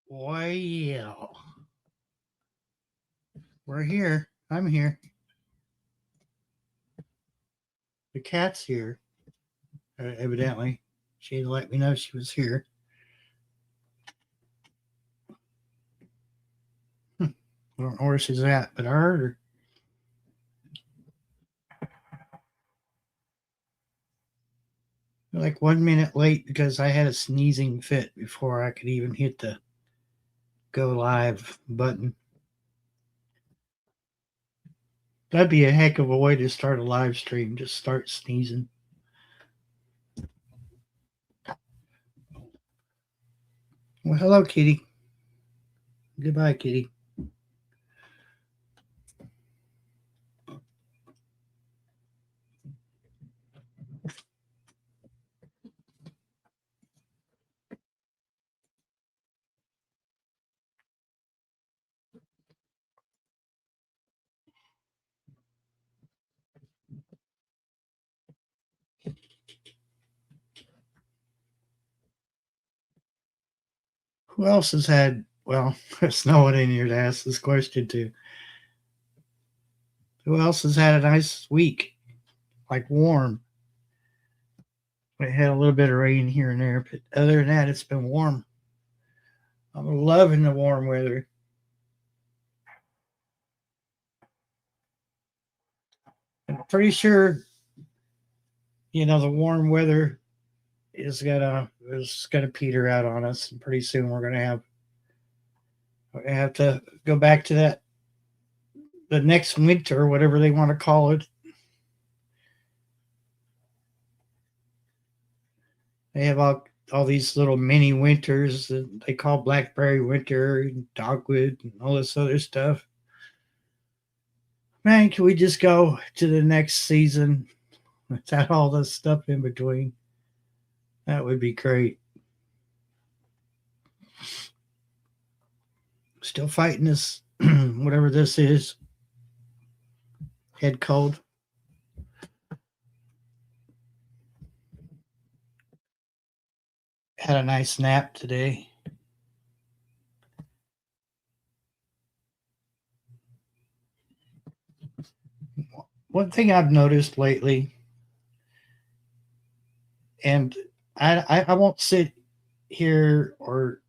Why, yeah. We're here. I'm here. The cat's here, evidently. She let me know she was here. I don't know where she's at, but I heard her. Like 1 minute late because I had a sneezing fit before I could even hit the go live button. That'd be a heck of a way to start a live stream. Just start sneezing. Well, hello, kitty. Goodbye, kitty. Who else has had, well, there's no one in here to ask this question to. Who else has had a nice week? Like warm. We had a little bit of rain here and there, but other than that, it's been warm. I'm loving the warm weather. I'm pretty sure, the warm weather is gonna peter out on us, and pretty soon we're gonna have to go back to that the next winter, whatever they want to call it. They have all these little mini winters that they call blackberry winter and dogwood and all this other stuff. Man, can we just go to the next season without all this stuff in between? That would be great. Still fighting this, whatever this is, head cold. Had a nice nap today. One thing I've noticed lately, and I won't sit here or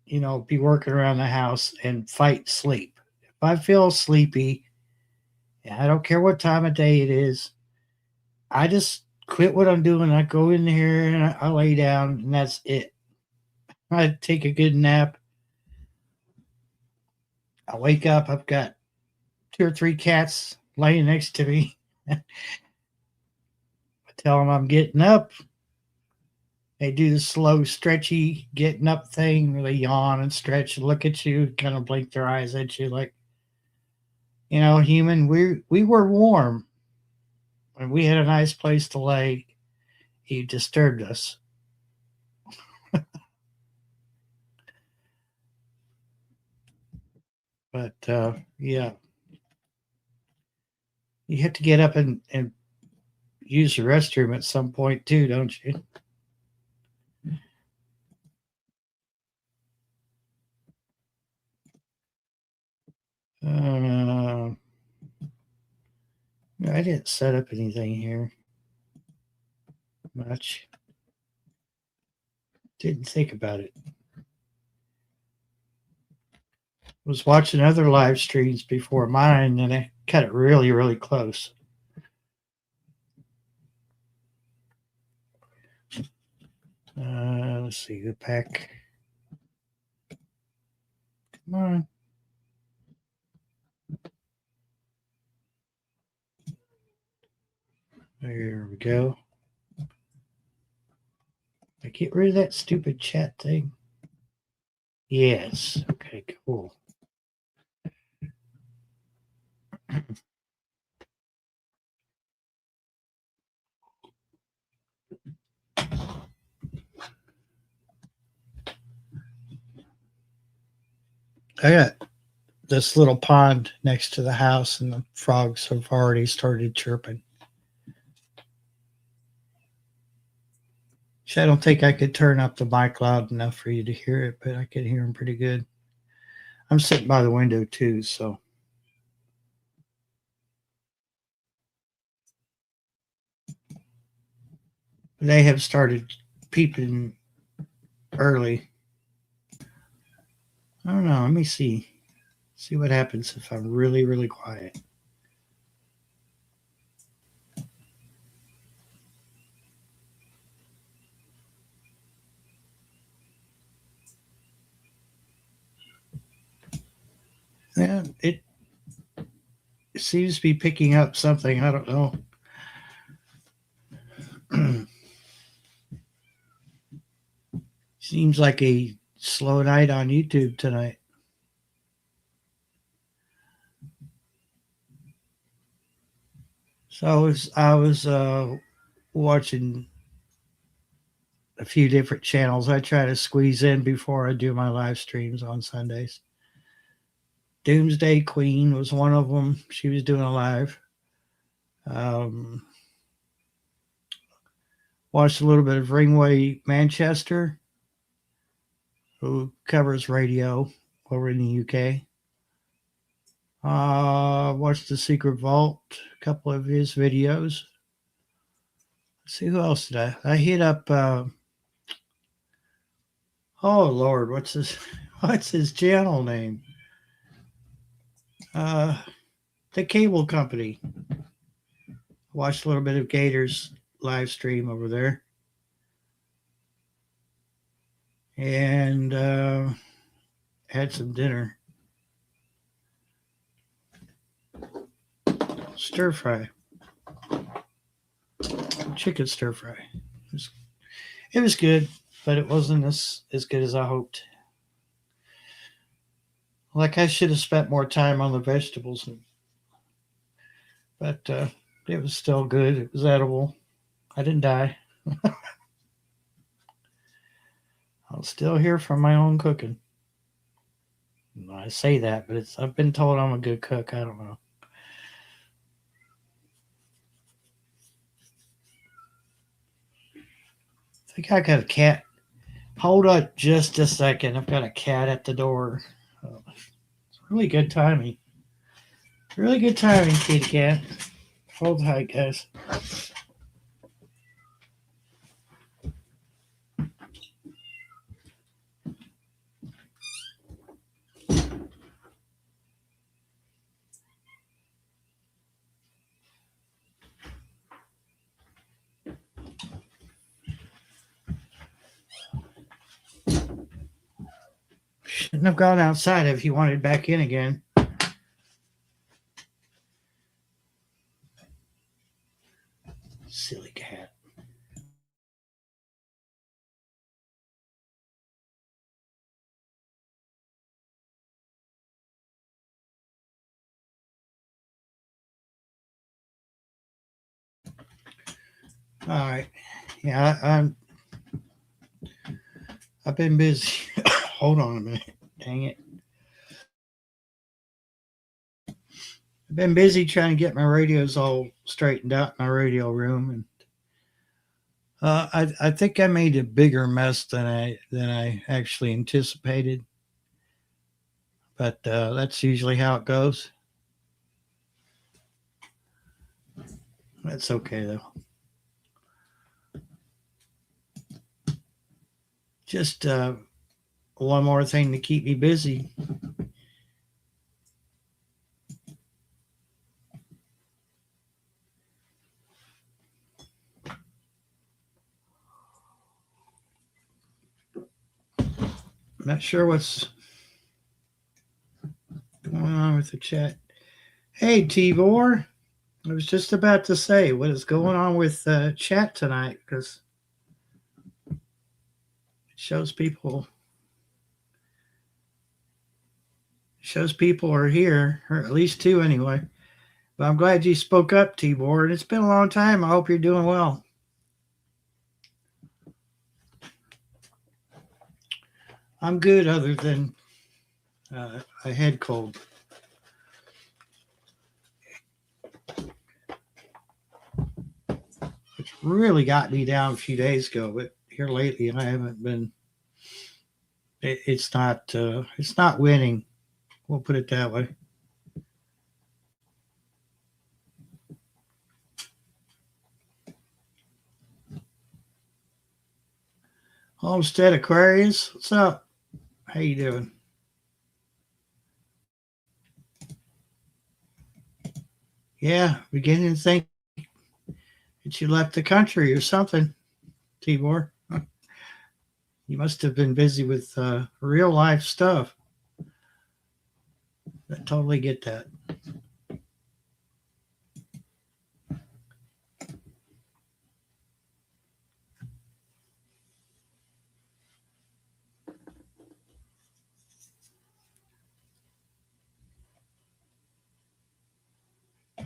be working around the house and fight sleep. If I feel sleepy, I don't care what time of day it is, I just quit what I'm doing. I go in here and I lay down, and that's it. I take a good nap. I wake up. I've got two or three cats laying next to me. I tell them I'm getting up. They do the slow, stretchy getting up thing where they yawn and stretch and look at you, kind of blink their eyes at you like, human, we were warm and we had a nice place to lay. You disturbed us. But yeah, you have to get up and use the restroom at some point too, don't you? Uh, I didn't set up anything here much. Didn't think about it. Was watching other live streams before mine, and I cut it really, really close. Let's see, the pack. Come on. There we go. I get rid of that stupid chat thing. Yes. Okay, cool. I got this little pond next to the house, and the frogs have already started chirping. I don't think I could turn up the mic loud enough for you to hear it, but I could hear them pretty good. I'm sitting by the window too, so they have started peeping early. I don't know. Let me see. See what happens if I'm really, really quiet. Yeah, it seems to be picking up something. I don't know. Seems like a slow night on YouTube tonight. So I was watching a few different channels. I try to squeeze in before I do my live streams on Sundays. Doomsday Queen was one of them. She was doing a live. Um, Watched a little bit of Ringway Manchester, who covers radio over in the UK. Watched The Secret Vault, a couple of his videos. Let's see, who else did I hit up? Oh Lord, what's his channel name? The cable company. Watched a little bit of Gator's live stream over there, and had some dinner. Stir fry, chicken stir fry. It was good, but it wasn't as good as I hoped. Like I should have spent more time on the vegetables, but it was still good. It was edible. I didn't die. I'll still hear from my own cooking. I say that, but I've been told I'm a good cook. I don't know. I think I got a cat. Hold up just a second. I've got a cat at the door. It's really good timing. Really good timing, kitty cat. Hold tight, guys. Shouldn't have gone outside if he wanted back in again. Silly cat. All right. Yeah, I've been busy. Hold on a minute. Dang it. I've been busy trying to get my radios all straightened out in my radio room, and I think I made a bigger mess than I actually anticipated. But that's usually how it goes. That's okay though. Just one more thing to keep me busy. I'm not sure what's going on with the chat. Hey, Tibor. I was just about to say, what is going on with chat tonight? Because it shows people are here, or at least two anyway. But I'm glad you spoke up, Tibor. And it's been a long time. I hope you're doing well. I'm good, other than a head cold. Which really got me down a few days ago, but here lately I haven't been. It's not winning. We'll put it that way. Homestead Aquarius, what's up? How you doing? Yeah, beginning to think that you left the country or something, Tibor. You must have been busy with real life stuff. I totally get that.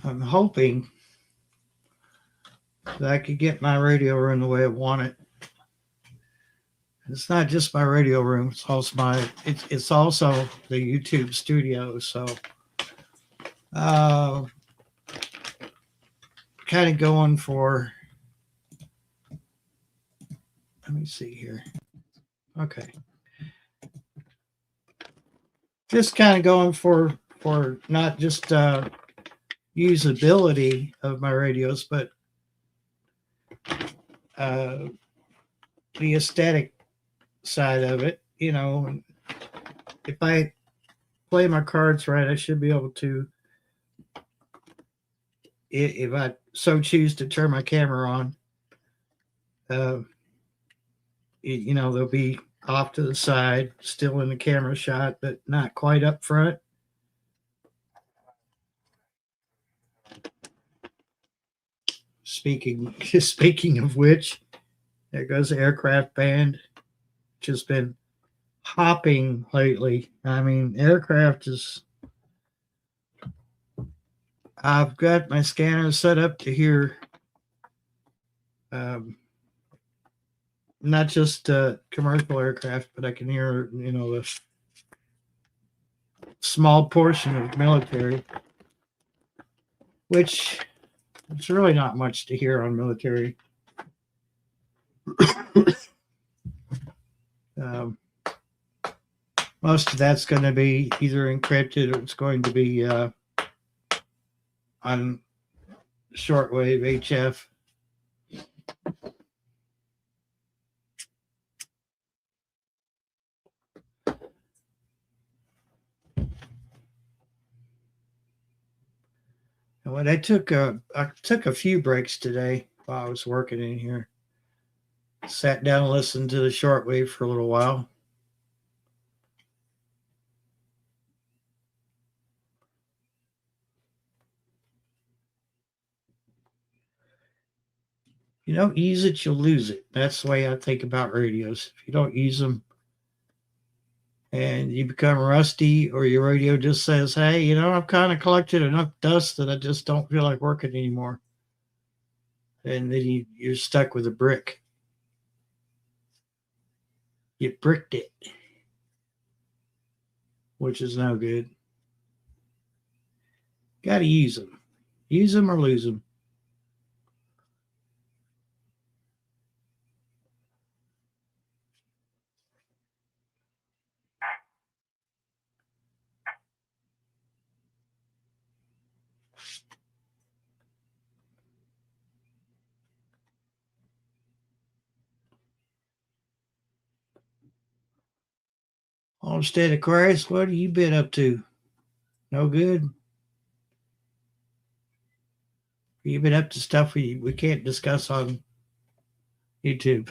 I'm hoping that I could get my radio room the way I want it. It's not just my radio room; it's also the YouTube studio. So, kind of going for. Let me see here. Okay, just kind of going for not just usability of my radios, but the aesthetic side of it. You know, if I play my cards right, I should be able to, if I so choose to turn my camera on, they'll be off to the side, still in the camera shot, but not quite up front. Speaking of which, there goes the aircraft band, which has been hopping lately. I mean, aircraft is. I've got my scanner set up to hear not just commercial aircraft, but I can hear, the small portion of military, which it's really not much to hear on military. Most of that's going to be either encrypted or it's going to be on shortwave HF. When I took a few breaks today while I was working in here. Sat down and listened to the shortwave for a little while. You don't use it, you'll lose it. That's the way I think about radios. If you don't use them and you become rusty, or your radio just says, hey, I've kind of collected enough dust that I just don't feel like working anymore. And then you're stuck with a brick. You bricked it, which is no good. Got to use them. Use them or lose them. Homestead Aquarius, what have you been up to? No good? You've been up to stuff we can't discuss on YouTube.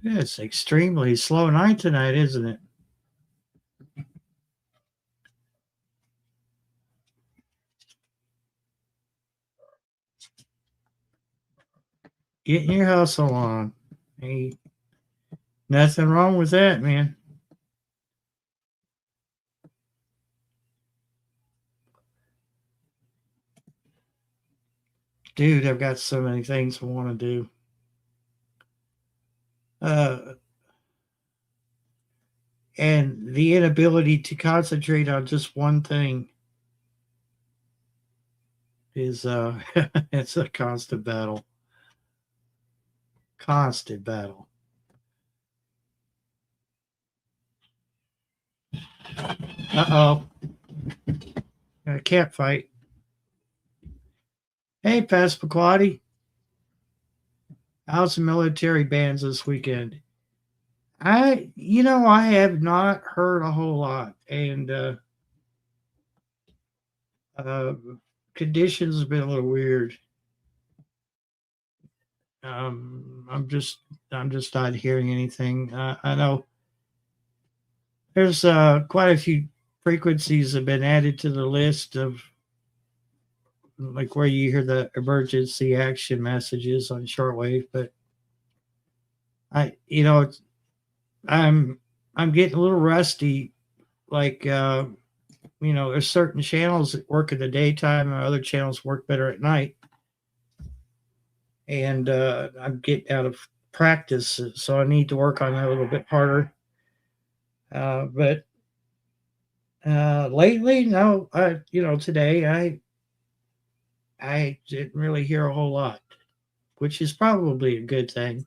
It's extremely slow night tonight, isn't it? Getting your hustle on. Hey, nothing wrong with that, man. dude, I've got so many things I want to do. Uh, and the inability to concentrate on just one thing is it's a constant battle. Constant battle. Uh-oh. I can't fight. Hey, Passamaquoddy. How's the military bands this weekend? I have not heard a whole lot, and uh, conditions have been a little weird. I'm just not hearing anything. I know there's quite a few frequencies have been added to the list of like where you hear the emergency action messages on shortwave, but I, you know, I'm I'm getting a little rusty. Like there's certain channels that work in the daytime, and other channels work better at night, and I'm getting out of practice, so I need to work on that a little bit harder. But lately, no, today I didn't really hear a whole lot, which is probably a good thing.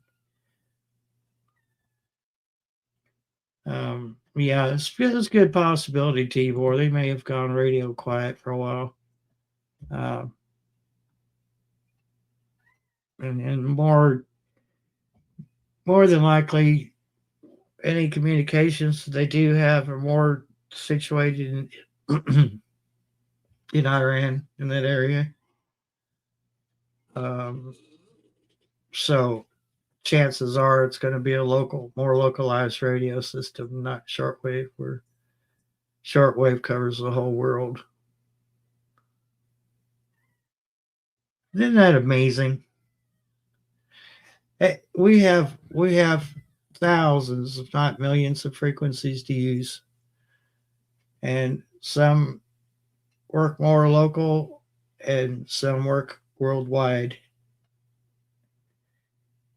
Yeah, it's a good possibility, Tibor. They may have gone radio quiet for a while. Uh, and more than likely, any communications they do have are more situated in Iran, in that area. Um, so chances are it's going to be a more localized radio system, not shortwave, where shortwave covers the whole world. Isn't that amazing? We have thousands, if not millions, of frequencies to use, and some work more local, and some work worldwide.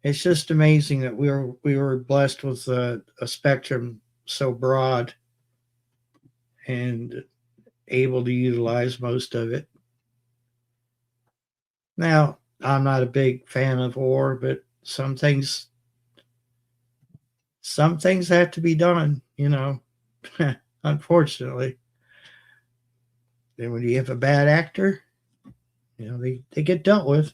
It's just amazing that we were blessed with a spectrum so broad and able to utilize most of it. Now, I'm not a big fan of war, but some things have to be done, unfortunately. And when you have a bad actor, they get dealt with.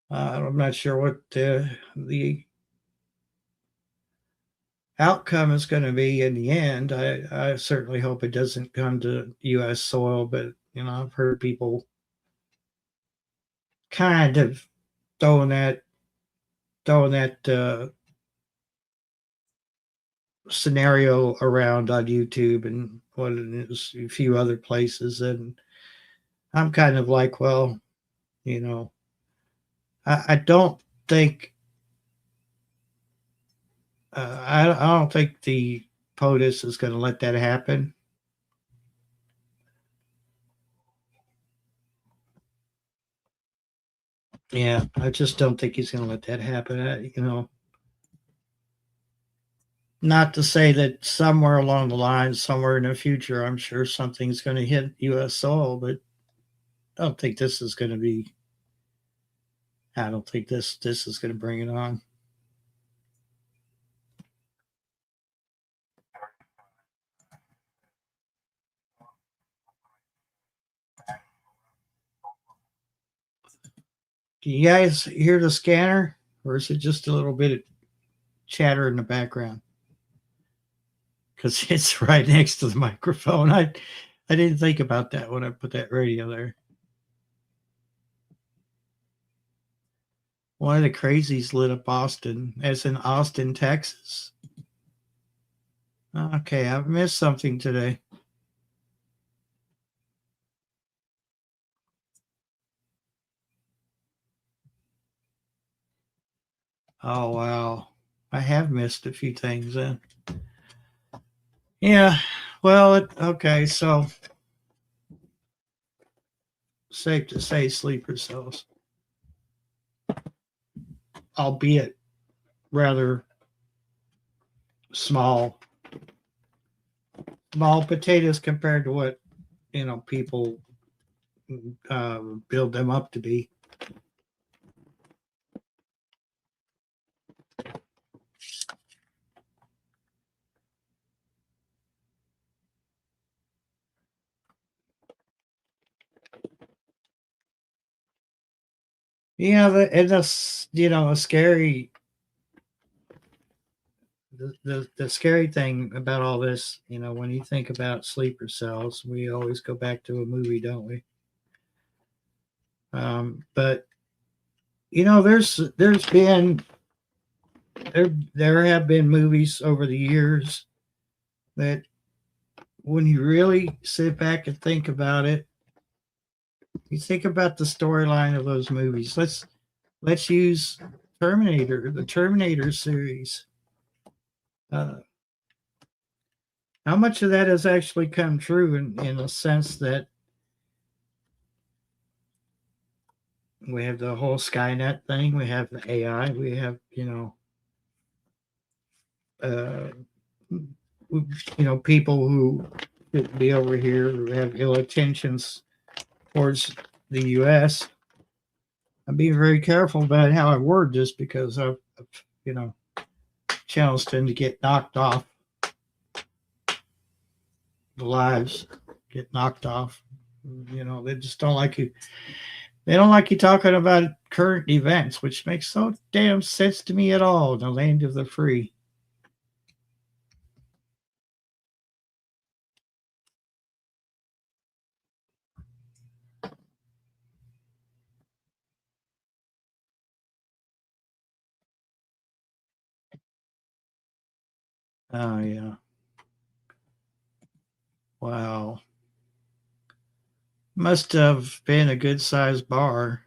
I'm not sure what the outcome is going to be in the end. I certainly hope it doesn't come to U.S. soil, but I've heard people kind of throwing that scenario around on YouTube and what it is, a few other places, and I'm kind of like, well, you know, I don't think I don't think the POTUS is going to let that happen. Yeah, I just don't think he's going to let that happen. Not to say that somewhere along the line, somewhere in the future, I'm sure something's going to hit U.S. soil, but I don't think this is going to be. I don't think this is going to bring it on. Do you guys hear the scanner, or is it just a little bit of chatter in the background? Because it's right next to the microphone. I didn't think about that when I put that radio there. One of the crazies lit up Austin, as in Austin, Texas. Okay, I've missed something today. Oh wow, I have missed a few things then. Yeah, Well, okay, so safe to say sleeper cells, albeit rather small, small potatoes compared to what people build them up to be. And that's a scary the scary thing about all this, when you think about sleeper cells, we always go back to a movie, don't we? But there's been there have been movies over the years that, when you really sit back and think about it, you think about the storyline of those movies. Let's use the Terminator series. Uh, how much of that has actually come true in the sense that we have the whole Skynet thing, we have the AI, we have uh, people who should be over here who have ill intentions towards the U.S. I'm being very careful about how I word this because you know, channels tend to get knocked off. The lives get knocked off. They just don't like you. They don't like you talking about current events, which makes no damn sense to me at all in the land of the free. Oh yeah. Wow. Must have been a good sized bar.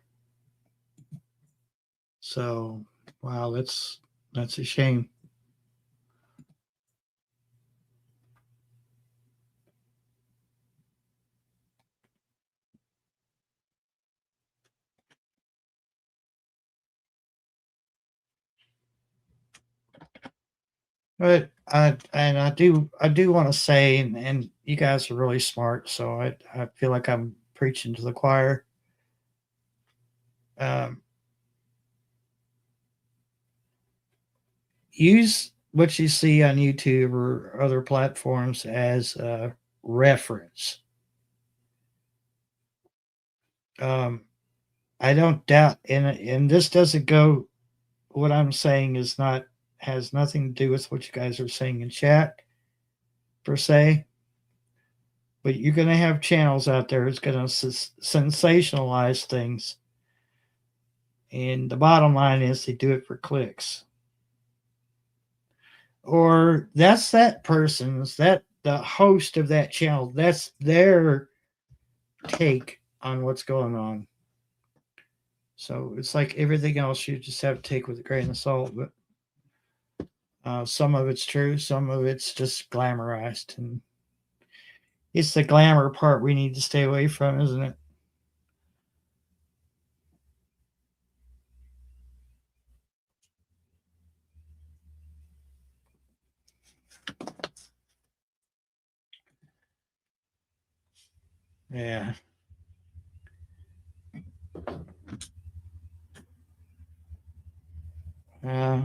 So wow, that's a shame. But I do want to say, and you guys are really smart, so I feel like I'm preaching to the choir. Um, use what you see on YouTube or other platforms as a reference. Um, I don't doubt, and this doesn't go. What I'm saying is not has nothing to do with what you guys are saying in chat per se. But you're going to have channels out there that's going to sensationalize things, and the bottom line is they do it for clicks. Or that's that person's that the host of that channel. That's their take on what's going on. So it's like everything else, you just have to take with a grain of salt. But some of it's true, some of it's just glamorized, and it's the glamour part we need to stay away from, isn't it? Yeah. Uh,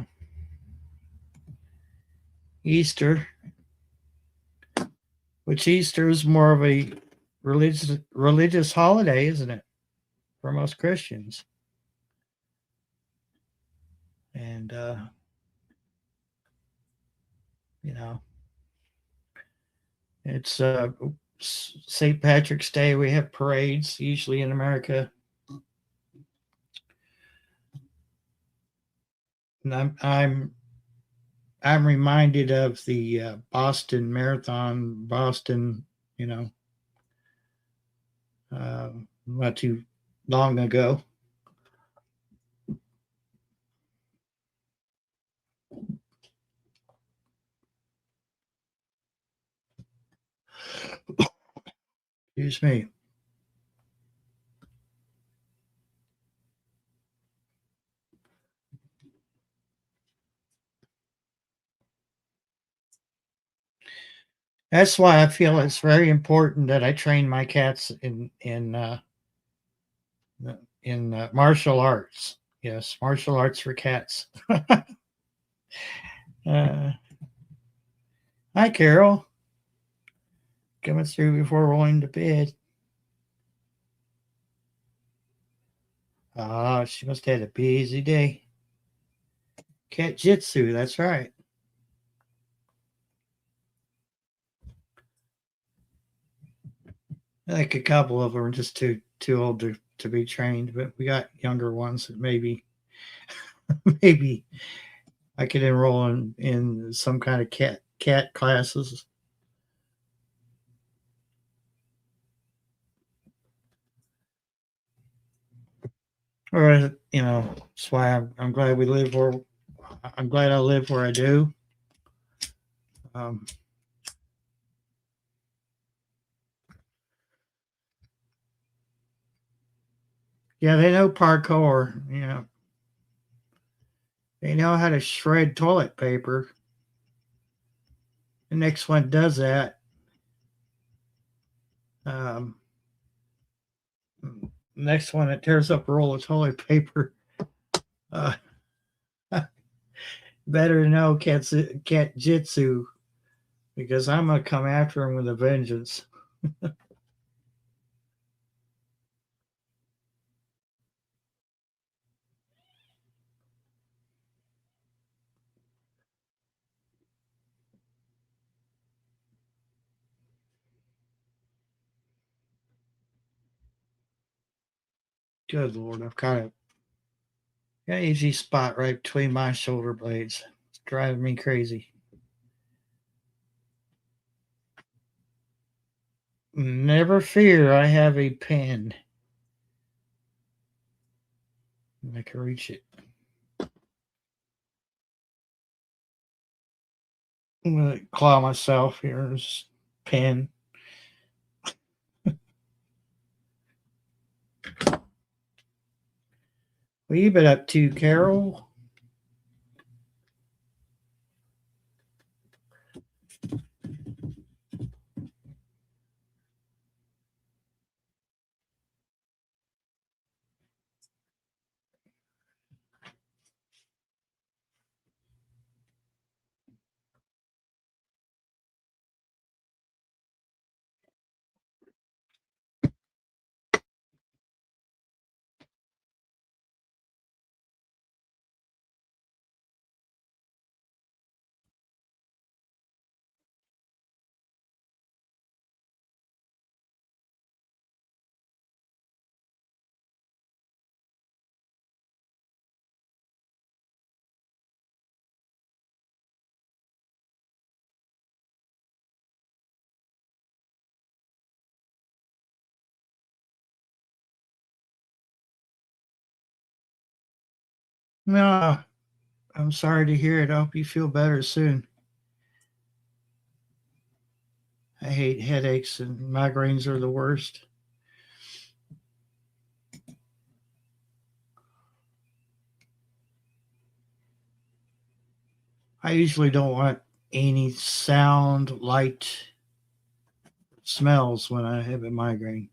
Easter, which Easter is more of a religious holiday, isn't it, for most Christians? And you know, it's St. Patrick's Day. We have parades usually in America, and I'm reminded of the Boston Marathon, Boston. You know, not too long ago. Excuse me. That's why I feel it's very important that I train my cats in martial arts. Yes, martial arts for cats. uh, Hi, Carol. Coming through before rolling to bed. Ah, she must have had a busy day. Cat jitsu, that's right. I think a couple of them are just too old to be trained, but we got younger ones that maybe I could enroll in some kind of cat classes. Or that's why I'm glad we live where I'm glad I live where I do. Um, yeah, they know parkour. They know how to shred toilet paper. The next one does that. Um, Next one that tears up a roll of toilet paper. Uh, Better know cat jitsu because I'm gonna come after him with a vengeance. Good Lord, I've got an easy spot right between my shoulder blades. It's driving me crazy. Never fear, I have a pen. I can reach it. I'm gonna claw myself here. This pen. What you been up to, Carol? No, I'm sorry to hear it. I hope you feel better soon. I hate headaches and migraines are the worst. I usually don't want any sound, light, smells when I have a migraine.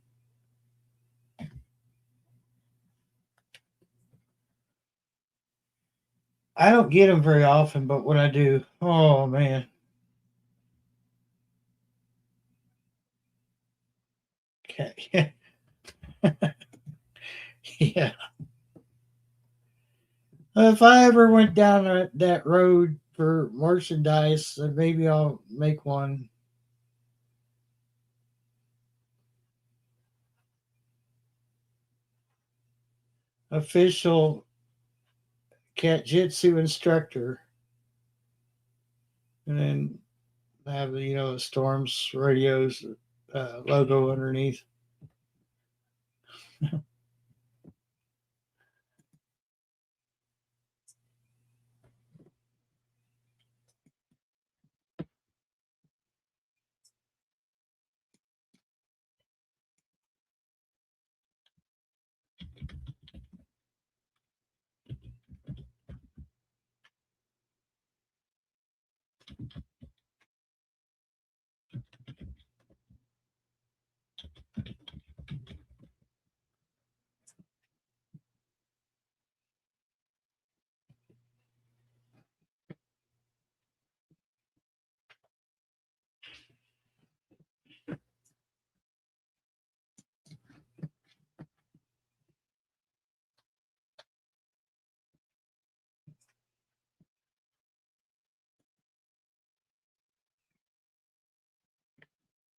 I don't get them very often, but when I do, oh man. Okay. Yeah. If I ever went down that road for merchandise, then maybe I'll make one. Official cat jitsu instructor, and then have the Storms Radios logo underneath.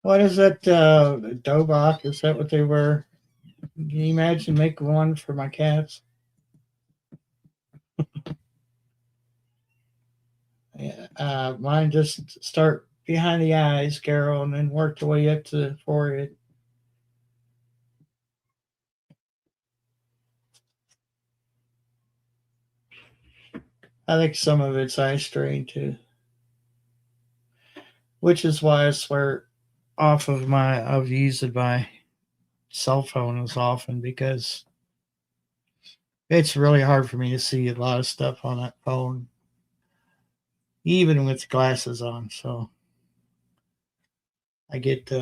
What is that? Dobok? Is that what they were? Can you imagine make one for my cats? Yeah, mine just start behind the eyes, Carol, and then work the way up to the forehead. I think some of it's eye strain too, which is why I swear off of using my cell phone as often because it's really hard for me to see a lot of stuff on that phone, even with glasses on. So I get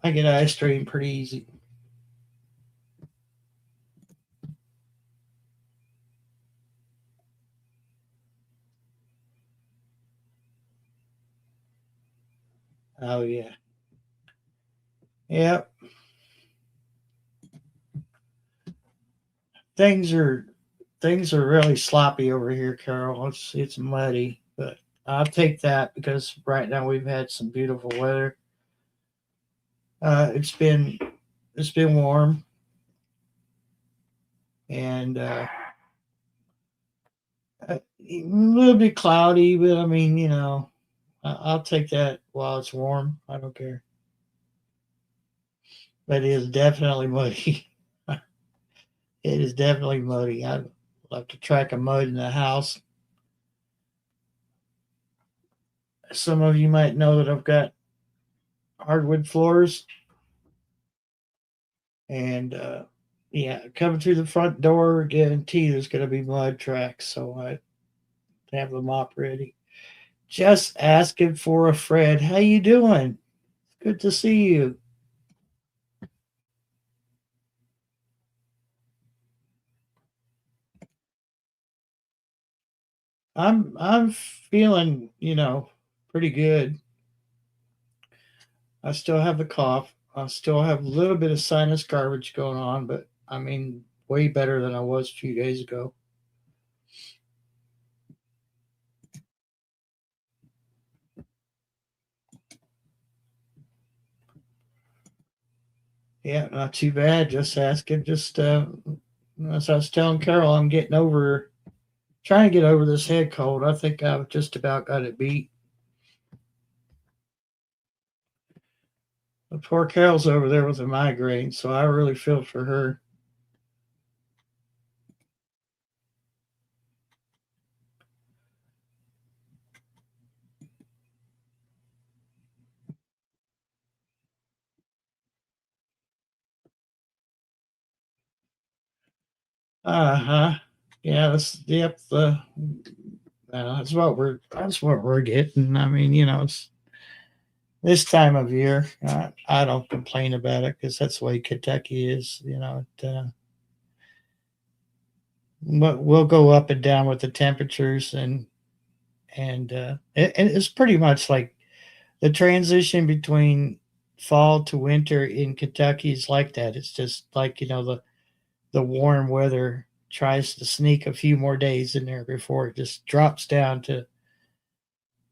I get eye strain pretty easy. Oh yeah, yeah. Things are things are really sloppy over here, Carol. It's muddy, but I'll take that because right now we've had some beautiful weather. Uh, it's been it's been warm and a little bit cloudy, but I mean, I'll take that while it's warm. I don't care. But it is definitely muddy. It is definitely muddy. I'd love to track a mud in the house. Some of you might know that I've got hardwood floors, and yeah, coming through the front door, guarantee there's going to be mud tracks. So I have the mop ready. Just asking for a Fred. How you doing? Good to see you. I'm feeling, pretty good. I still have the cough. I still have a little bit of sinus garbage going on, but I mean, way better than I was a few days ago. Yeah, not too bad. Just asking. Just as I was telling Carol, I'm trying to get over this head cold. I think I've just about got it beat. The poor Carol's over there with a migraine, so I really feel for her. Uh huh. Yeah, that's what we're getting. I mean, it's this time of year. I don't complain about it because that's the way Kentucky is. But we'll go up and down with the temperatures, and it's pretty much like the transition between fall to winter in Kentucky is like that. It's just like the warm weather tries to sneak a few more days in there before it just drops down to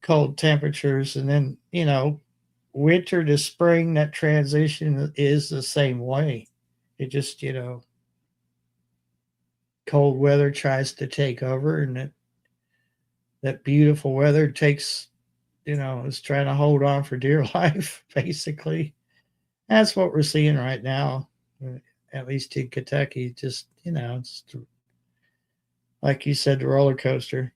cold temperatures, and then winter to spring, that transition is the same way. It just cold weather tries to take over, and that beautiful weather takes is trying to hold on for dear life, basically. That's what we're seeing right now, at least in Kentucky. Just it's like you said, the roller coaster.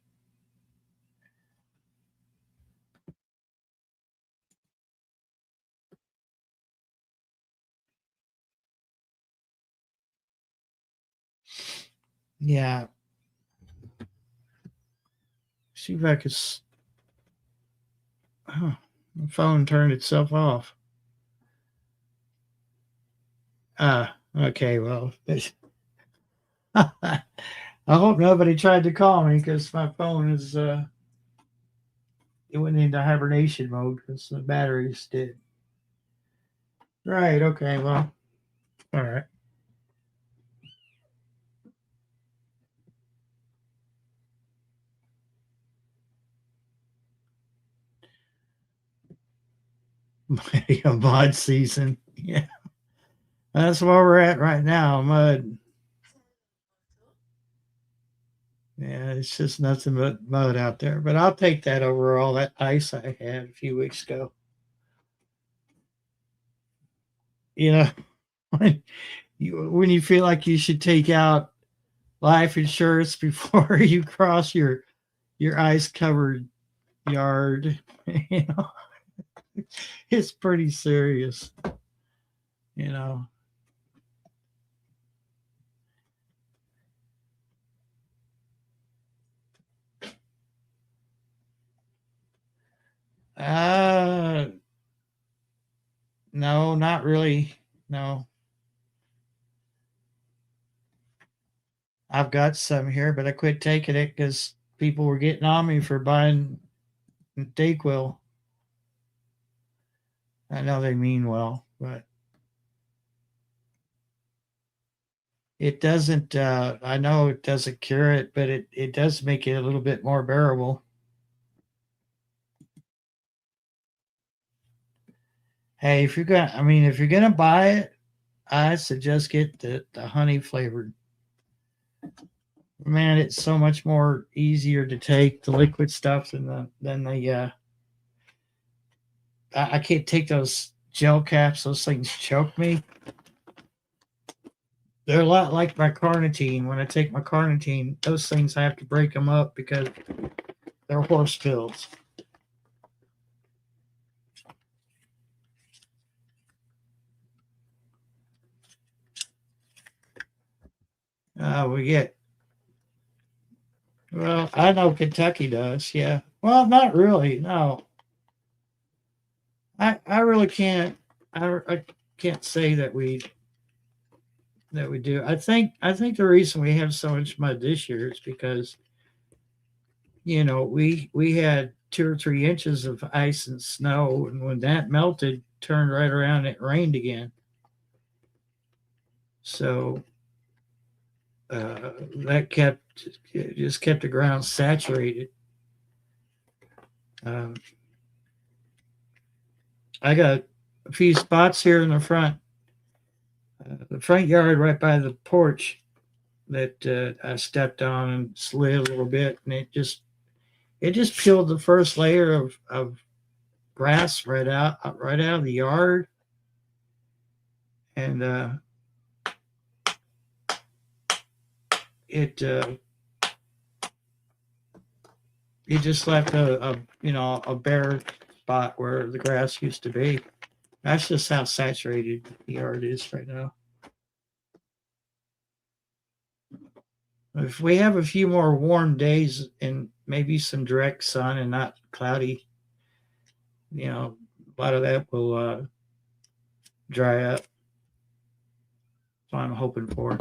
Yeah, see if I could. Oh, the phone turned itself off. Okay, well, I hope nobody tried to call me because my phone is it went into hibernation mode because the batteries did. Right. Okay. Well. All right. Mud season. Yeah, that's where we're at right now. Mud. Yeah, it's just nothing but mud out there. But I'll take that over all that ice I had a few weeks ago. You know, when you feel like you should take out life insurance before you cross your ice covered yard. You know, it's pretty serious. You know, uh, no, not really. No, I've got some here, but I quit taking it because people were getting on me for buying Dayquil. I know they mean well, but it doesn't. I know it doesn't cure it, but it does make it a little bit more bearable. Hey, if you're gonna buy it, I suggest get the honey flavored. Man, it's so much more easier to take the liquid stuff than the I can't take those gel caps. Those things choke me. They're a lot like my carnitine. When I take my carnitine, those things I have to break them up because they're horse pills. We get well. I know Kentucky does. Yeah. Well, not really. No, I really can't. I can't say that we do. I think the reason we have so much mud this year is because we had 2 or 3 inches of ice and snow, and when that melted, turned right around, it rained again. So that just kept the ground saturated. Um, I got a few spots here in the front yard, right by the porch that I stepped on and slid a little bit, and it just peeled the first layer of grass right out of the yard, and it it just left a bare spot where the grass used to be. That's just how saturated the yard is right now. If we have a few more warm days and maybe some direct sun and not cloudy, a lot of that will dry up. That's what I'm hoping for.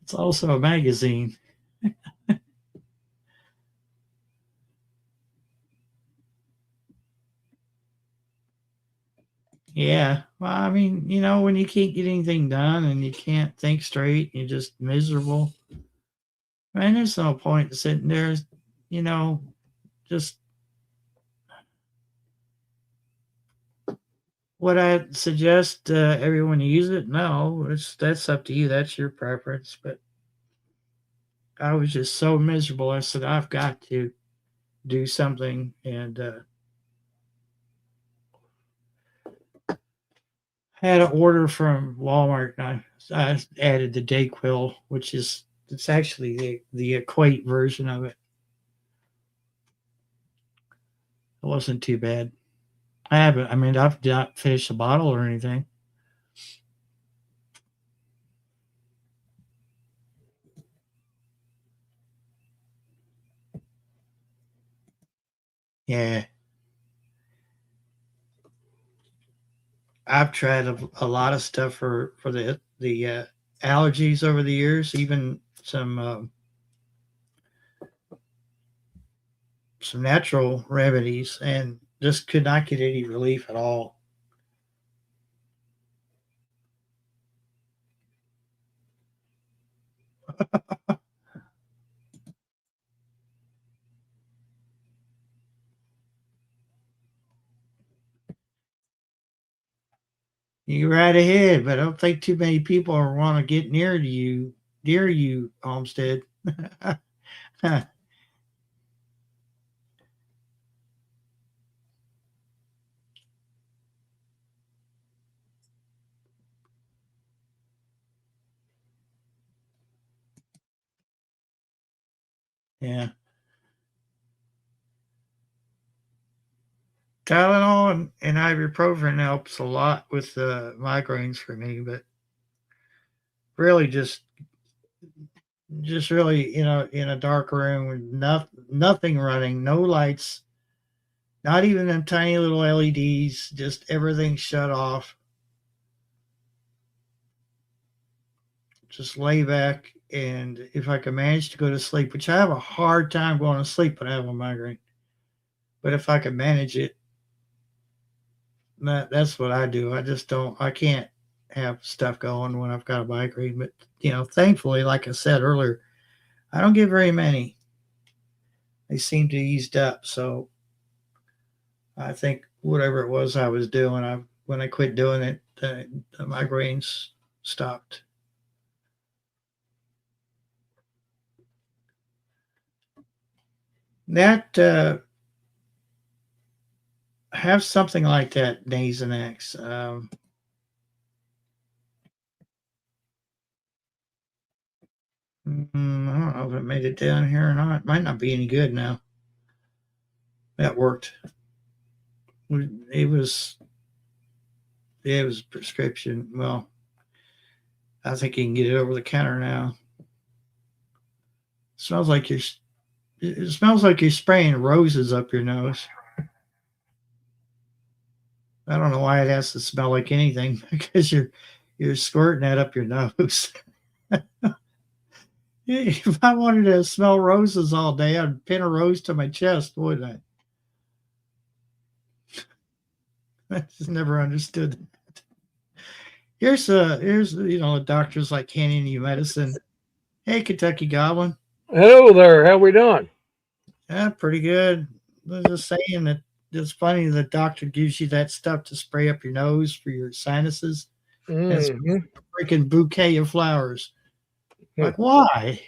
It's also a magazine. Yeah. Well, I mean, when you can't get anything done and you can't think straight, you're just miserable. Man, there's no point in sitting there, you know, just would I suggest everyone use it? No, that's up to you. That's your preference. But I was just so miserable. I said, I've got to. do something. And I had an order from Walmart, and I added the Dayquil, which is it's actually the Equate version of it. It wasn't too bad. I haven't. I mean, I've not finished the bottle or anything. Yeah, I've tried a lot of stuff for the allergies over the years, even some natural remedies, and just could not get any relief at all. You right ahead, but I don't think too many people want to get near you, Homestead. Yeah, Tylenol and ibuprofen helps a lot with the migraines for me, but really just really in a dark room with nothing running, no lights, not even them tiny little LEDs, just everything shut off. Just lay back, and if I can manage to go to sleep, which I have a hard time going to sleep when I have a migraine, but if I can manage it, that's what I do. I just don't. I can't have stuff going when I've got a migraine. But thankfully, like I said earlier, I don't get very many. They seem to eased up. So I think whatever it was I was doing, when I quit doing it, the migraines stopped. That have something like that, Nasonex. I don't know if it made it down here or not. It might not be any good now. That worked. It was it was prescription. Well, I think you can get it over the counter now. It smells like you're. It smells like you're spraying roses up your nose. I don't know why it has to smell like anything because you're squirting that up your nose. If I wanted to smell roses all day, I'd pin a rose to my chest, wouldn't I? I just never understood that. Here's the doctors like handing you medicine. Hey, Kentucky Goblin. Hello there. How we doing? Yeah, pretty good. I was just saying that it's funny the doctor gives you that stuff to spray up your nose for your sinuses. It's Mm-hmm. a freaking bouquet of flowers. Like, why?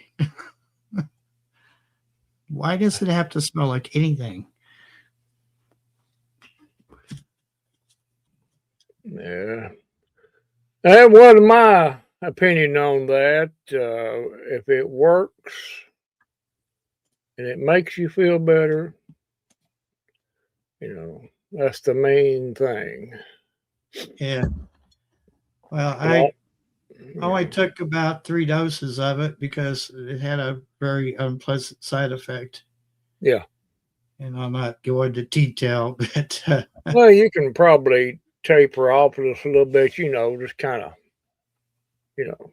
Why does it have to smell like anything? Yeah. That was my opinion on that. If it works and it makes you feel better, that's the main thing. Yeah. Well, Well, I only took about 3 doses of it because it had a very unpleasant side effect. yeah. And I'm not going to detail, but Well, you can probably taper off just a little bit, just kind of, you know.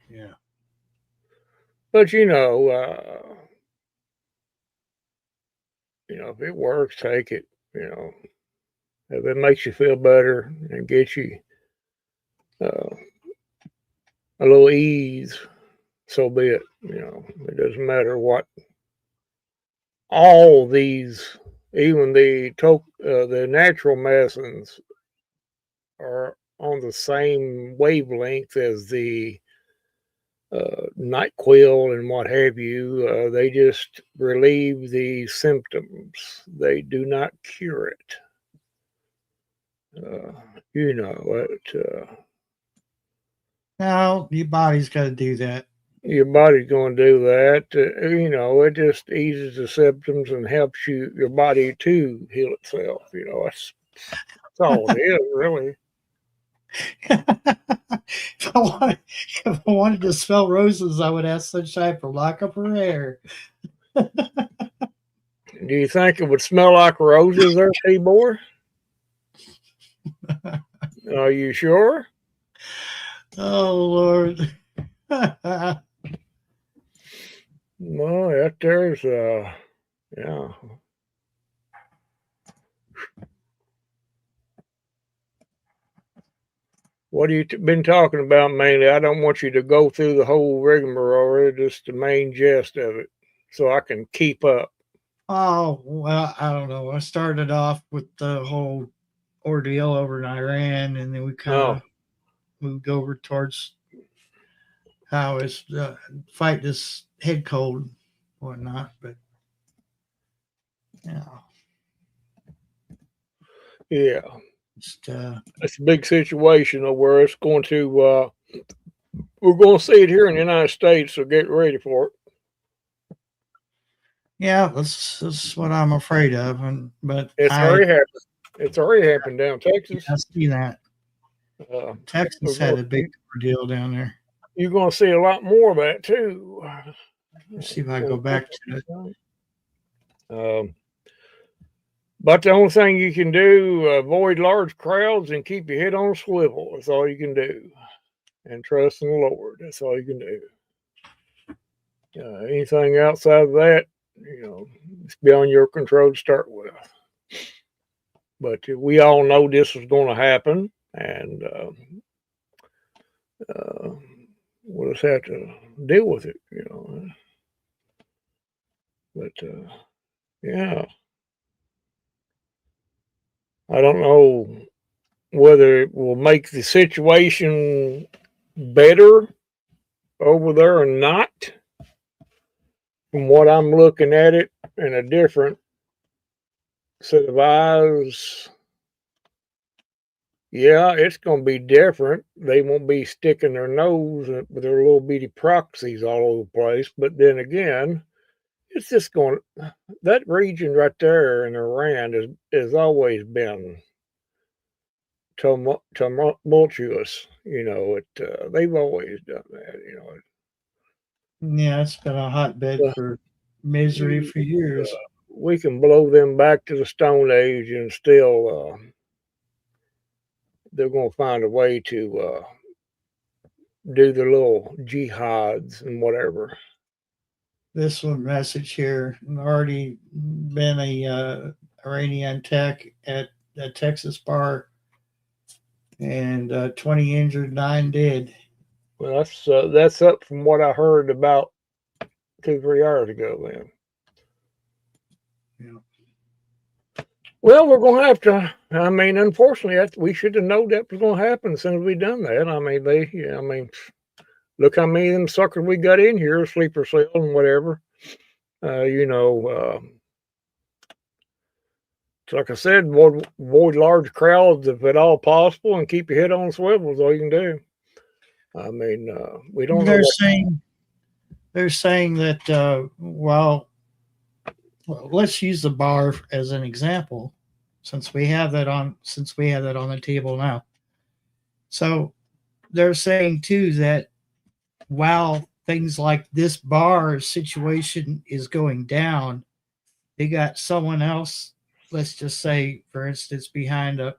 yeah. But if it works, take it. If it makes you feel better and gets you uh, a little ease, so be it. It doesn't matter what all these, even the natural medicines are on the same wavelength as the NyQuil and what have you. They just relieve the symptoms. They do not cure it. You know it. No, your body's got to do that. Your body's going to do that. You know, it just eases the symptoms and helps your body to heal itself. You know, that's all it is, really. If I wanted to smell roses, I would ask Sunshine for lock up her hair. Do you think it would smell like roses there, T-Boy? Are you sure? Oh, Lord. Well, that there's, yeah. What have you been talking about mainly? I don't want you to go through the whole rigmarole, just the main gist of it, so I can keep up. Oh, well, I don't know. I started off with the whole ordeal over in Iran, and then we kind of moved over towards how it's fight this head cold and whatnot. But, yeah. Yeah. Just, It's a big situation where it's going to, we're going to see it here in the United States, so get ready for it. yeah, that's what I'm afraid of. But it's already happened. It's already happened down Texas. I see that. Texas had a big deal down there. You're going to see a lot more of that too. Let's see if I go back to it. But the only thing you can do, avoid large crowds and keep your head on a swivel. That's all you can do. And trust in the Lord. That's all you can do. Anything outside of that, you know, it's beyond your control to start with. But we all know this was going to happen, and we'll just have to deal with it, you know. But yeah, I don't know whether it will make the situation better over there or not. From what I'm looking at it in a different set of eyes, yeah, it's going to be different. They won't be sticking their nose with their little bitty proxies all over the place. But then again, it's just going, that region right there in Iran has always been tumultuous. You know, they've always done that, you know. Yeah, it's been a hotbed for misery for years. We can blow them back to the Stone Age and still they're going to find a way to do their little jihads and whatever. This one message here, already been a Iranian tech at a Texas bar, and 20 injured, 9 dead. Well, that's up from what I heard about 2-3 hours ago. Then. Yeah. Well, we're going to have to. I mean, unfortunately, we should have known that was going to happen as soon as we done that. I mean, look how many of them suckers we got in here, sleeper cell and whatever. You know, like I said, avoid large crowds if at all possible, and keep your head on swivels. All you can do. I mean, we don't. They're saying that well, let's use the bar as an example, since we have that on the table now. So they're saying too that while things like this bar situation is going down, they got someone else, let's just say, for instance, behind a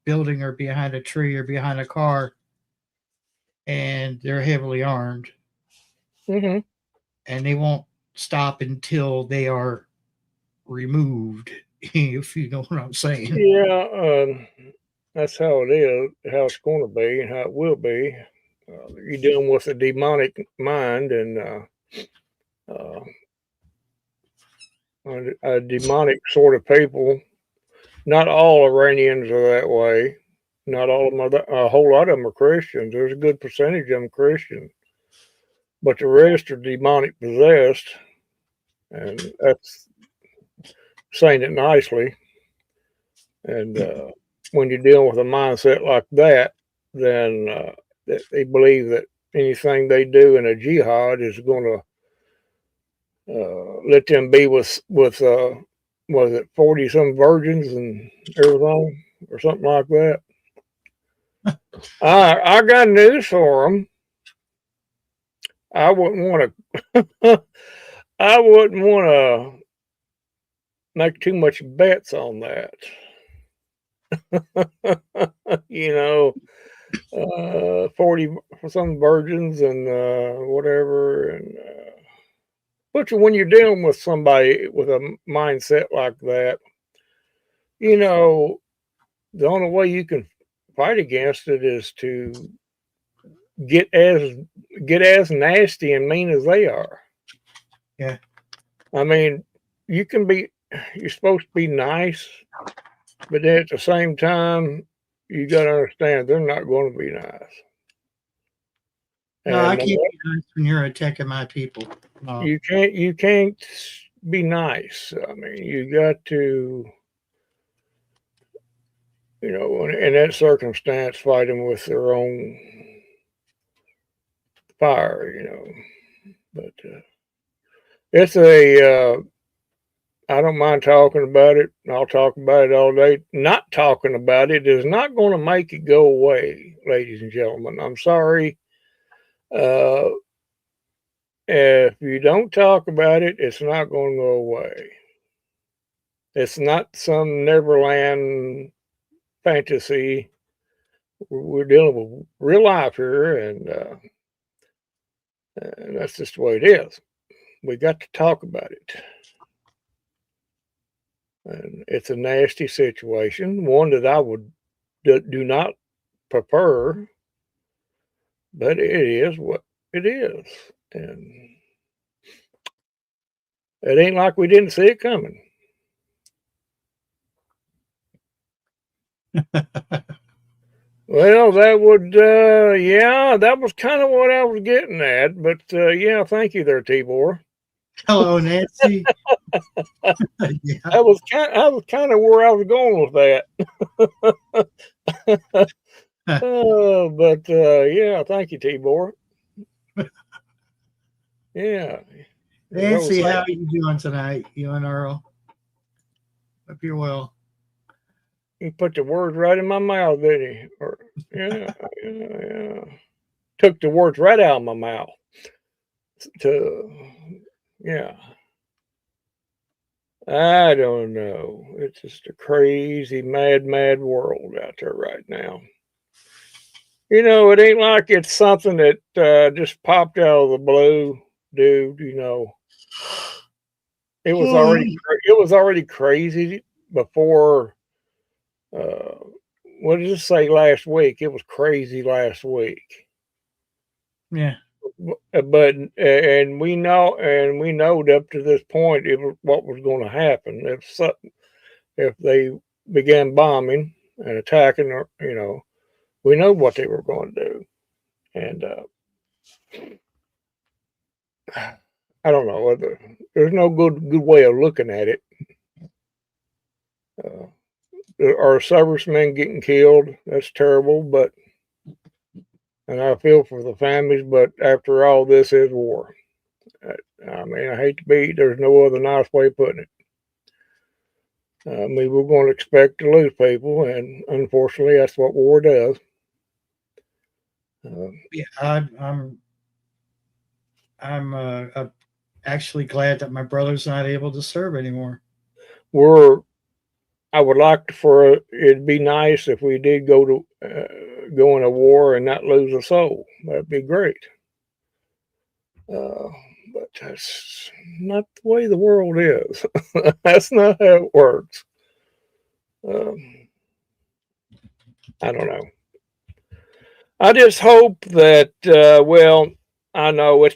building or behind a tree or behind a car, and they're heavily armed. Mm-hmm. And they won't stop until they are removed, if you know what I'm saying. Yeah, that's how it is, how it's going to be, and how it will be. You're dealing with a demonic mind and a demonic sort of people. Not all Iranians are that way. Not all of them are. A whole lot of them are Christians. There's a good percentage of them Christian. but the rest are demonic possessed, and that's saying it nicely. And when you're dealing with a mindset like that, then they believe that anything they do in a jihad is going to let them be with was it 40 some virgins and everything or something like that. I got news for them. I wouldn't want to. I wouldn't want to make too much bets on that. You know, 40 some virgins and whatever. And but when you're dealing with somebody with a mindset like that, you know, the only way you can fight against it is to get as get as nasty and mean as they are. Yeah. I mean, you can be you're supposed to be nice, but then at the same time, you got to understand they're not going to be nice. No, I And can't be nice when you're attacking my people. No. you can't be nice. I mean, you got to, you know, in that circumstance, fight them with their own fire, you know. But it's a I don't mind talking about it. I'll talk about it all day. Not talking about it is not going to make it go away, ladies and gentlemen. I'm sorry. Uh, if you don't talk about it, it's not going to go away. It's not some Neverland fantasy. We're dealing with real life here, and that's just the way it is. We got to talk about it. And it's a nasty situation, one that I would do not prefer, but it is what it is. And it ain't like we didn't see it coming. Well, that would, yeah, that was kind of what I was getting at. But yeah, thank you there, Tibor. Hello, Nancy. Yeah. That was kind of where I was going with that. But yeah, thank you, Tibor. Yeah, Nancy, how are you doing tonight? You and Earl? Hope you're well. he put the words right in my mouth, didn't he? Or, yeah. Took the words right out of my mouth. Yeah. I don't know. It's just a crazy, mad world out there right now. You know, it ain't like it's something that just popped out of the blue, dude. You know, it was already crazy before. Uh, what did it say last week? It was crazy last week. Yeah. But and we know up to this point what was going to happen if they began bombing and attacking, or you know, we know what they were going to do, and I don't know whether there's no good way of looking at it. Our servicemen getting killed, that's terrible, but and I feel for the families, but after all, this is war. I mean, I hate to be, there's no other nice way of putting it. I mean, we're going to expect to lose people, and unfortunately, that's what war does. Yeah, I'm actually glad that my brother's not able to serve anymore. I would like for it'd be nice if we did go in a war and not lose a soul. That'd be great. But that's not the way the world is. That's not how it works. I don't know. I just hope that, well, I know it's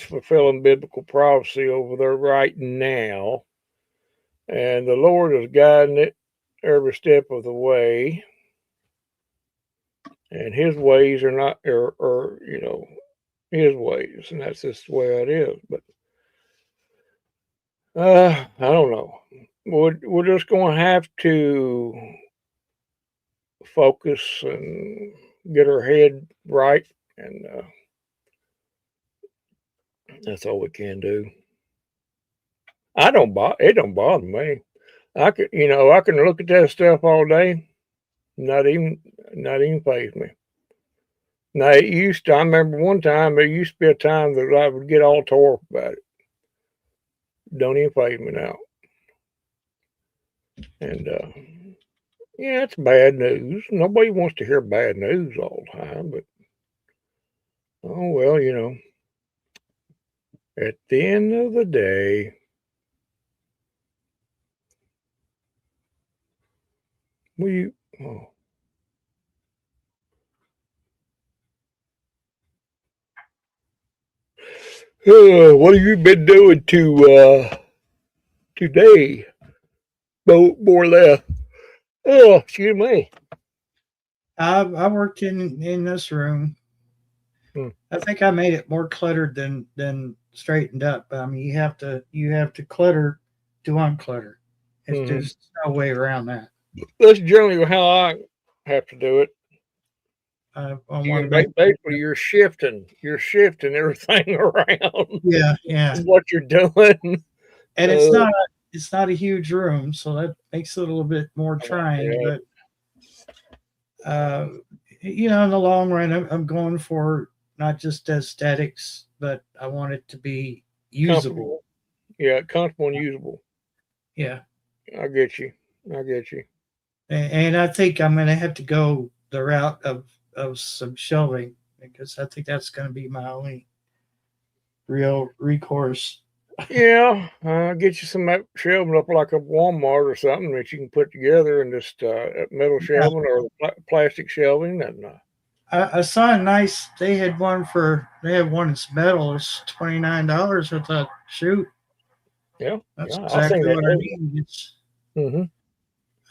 fulfilling biblical prophecy over there right now. And the Lord is guiding it every step of the way. And his ways are not, you know, his ways, and that's just the way it is. But I don't know. We're just going to have to focus and get our head right, and that's all we can do. It don't bother me. I can look at that stuff all day, not even faze me. Now it used to. I remember one time there used to be a time that I would get all tore up about it. Don't even faze me now. And yeah, it's bad news. Nobody wants to hear bad news all the time, but oh well, at the end of the day, we. Oh. What have you been doing today? More or less. Oh, excuse me. I worked in this room. I think I made it more cluttered than straightened up. I mean, you have to clutter to unclutter. There's no way around that. That's generally how I have to do it. I want to make Basically, you're shifting everything around. yeah. What you're doing, And it's not a huge room, so that makes it a little bit more trying. Yeah. But in the long run, I'm going for not just aesthetics, but I want it to be usable. Yeah, comfortable and usable. Yeah, I get you. and I think I'm going to have to go the route of some shelving, because I think that's going to be my only real recourse. Yeah, get you some shelving up like a Walmart or something that you can put together, and just metal shelving or plastic shelving. And I saw a nice. They had one that's metal. It's $29. I thought, shoot, yeah, that's yeah, exactly what I need.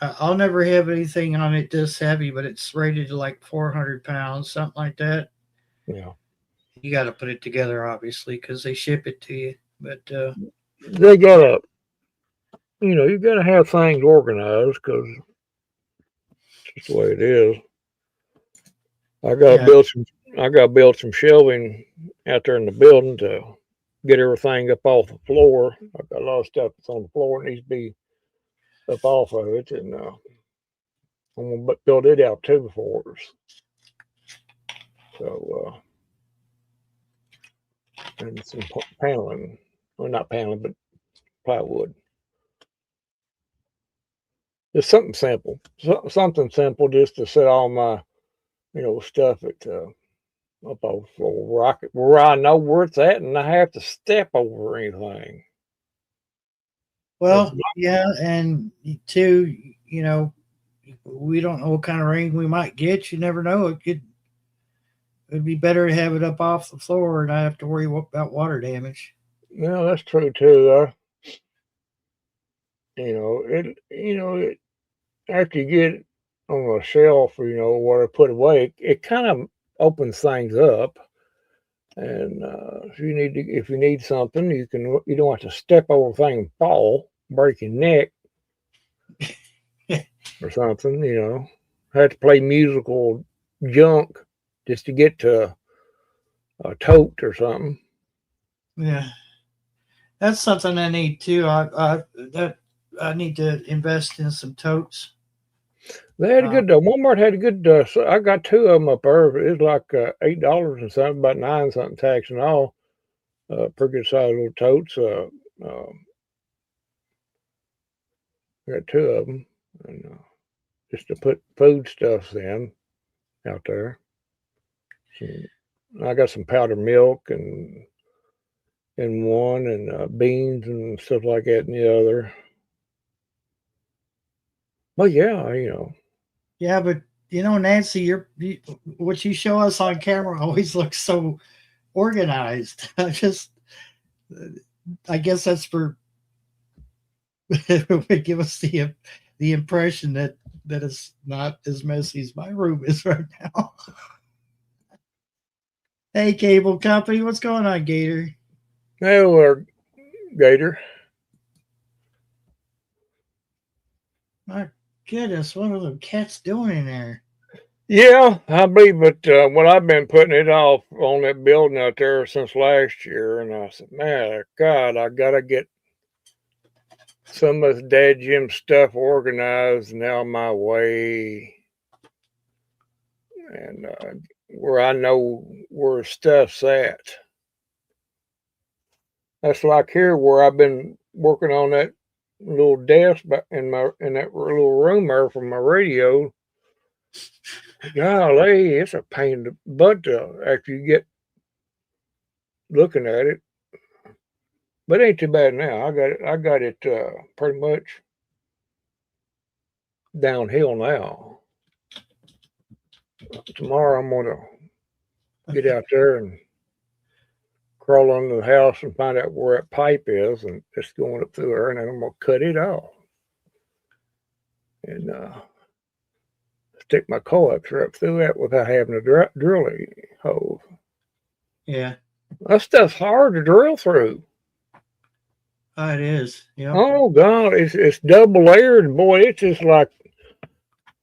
I'll never have anything on it this heavy, but it's rated to like 400 pounds, something like that. Yeah, you got to put it together, obviously, because they ship it to you. But they gotta, you gotta have things organized, because it's just the way it is. I gotta build some shelving out there in the building to get everything up off the floor. I've got a lot of stuff that's on the floor that needs to be up off of it, and I'm gonna build it out too before. So and some paneling, well, not paneling, but plywood. Just something simple, just to set all my stuff at up off the floor where I know where it's at, and I have to step over anything. Well, yeah, and two, we don't know what kind of rain we might get. You never know. It'd be better to have it up off the floor and not have to worry about water damage. Yeah, that's true too. After you get it on a shelf, where to put away, it kind of opens things up. And if you need something, you don't have to step over thing and fall, break your neck or something. Have to play musical junk just to get to a tote or something. Yeah, that's something I need too. I need to invest in some totes. They had a good. Walmart had a good. So I got two of them up there. It was like $8 and something, about 9 something tax and all. Pretty good size little totes. Got two of them, and just to put food stuffs in out there. I got some powdered milk and in one, and beans and stuff like that in the other. But yeah, Yeah, but Nancy, what you show us on camera always looks so organized. I guess that's for give us the impression that it's not as messy as my room is right now. Hey, cable company, what's going on, Gator? Hello, Gator. My goodness, what are the cats doing in there? Yeah, I believe it. Well, I've been putting it off on that building out there since last year, and I said, "Man, God, I gotta get some of this Dad Jim stuff organized now my way, and where I know where stuff's at." That's like here where I've been working on that little desk in that little room there for my radio. Golly, it's a pain in the butt after you get looking at it. But it ain't too bad now. I got it pretty much downhill now. Tomorrow I'm gonna get out there and crawl under the house and find out where that pipe is and it's going up through there, and then I'm gonna cut it off and stick my coaxer up through that without having a drilling hole. Yeah, That stuff's hard to drill through. it is. Yeah. Oh God, it's double layered, and boy, it's just like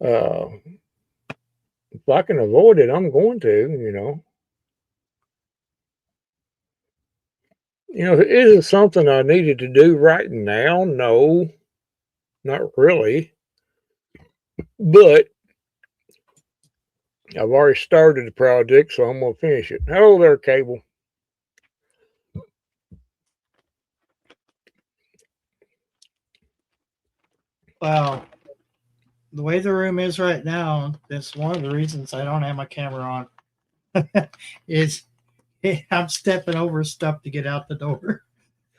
uh, if I can avoid it, I'm going to. Is it something I needed to do right now? No, not really. But I've already started the project, so I'm going to finish it. Hello there, Cable. Well, the way the room is right now, that's one of the reasons I don't have my camera on. is I'm stepping over stuff to get out the door.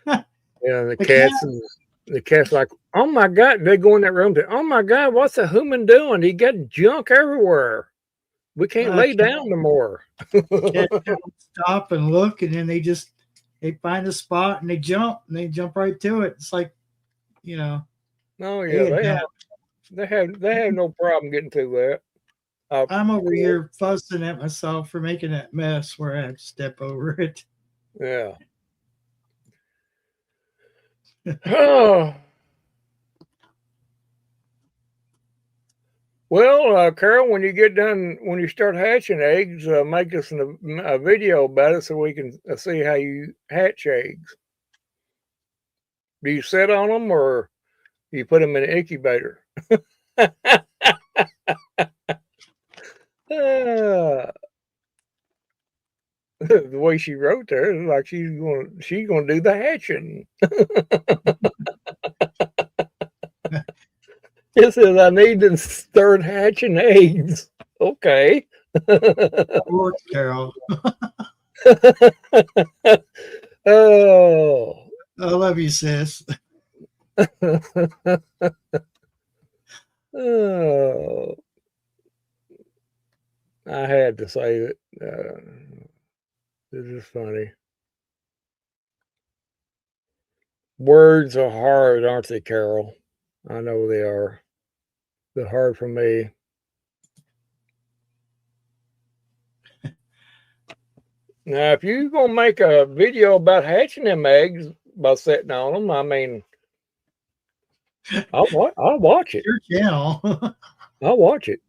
Yeah, the cat's like, oh my God, they go in that room. Oh my God, what's the human doing? He got junk everywhere. We can't lay down no more. Stop and look, and then they find a spot and they jump right to it. It's like, Oh yeah, they have no problem getting through that. I'm over here fussing at myself for making that mess where I have to step over it. Yeah. Oh. Well, Carol, when you start hatching eggs, make us a video about it so we can see how you hatch eggs. Do you sit on them or do you put them in an incubator? The way she wrote there is like she's gonna do the hatching. It says I need to start hatching eggs. Okay. Works, Carol. Oh. I love you, sis. Oh. I had to say that. This is funny. Words are hard, aren't they, Carol? I know they are. They're hard for me. Now, if you're gonna make a video about hatching them eggs by sitting on them, I mean, I'll watch it. Your channel. I'll watch it.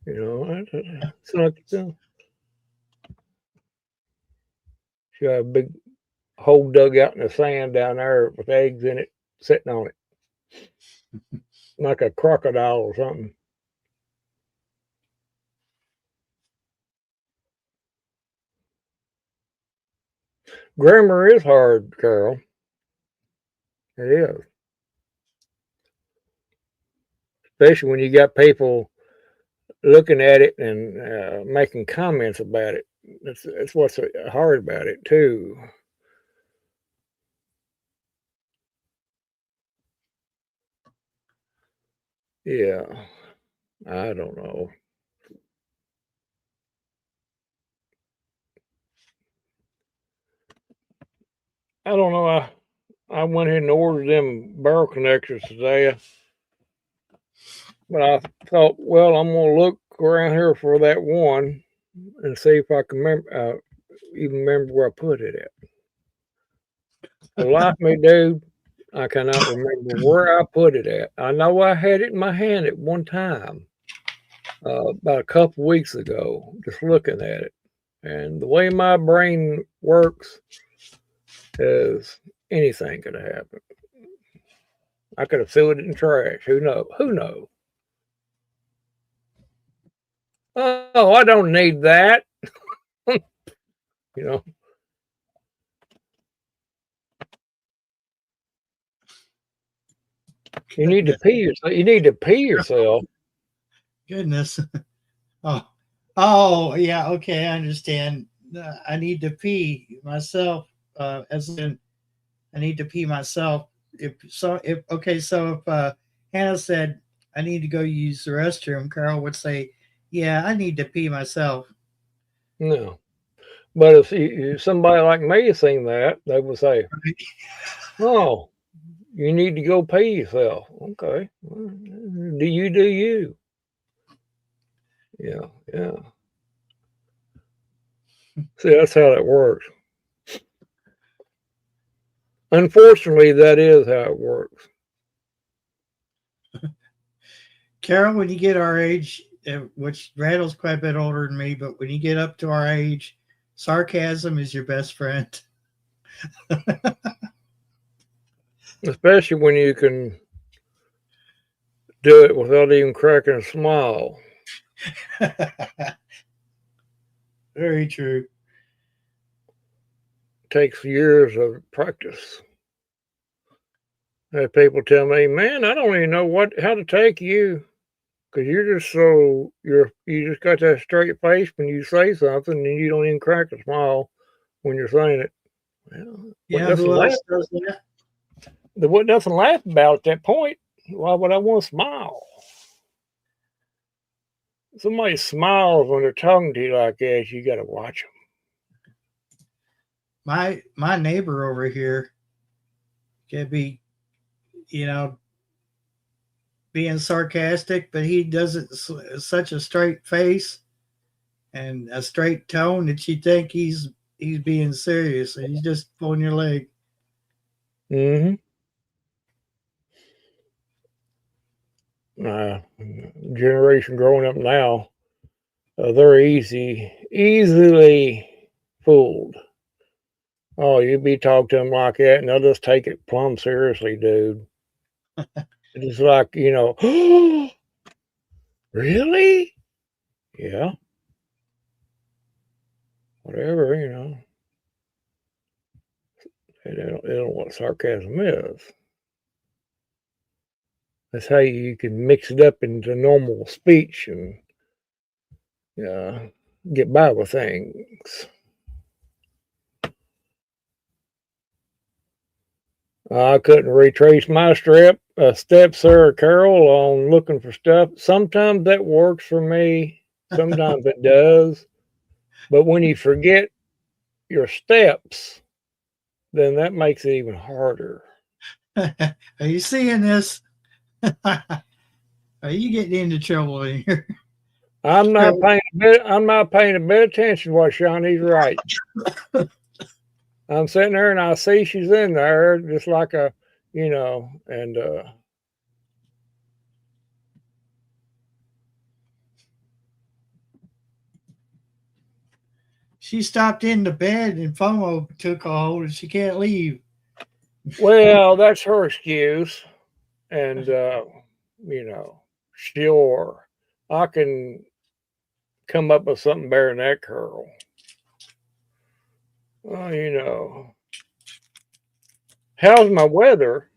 It's not. She got a big hole dug out in the sand down there with eggs in it, sitting on it, like a crocodile or something. Grammar is hard, Carol. It is. Especially when you got people looking at it and making comments about it. That's what's hard about it, too. Yeah. I don't know. I don't know. I went ahead and ordered them barrel connectors today. But I thought, well, I'm going to look around here for that one and see if I can even remember where I put it at. The life me, dude, I cannot remember where I put it at. I know I had it in my hand at one time, about a couple weeks ago, just looking at it. And the way my brain works is anything could have happened. I could have threw it in the trash. Who knows? Who knows? Oh, I don't need that. You know. You need to pee yourself. You need to pee yourself. Goodness. Oh, yeah. Okay, I understand. I need to pee myself. As in, I need to pee myself. So if Hannah said I need to go use the restroom, Carol would say, "Yeah, I need to pee myself." No. But if somebody like me has seen that, they would say, "Oh, you need to go pee yourself." Okay. Do you? Yeah, yeah. See, that's how that works. Unfortunately, that is how it works. Carol, when you get our age, which Randall's quite a bit older than me, but when you get up to our age, sarcasm is your best friend. Especially when you can do it without even cracking a smile. Very true. Takes years of practice. I have people tell me, "Man, I don't even know how to take you, because you're just you just got that straight face when you say something, and you don't even crack a smile when you're saying it." Well, Yeah, who else does that? There wasn't nothing to laugh about at that point. Why would I want to smile? Somebody smiles when they're talking to you like that, you got to watch them. My neighbor over here can be, being sarcastic, but he does it such a straight face and a straight tone that you think he's being serious, and he's just pulling your leg. Mm-hmm. Generation growing up now, they're easily fooled. Oh, you be talking to them like that, and they'll just take it plumb seriously, dude. It's like, really? Yeah. Whatever, They don't know what sarcasm is. That's how you can mix it up into normal speech and get by with things. I couldn't retrace my steps there, Carol, on looking for stuff. Sometimes that works for me. Sometimes it does. But when you forget your steps, then that makes it even harder. Are you seeing this? Are you getting into trouble in here? I'm not paying a bit attention to what Shawnee's right. I'm sitting there and I see she's in there just like and she stopped in the bed and FOMO took a hold and she can't leave. well, that's her excuse. And sure, I can come up with something better than that, Carol. Well, how's my weather?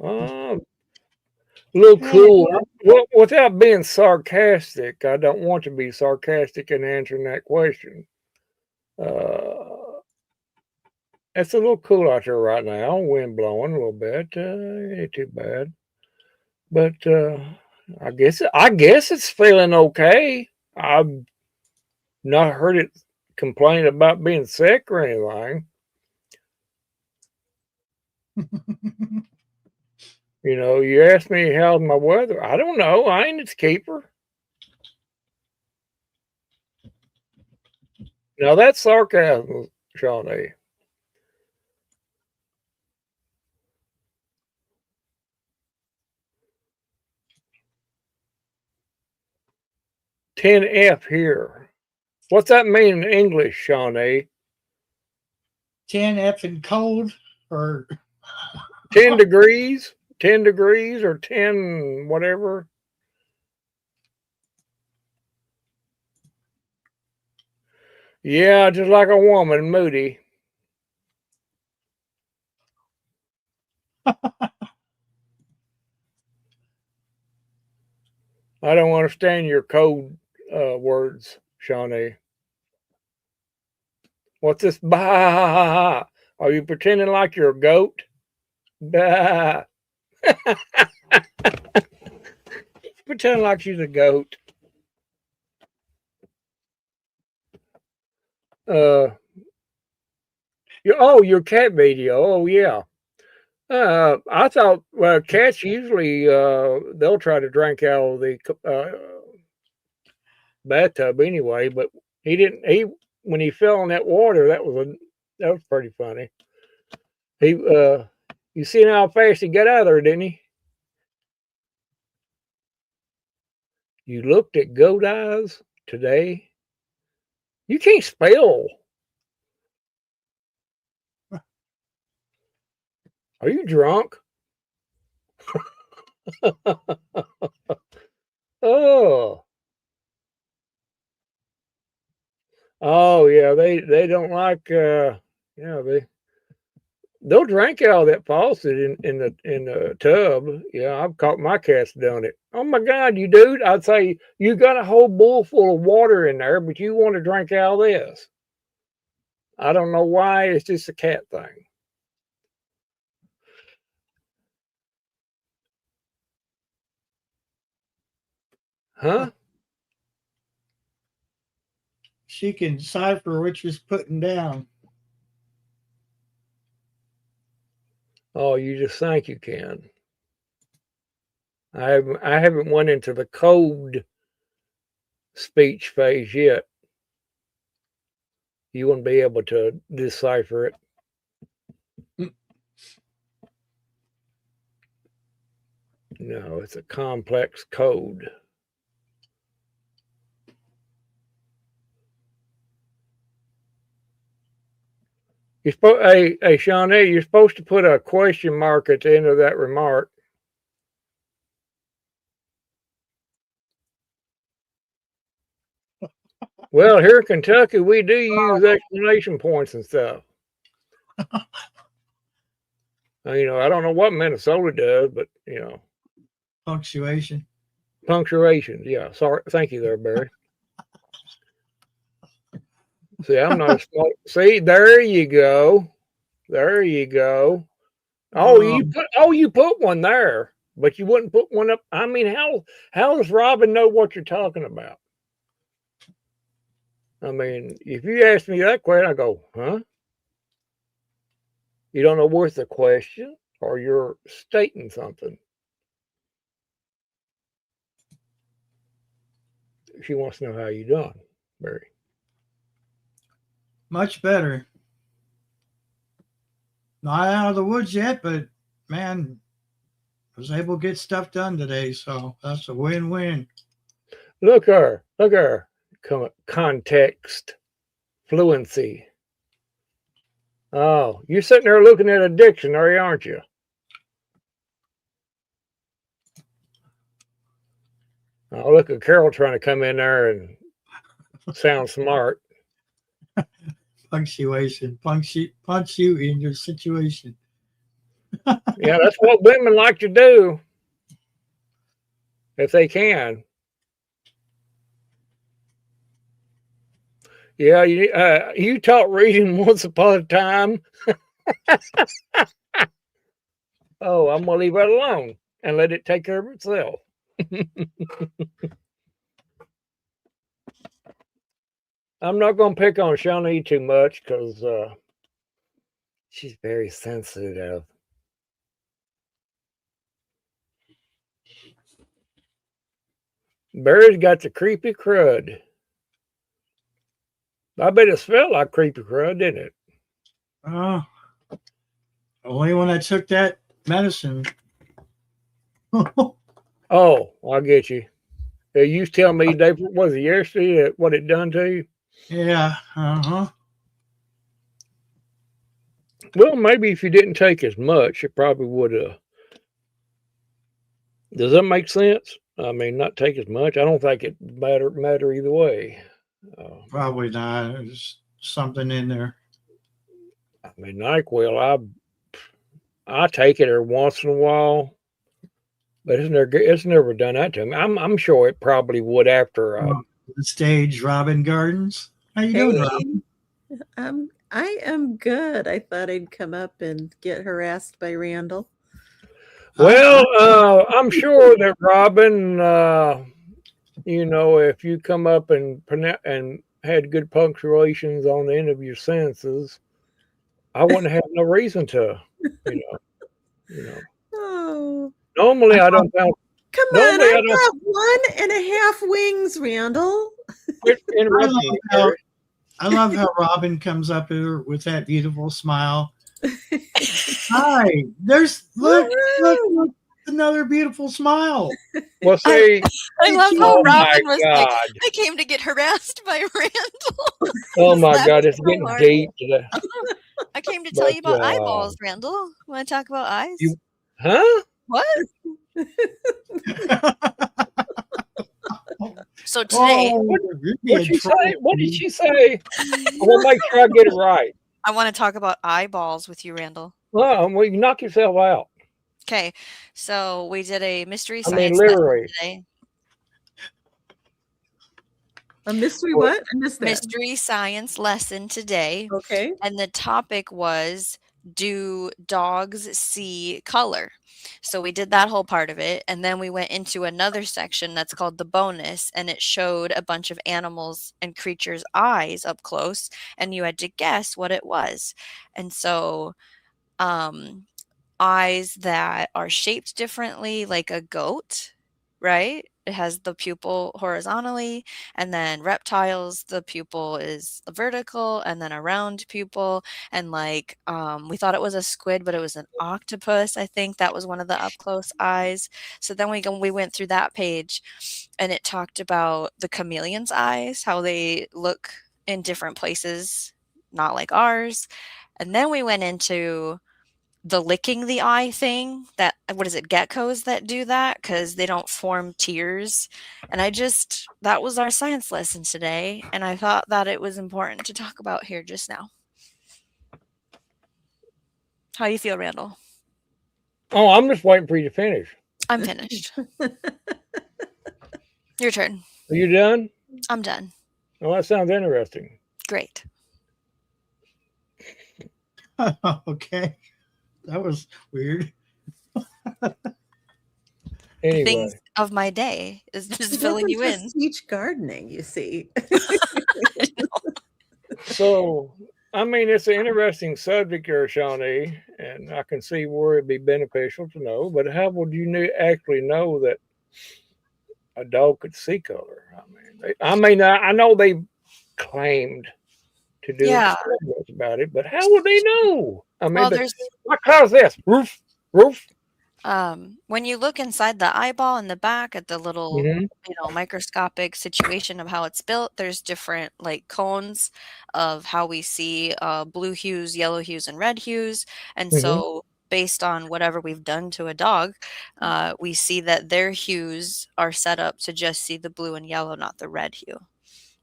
A little cool. Well, without being sarcastic, I don't want to be sarcastic in answering that question. It's a little cool out there right now. Wind blowing a little bit. Ain't too bad. But I guess it's feeling okay. I've not heard it complain about being sick or anything. You asked me how's my weather. I don't know. I ain't its keeper. Now that's sarcasm, Shawnee. "10F here." What's that mean in English, Shawnee? 10 effing cold or 10 degrees? 10 degrees or 10 whatever? Yeah, just like a woman, moody. I don't understand your code words, Shawnee. What's this? Bah! Are you pretending like you're a goat? Bah! Pretend like she's a goat. Your cat video. Oh yeah. I thought cats usually they'll try to drink out of the bathtub anyway, but he didn't. He when he fell in that water, that was pretty funny. He you seen how fast he got out of there, didn't he? You looked at goat eyes today. You can't spell. Are you drunk? Oh. Oh yeah, they don't like yeah, they'll drink out of that faucet in the tub. Yeah, I've caught my cats done it. Oh my God, you dude! I'd say you got a whole bowl full of water in there, but you want to drink out of this. I don't know why. It's just a cat thing, huh? she can decipher what you're putting down. Oh, you just think you can. I haven't went into the code speech phase yet. You wouldn't be able to decipher it. No, it's a complex code. Hey, Shawnee, you're supposed to put a question mark at the end of that remark. Well, here in Kentucky, we do use exclamation points and stuff. I don't know what Minnesota does, but Punctuation. punctuation. Yeah, sorry. Thank you there, Barry. See, I'm not a smart. See, there you go. There you go. You put one there, but you wouldn't put one up. I mean, how does Robin know what you're talking about? I mean, if you ask me that question, I go, huh? You don't know what's the question, or you're stating something. She wants to know how you done, Barry. Much better. Not out of the woods yet, but man, was able to get stuff done today, so that's a win-win. Look her. Context, fluency. Oh, you're sitting there looking at a dictionary, aren't you? Oh, look at Carol trying to come in there and sound smart. Punctuation. Punch you in your situation. Yeah, that's what women like to do if they can. Yeah, you taught reading once upon a time. Oh, I'm gonna leave it alone and let it take care of itself. I'm not gonna pick on Shawnee too much because she's very sensitive. Barry's got the creepy crud. I bet it smelled like creepy crud, didn't it? Only when I took that medicine. Oh, I get you. You was telling me, Dave, was it yesterday that what it done to you? Yeah. Uh-huh. Well, maybe if you didn't take as much, it probably would have. Does that make sense? I mean, not take as much. I don't think it matter either way. Probably not. There's something in there. I mean, NyQuil, I take it every once in a while, but it's never done that to me. I'm sure it probably would after. The stage, Robin Gardens. How you doing, Robin? I am good. I thought I'd come up and get harassed by Randall. Well, I'm sure that Robin, if you come up and had good punctuations on the end of your sentences, I wouldn't have no reason to, Oh, Normally, I don't count. come on! I got 1.5 wings, Randall. I love how Robin comes up here with that beautiful smile. Hi, look, another beautiful smile. Well, see, I love how Robin was like, I came to get harassed by Randall. Oh my God, it's getting deep today. I came to tell you about eyeballs, Randall. Want to talk about eyes? Huh? What? So today, what did she say? What did she say? I want to make sure I get it right. I want to talk about eyeballs with you, Randall. Well, you knock yourself out. Okay, so we did a mystery lesson science today. A mystery what? I missed that. Mystery science lesson today. Okay. And the topic was, do dogs see color? So we did that whole part of it. And then we went into another section that's called the bonus. And it showed a bunch of animals and creatures' eyes up close. And you had to guess what it was. And so eyes that are shaped differently, like a goat, right? It has the pupil horizontally, and then reptiles, the pupil is vertical, and then a round pupil. And like we thought it was a squid, but it was an octopus. I think that was one of the up close eyes. So then we went through that page, and it talked about the chameleon's eyes, how they look in different places, not like ours. And then we went into the licking the eye thing. That, what is it, geckos that do that because they don't form tears. And that was our science lesson today, and I thought that it was important to talk about here just now. How you feel, Randall? Oh, I'm just waiting for you to finish. I'm finished. Your turn. Are you done? I'm done. Oh, that sounds interesting. Great. Okay. That was weird. Anyway. Things of my day is just filling you in. Speech gardening, you see. So, I mean, it's an interesting subject there, Shawnee, and I can see where it'd be beneficial to know. But how would you actually know that a dog could see color? I know they claimed to do experiments about it, but how would they know? I mean, what color is this? Roof. When you look inside the eyeball in the back at the little, microscopic situation of how it's built, there's different like cones of how we see blue hues, yellow hues, and red hues. And so based on whatever we've done to a dog, we see that their hues are set up to just see the blue and yellow, not the red hue,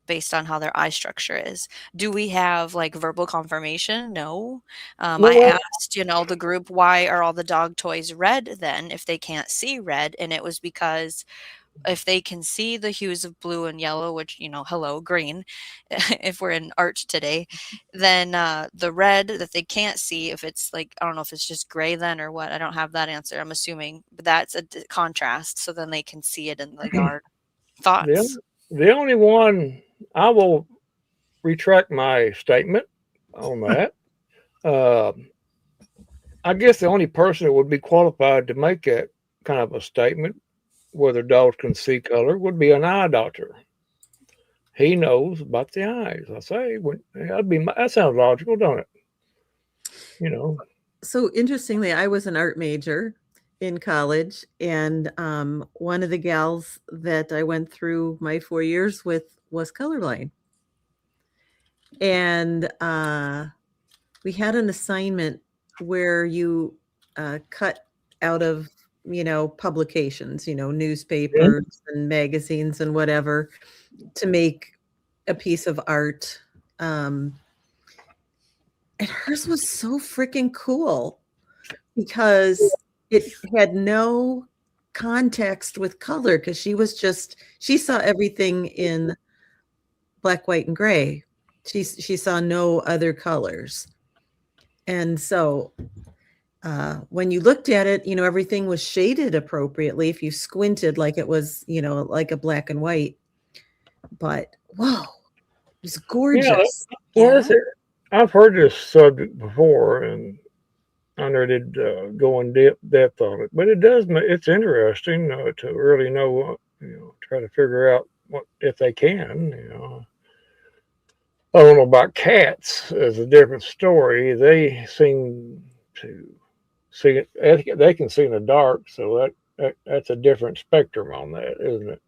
based on how their eye structure is. Do we have like verbal confirmation? No. I asked, the group, why are all the dog toys red then if they can't see red? And it was because if they can see the hues of blue and yellow, which, hello, green, if we're in art today, then the red that they can't see, if it's like, I don't know if it's just gray then or what, I don't have that answer, I'm assuming, but that's a contrast. So then they can see it in the yard. Thoughts? The only one, I will retract my statement on that. I guess the only person that would be qualified to make that kind of a statement, whether dogs can see color, would be an eye doctor. he knows about the eyes. I say, that sounds logical, don't it? You know. So interestingly, I was an art major in college, and one of the gals that I went through my 4 years with was colorblind. And we had an assignment where you cut out of, publications, newspapers and magazines and whatever, to make a piece of art. And hers was so freaking cool because it had no context with color, because she saw everything in black, white, and gray. She saw no other colors. And so when you looked at it, everything was shaded appropriately if you squinted, like it was, like a black and white. But whoa, it was gorgeous. Yeah. I've heard this subject before, and I never did go in depth on it, but it's interesting to really know, try to figure out what if they can. I don't know about cats as a different story. They seem to see it. They can see in the dark, so that's a different spectrum on that, isn't it?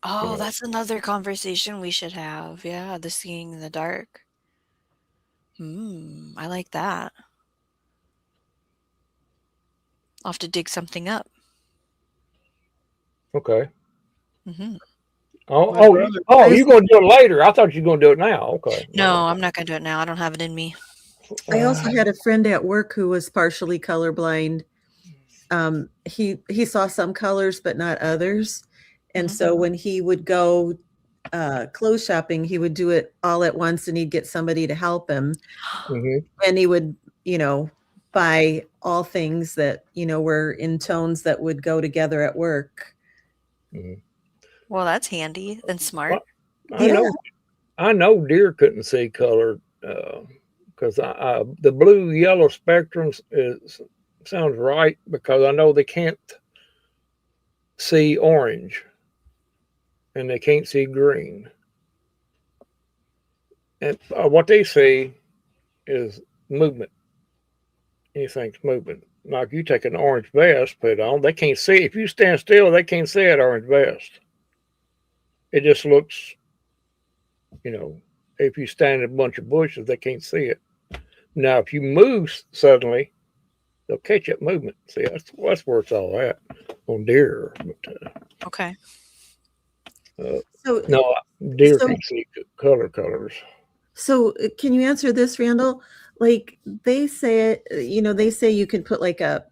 Oh, that's another conversation we should have. Yeah, the seeing in the dark. I like that. I'll have to dig something up. Okay. Mm-hmm. You're going to do it later. I thought you were going to do it now. Okay. No, I'm not going to do it now. I don't have it in me. I also had a friend at work who was partially colorblind. He saw some colors, but not others. And so when he would go clothes shopping, he would do it all at once, and he'd get somebody to help him. And he would, buy all things that, were in tones that would go together at work. Well, that's handy and smart. I know deer couldn't see color because the blue-yellow spectrum sounds right, because I know they can't see orange and they can't see green. And what they see is movement. Anything's moving. Like you take an orange vest, put it on, they can't see. If you stand still, they can't see that orange vest. It just looks, if you stand in a bunch of bushes, they can't see it. Now, if you move suddenly, they'll catch that movement. See, that's where it's all at on deer. But, okay. No, deer can see colors. So can you answer this, Randall? Like they say, you can put like a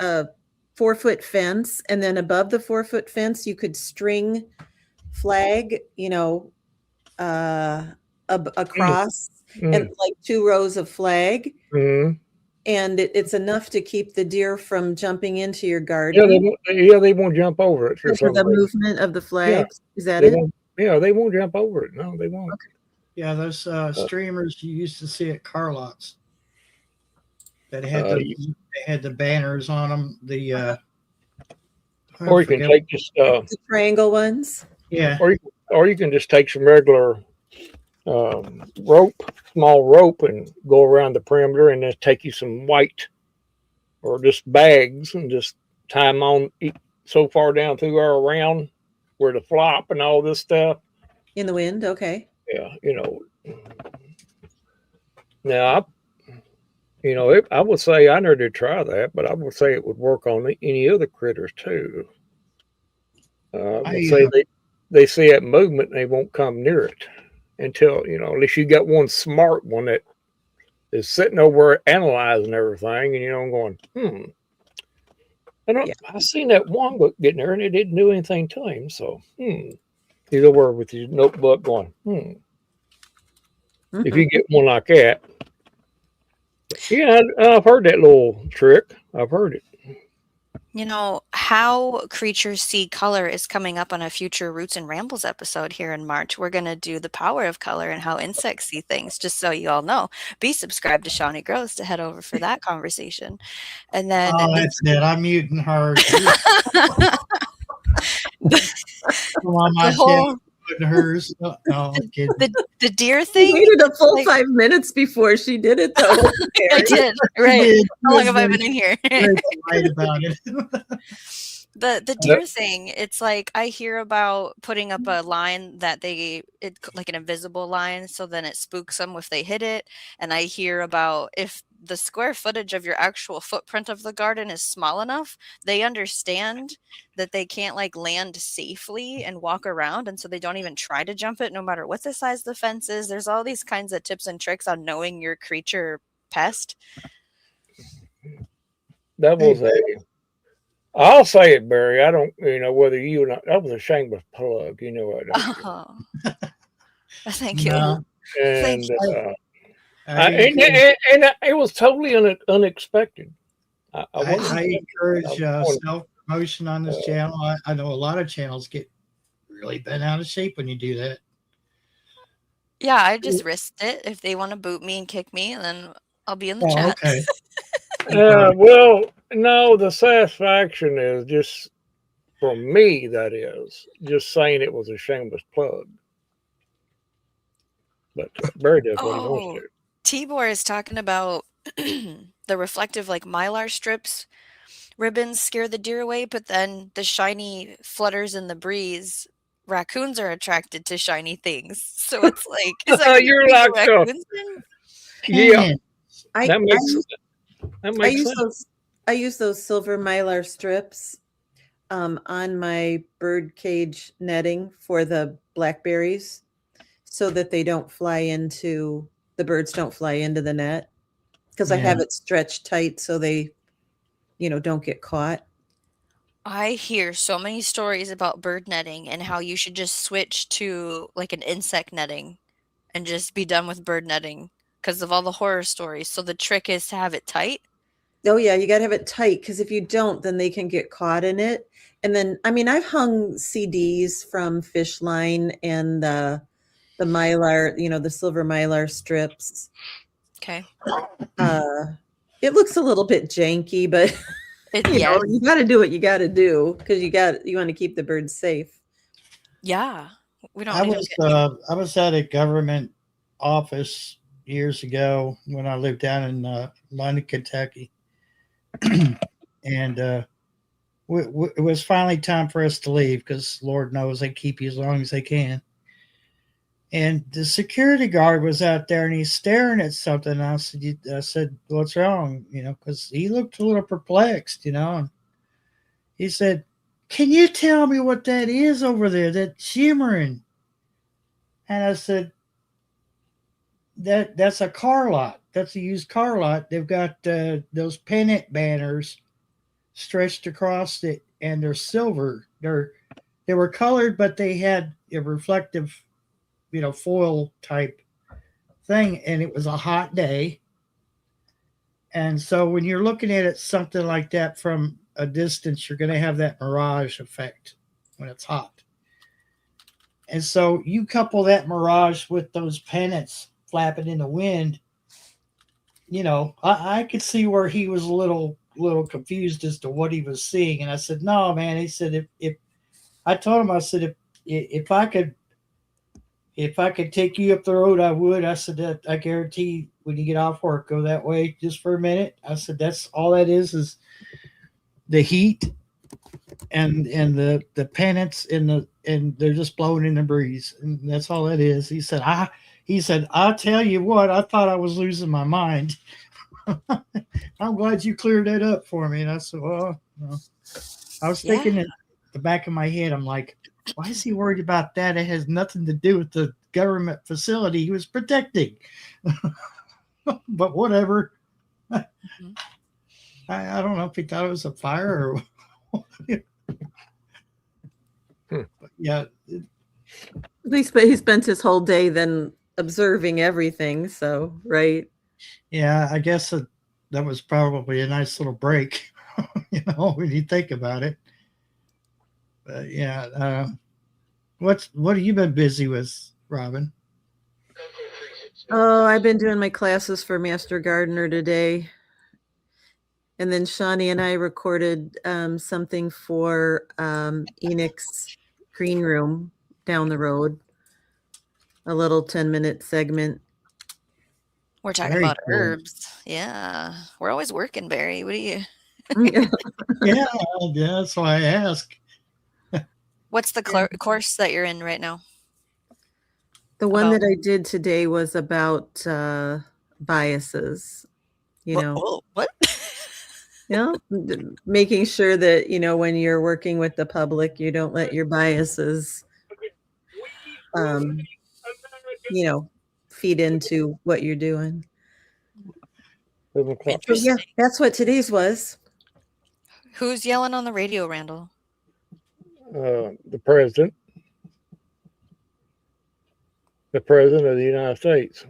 4-foot fence, and then above the 4-foot fence, you could string flag, across and like 2 rows of flag. And it's enough to keep the deer from jumping into your garden. They won't jump over it. For the movement of the flags. Yeah. Is that it? They won't jump over it. No, they won't. Okay. Yeah, those streamers you used to see at car lots that had they had the banners on them. Or you can take just the triangle ones. Yeah. Or you can just take some regular small rope, and go around the perimeter, and then take you some white or just bags and just tie them on so far down through or around where the flop and all this stuff. In the wind, okay. Yeah, Now, I would say I never did try that, but I would say it would work on any other critters too. I would say they see that movement and they won't come near it until, at least you got one smart one that is sitting over analyzing everything, and going, I seen that one getting there and it didn't do anything to him. So, he's over with his notebook going, If you get one like that. Yeah, I've heard that little trick. I've heard it. How creatures see color is coming up on a future Roots and Rambles episode here in March. We're going to do the power of color and how insects see things, just so you all know. Be subscribed to Shawnee Grows to head over for that conversation. And then that's it. I'm muting her. doing hers. No, I'm kidding. The deer She thing. waited a full like- 5 minutes before she did it, though. I did. Right. How long have I been in here? Very polite about it. The deer thing, it's like I hear about putting up a line that like an invisible line, so then it spooks them if they hit it. And I hear about if the square footage of your actual footprint of the garden is small enough, they understand that they can't like land safely and walk around, and so they don't even try to jump it no matter what the size of the fence is. There's all these kinds of tips and tricks on knowing your creature pest. That was I'll say it, Barry. I don't, whether you or not, that was a shameless plug. You know what? Oh. Thank you. No, And, I and it was totally unexpected. I encourage self-promotion on this channel. I know a lot of channels get really bent out of shape when you do that. Yeah, I just risked it. If they want to boot me and kick me, then I'll be in the chat. Okay. Well, no, the satisfaction is just, for me, that is, just saying it was a shameless plug. But Barry does what he wants to. Tibor is talking about the reflective, like mylar strips, ribbons scare the deer away, but then the shiny flutters in the breeze. Raccoons are attracted to shiny things, so it's like, is that You're like, raccoons then? Yeah, I, that makes I use sense. I use those silver mylar strips on my bird cage netting for the blackberries, so that they don't fly into the birds don't fly into the net, because I have it stretched tight so they, don't get caught. I hear so many stories about bird netting and how you should just switch to like an insect netting and just be done with bird netting because of all the horror stories. So the trick is to have it tight. Oh yeah, you got to have it tight, because if you don't, then they can get caught in it. And then, I mean, I've hung CDs from Fish Line and the mylar, the silver mylar strips. Okay. It looks a little bit janky, but you got to do what you got to do, because you want to keep the birds safe. Yeah. I was at a government office years ago when I lived down in London, Kentucky. And it was finally time for us to leave, because Lord knows they keep you as long as they can. And the security guard was out there and he's staring at something. I said, what's wrong? Because he looked a little perplexed, And he said, can you tell me what that is over there, that shimmering? And I said, that's a car lot. That's a used car lot. They've got those pennant banners stretched across it, and they're silver. They were colored, but they had a reflective, foil type thing, and it was a hot day. And so when you're looking at it, something like that from a distance, you're going to have that mirage effect when it's hot. And so you couple that mirage with those pennants flapping in the wind, I could see where he was a little confused as to what he was seeing. And I said, no, man. He said, if I told him, I said, if I could take you up the road, I would. I said, that I guarantee when you get off work, go that way just for a minute. I said, that's all that is the heat and the pennants and they're just blowing in the breeze. And that's all that is. He said, I'll tell you what, I thought I was losing my mind. I'm glad you cleared that up for me. And I said, well, I was thinking in the back of my head, I'm like, why is he worried about that? It has nothing to do with the government facility he was protecting. But whatever. Mm-hmm. I don't know if he thought it was a fire or but yeah. At least, but he spent his whole day then observing everything. So, right. Yeah, I guess that was probably a nice little break, when you think about it. But yeah, what have you been busy with, Robin? Oh, I've been doing my classes for Master Gardener today. And then Shawnee and I recorded something for Enix Green Room down the road a little 10-minute segment. We're talking Very about cool. herbs. Yeah. We're always working, Barry. What do you Yeah, that's why I ask. What's the course that you're in right now? The one About- that I did today was about biases, you know. Oh, what? Making sure that, when you're working with the public, you don't let your biases, feed into what you're doing. 7 o'clock. So, yeah, that's what today's was. Who's yelling on the radio, Randall? The president of the United States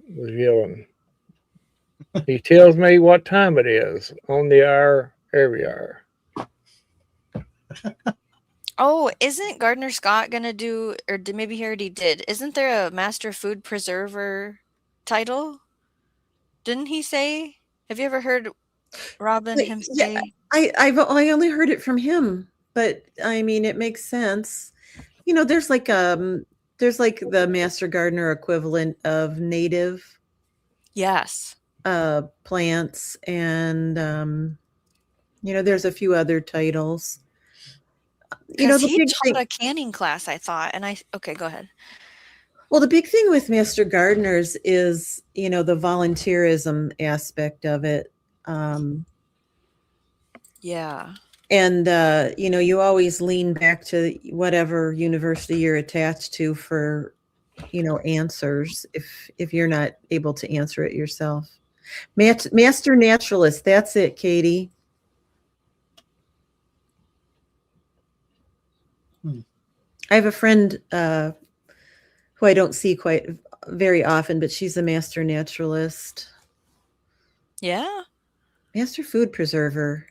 was yelling. He tells me what time it is on the hour every hour. Oh, isn't Gardner Scott gonna do, or maybe he already did? Isn't there a Master Food Preserver title? Didn't he say? Have you ever heard Robin him say? I only heard it from him, but I mean, it makes sense. There's like the Master Gardener equivalent of native Yes. plants, and there's a few other titles. Because he taught a canning class, I thought, and okay, go ahead. Well, the big thing with Master Gardeners is, the volunteerism aspect of it. Yeah. And, you always lean back to whatever university you're attached to for, answers if you're not able to answer it yourself. Master Naturalist, that's it, Katie. I have a friend who I don't see quite very often, but she's a Master Naturalist. Yeah. Master Food Preserver.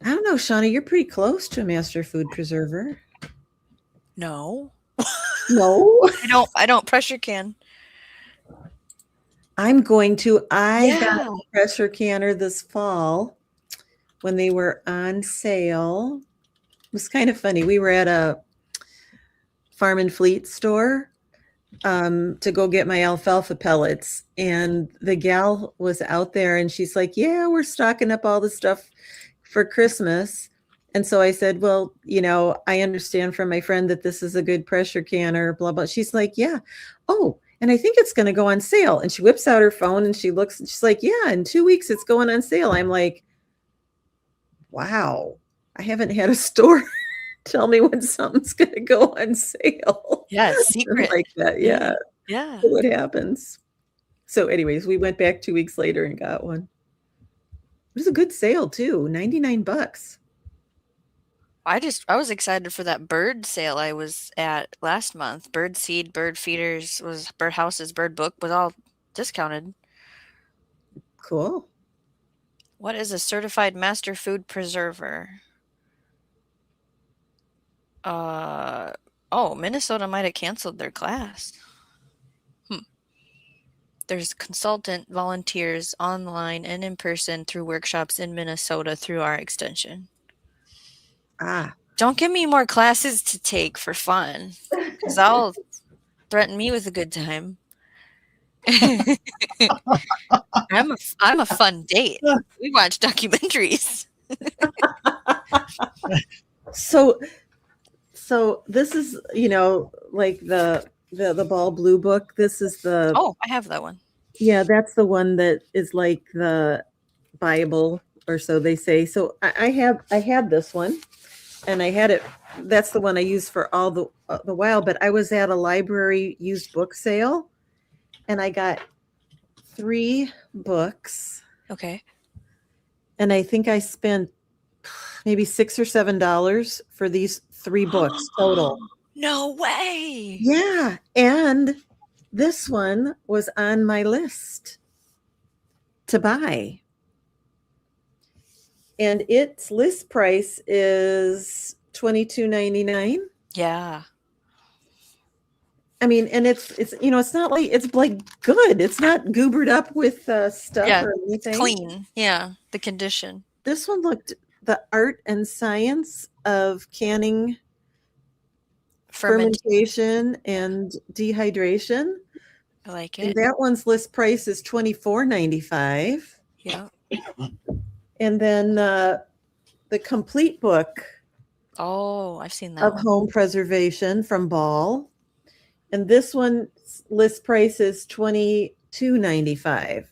I don't know, Shauna, you're pretty close to a Master Food Preserver. No. No. I don't pressure can. I'm going to. I got a pressure canner this fall when they were on sale. It was kind of funny. We were at a Farm and Fleet store to go get my alfalfa pellets, and the gal was out there, and she's like, "Yeah, we're stocking up all the stuff for Christmas." And so I said, "Well, I understand from my friend that this is a good pressure canner, blah blah." She's like, "Yeah, oh, and I think it's going to go on sale." And she whips out her phone and she looks, and she's like, "Yeah, in 2 weeks it's going on sale." I'm like, "Wow, I haven't had a store tell me when something's going to go on sale." Yeah, it's secret like that. Yeah. Yeah. What happens? So, anyways, we went back 2 weeks later and got one. It was a good sale too, $99. I was excited for that bird sale I was at last month. Bird seed, bird feeders, bird houses, bird book was all discounted. Cool. What is a certified master food preserver? Minnesota might have canceled their class. There's consultant volunteers online and in person through workshops in Minnesota through our extension. Don't give me more classes to take for fun, because I'll threaten me with a good time. I'm a fun date. We watch documentaries. So this is, like the Ball Blue book. This is the I have that one. Yeah, that's the one that is like the Bible, or so they say. So I had this one, and I had it. That's the one I used for all the while. But I was at a library used book sale, and I got 3 books. Okay. And I think I spent maybe $6 or $7 for these 3 books total. No way. Yeah, and this one was on my list to buy. And its list price is $22.99. Yeah. I mean, and it's it's not like, it's like good. It's not goobered up with stuff or anything. It's clean. Yeah, the condition. This one looked The Art and Science of Canning fermentation and dehydration. I like And it. that one's list price is $24.95. Yeah. And then the complete book Oh, I've seen that of one. home preservation from Ball. And this one's list price is $22.95.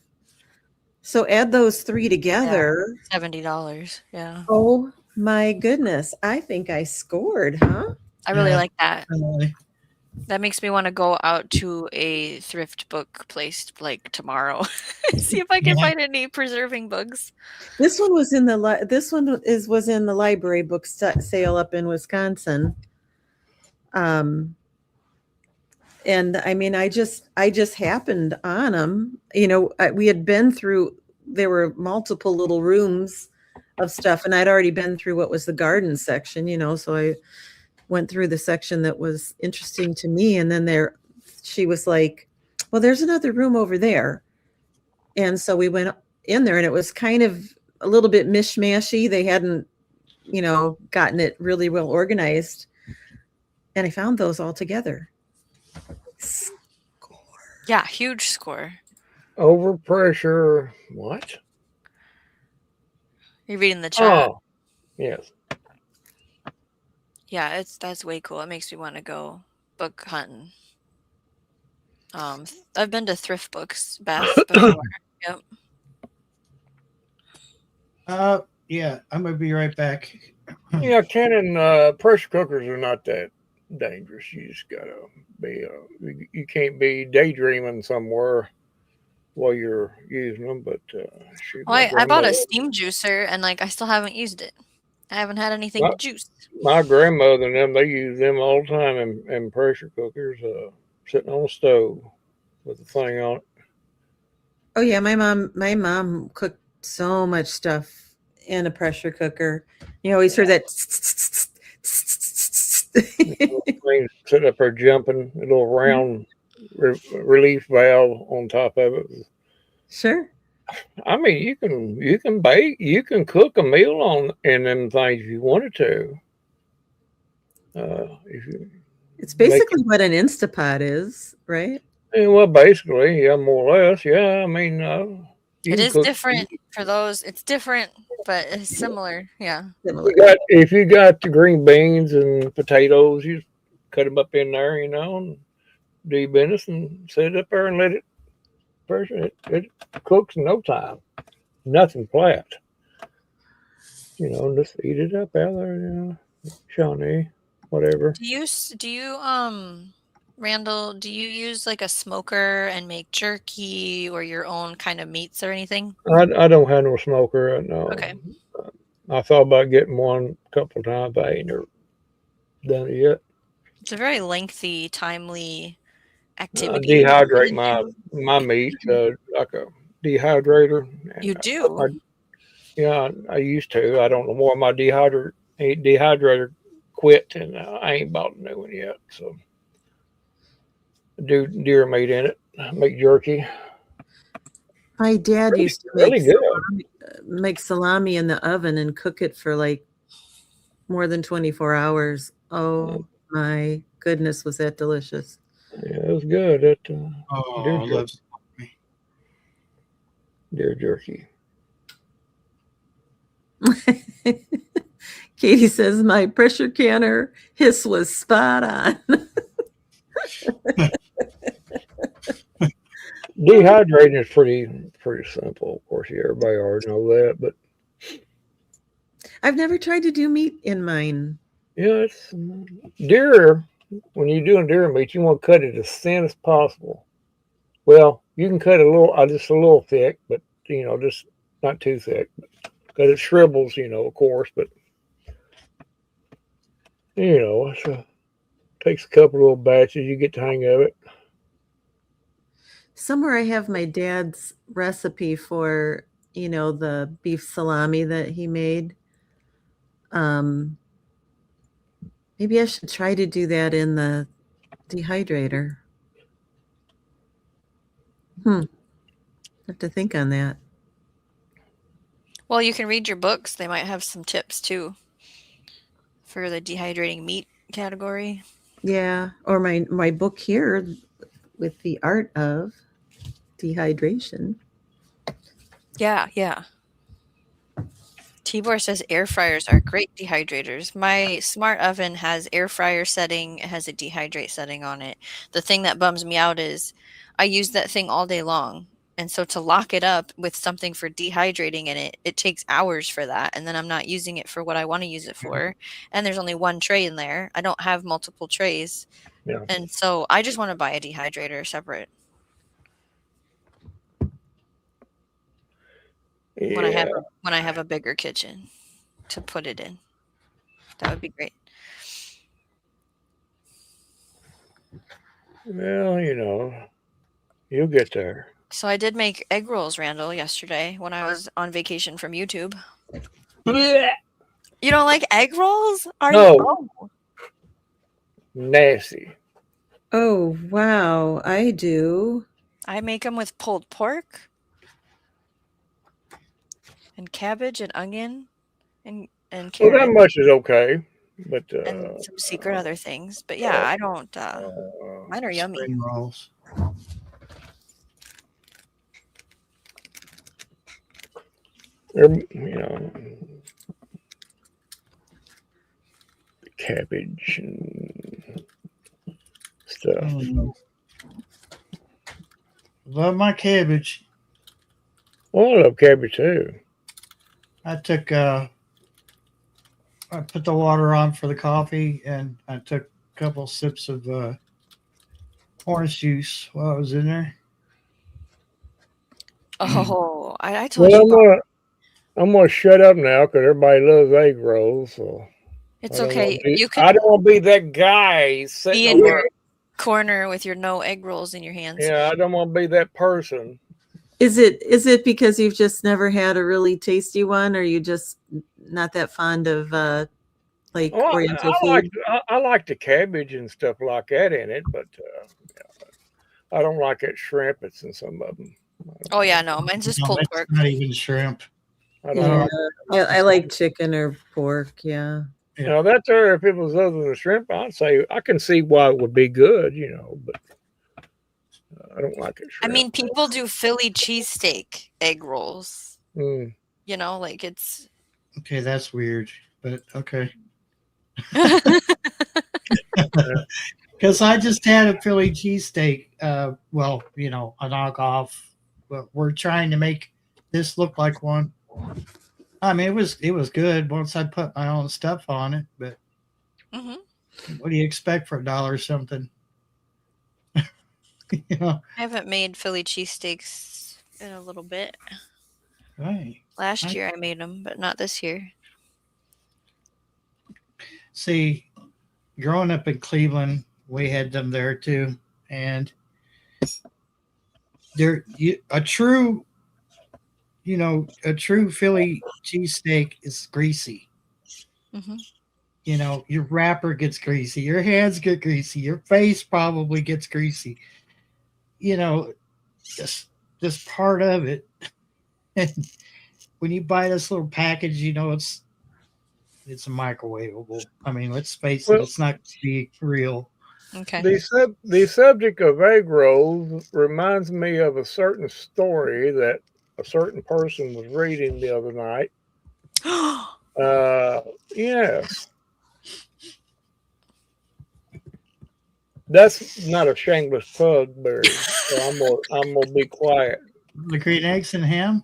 So add those three together. $70. Yeah. Oh my goodness. I think I scored, huh? I really Yeah. like that. Really. That makes me want to go out to a thrift book place like tomorrow. See if I can Yeah. find any preserving books. This one was in the was in the library book sale up in Wisconsin. And I mean, I just happened on them. You know, we had been through. There were multiple little rooms of stuff, and I'd already been through what was the garden section. You know, so I went through the section that was interesting to me, and then she was like, "Well, there's another room over there," and so we went in there, and it was kind of a little bit mishmashy. They hadn't, you know, gotten it really well organized, and I found those all together. Yeah, huge score. Overpressure. What? You're reading the chat. Oh, yes. Yeah, that's way cool. It makes me want to go book hunting. I've been to thrift books, Beth, before. Yep. Yeah, I'm gonna be right back. Yeah, Canon pressure cookers are not that dangerous. You just gotta be. You can't be daydreaming somewhere while you're using them. But shoot, Well, I bought a steam juicer and like I still haven't used it. I haven't had anything to juice. My grandmother and them, they use them all the time in pressure cookers, sitting on the stove with the thing on it. Oh yeah, my mom cooked so much stuff in a pressure cooker. You always heard that. Thing sitting up there jumping, a little round relief valve on top of it. Sure. I mean, you can bake, you can cook a meal in them things if you wanted to. It's basically what an Instapot is, right? Well, basically, yeah, more or less, yeah. I mean, it is different for those. It's different, but it's similar. Yeah. Similar. If you got the green beans and potatoes, you cut them up in there, you know, and do your business and set it up there and let it pressure. It cooks in no time. Nothing flat. You know, just eat it up out there, you know, Shawnee, whatever. Do you Randall, do you use like a smoker and make jerky or your own kind of meats or anything? I don't have no smoker. No. Okay. I thought about getting one a couple of times. I ain't never done it yet. It's a very lengthy, timely activity. Dehydrate my meat like a dehydrator. You do? I used to. I don't know more. My dehydrator quit, and I ain't bought a new one yet. So do deer meat in it. Make jerky. My dad used to make salami in the oven and cook it for like more than 24 hours. Oh my goodness, was that delicious? Yeah, it was good. Deer jerky. Katie says my pressure canner hiss was spot on. Dehydrating is pretty simple. Of course, everybody already know that, but I've never tried to do meat in mine. Yeah, it's deer. When you're doing deer meat, you want to cut it as thin as possible. Well, you can cut just a little thick, but you know, just not too thick, because it shrivels, you know, of course. But you know, it takes a couple little batches. You get the hang of it. Somewhere I have my dad's recipe for, you know, the beef salami that he made. Maybe I should try to do that in the dehydrator. Have to think on that. Well, you can read your books. They might have some tips too for the dehydrating meat category. Yeah, or my book here with the art of dehydration. Yeah, yeah. Tibor says air fryers are great dehydrators. My smart oven has air fryer setting, it has a dehydrate setting on it. The thing that bums me out is I use that thing all day long. And so to lock it up with something for dehydrating in it, it takes hours for that. And then I'm not using it for what I want to use it for. And there's only one tray in there. I don't have multiple trays. Yeah. And so I just want to buy a dehydrator separate when I Yeah. have a bigger kitchen to put it in. That would be great. Well, you'll get there. So I did make egg rolls, Randall, yesterday when I was on vacation from YouTube. Blech. You don't like egg rolls? Are No. you? Oh, Nasty. Oh, wow, I do. I make them with pulled pork and cabbage and onion and Well, carrot that much is okay, but and some secret other things. But yeah, I don't. Mine are yummy. Spring rolls. Cabbage and stuff. Love my cabbage. Well, I love cabbage too. I put the water on for the coffee, and I took a couple sips of orange juice while I was in there. Oh, I told Well, you. I'm gonna shut up now because everybody loves egg rolls. So It's I don't okay. wanna be- You I can don't want to be that guy be sitting in over. your corner with your no egg rolls in your hands. Yeah, I don't want to be that person. Is it because you've just never had a really tasty one, or you just not that fond of like Well, Oriental I food? like the cabbage and stuff like that in it, but I don't like that shrimp. It's in some of them. Oh yeah, no, mine's just No, pulled it's pork. not even shrimp. I don't Yeah, like. I like chicken or pork. Yeah. That's there. If it was other than shrimp, I'd say I can see why it would be good, but I don't like it. I Shrimp. mean, people do Philly cheesesteak egg rolls. Mm. Like it's. Okay, that's weird, but okay. Because I just had a Philly cheesesteak. Well, a knockoff. But we're trying to make this look like one. I mean, it was good once I put my own stuff on it. But Mhm. what do you expect for $1 or something? I haven't made Philly cheesesteaks in a little bit. Right. Last year I made them, but not this year. See, growing up in Cleveland, we had them there too, and a true Philly cheesesteak is greasy. Mm-hmm. Your wrapper gets greasy, your hands get greasy, your face probably gets greasy. Just part of it. And when you buy this little package, it's a microwavable. I mean, let's face it, it's not going to be real. Okay. The subject of egg rolls reminds me of a certain story that a certain person was reading the other night. Yes. That's not a shameless plug, Barry. So I'm gonna be quiet. The green eggs and ham.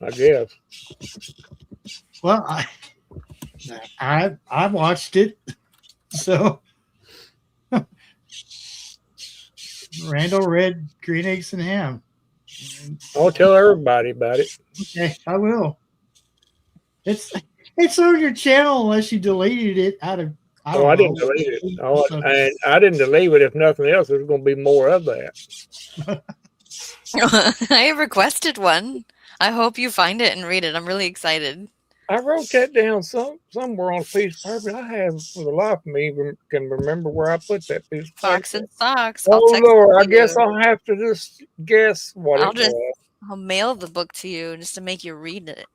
I guess. Well, I watched it, so Randall read green eggs and ham. I'll tell everybody about it. Okay, I will. It's on your channel unless you deleted it out of. I didn't delete it. And I didn't delete it. If nothing else, there's going to be more of that. I requested one. I hope you find it and read it. I'm really excited. I wrote that down somewhere on a piece of paper. I have, for the life of me, can remember where I put that piece of paper. Fox and Socks. Oh, Lord. I guess I'll have to just guess what it was. I'll mail the book to you just to make you read it.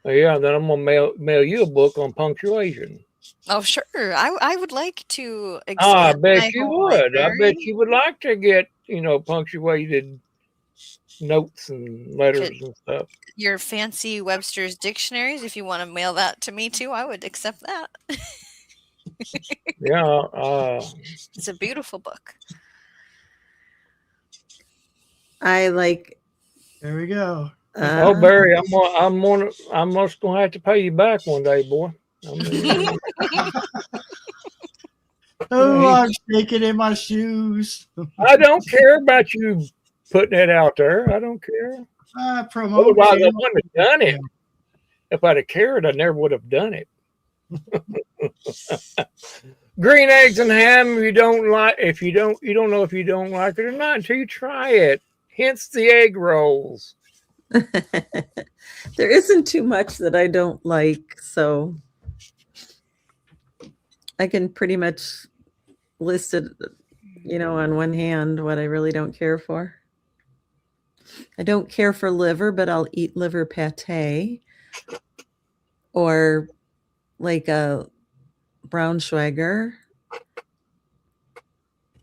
Yeah, and then I'm gonna mail you a book on punctuation. Oh, sure. I would like to Oh, I expand bet my you home would. I bet library. you would like to get, punctuated notes and Could letters and stuff. your fancy Webster's dictionaries, if you want to mail that to me too, I would accept that. Yeah. It's a beautiful book. I like. There we go. Oh, Barry, I'm just gonna have to pay you back one day, boy. I mean, Oh, Yeah, I'm shaking in my shoes. I don't care about you putting it out there. I don't care. I promote Otherwise, I you. wouldn't have done it. If I'd have cared, I never would have done it. Green eggs and ham. You don't like you don't know if you don't like it or not until you try it. Hence the egg rolls. There isn't too much that I don't like, so I can pretty much list it, on one hand what I really don't care for. I don't care for liver, but I'll eat liver pate or like a Braunschweiger.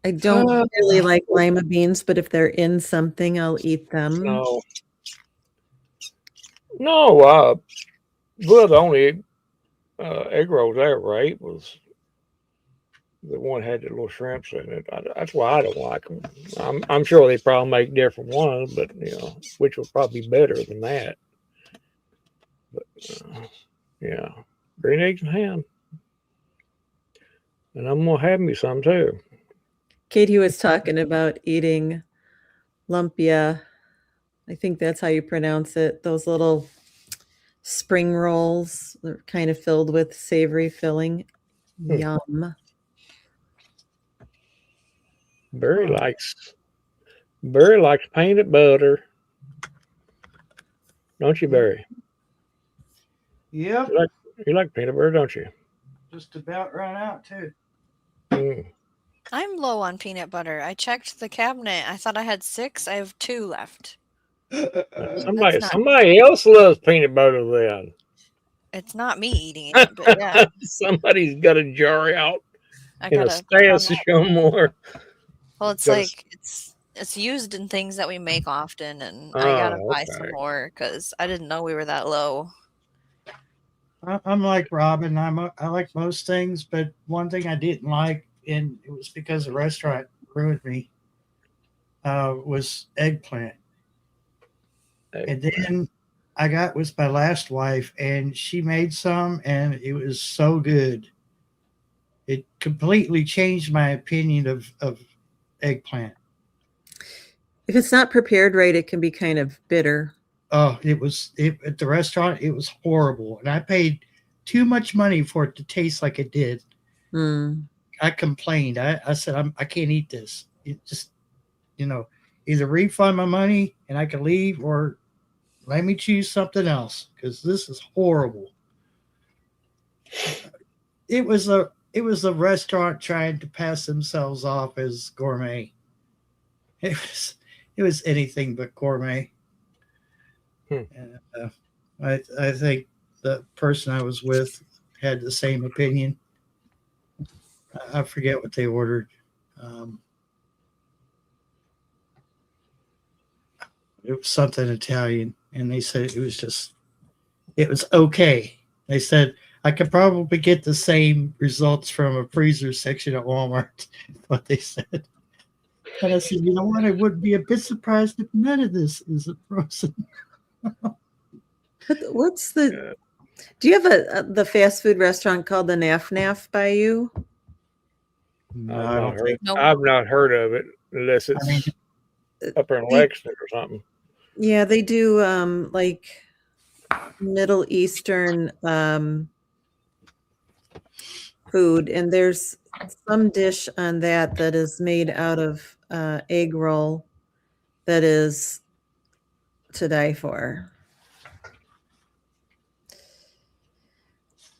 I don't really like lima beans, but if they're in something, I'll eat them. No. Well, the only egg rolls I ever ate was the one had the little shrimps in it. That's why I don't like them. I'm sure they probably make different ones, but which would probably be better than that. But yeah, green eggs and ham, and I'm gonna have me some too. Katie was talking about eating lumpia. I think that's how you pronounce it. Those little spring rolls, they're kind of filled with savory filling. Yum. Barry likes peanut butter, don't you, Barry? Yep. You like peanut butter, don't you? Just about run out too. I'm low on peanut butter. I checked the cabinet. I thought I had 6. I have 2 left. Somebody else loves peanut butter then. It's not me eating it, but yeah. Somebody's got a jar out I in a gotta stash to show more. Well, it's Gotta- like it's used in things that we make often, and I gotta buy some more because I didn't know we were that low. I'm like Robin. I like most things, but one thing I didn't like, and it was because the restaurant ruined me, was eggplant. And then I got with my last wife, and she made some, and it was so good. It completely changed my opinion of eggplant. If it's not prepared right, it can be kind of bitter. Oh, at the restaurant, it was horrible. And I paid too much money for it to taste like it did. I complained. I said, I can't eat this. It just, either refund my money and I can leave, or let me choose something else, because this is horrible. It was a restaurant trying to pass themselves off as gourmet. It was anything but gourmet. And, I think the person I was with had the same opinion. I forget what they ordered. It was something Italian, and they said it was okay. They said I could probably get the same results from a freezer section at Walmart. What they said. And I said, you know what? I would be a bit surprised if none of this is frozen. What's the? Do you have the fast food restaurant called the Naf Naf by you? No, I've not heard of it unless it's up in Lexington or something. Yeah, they do like Middle Eastern food, and there's some dish on that is made out of egg roll that is to die for.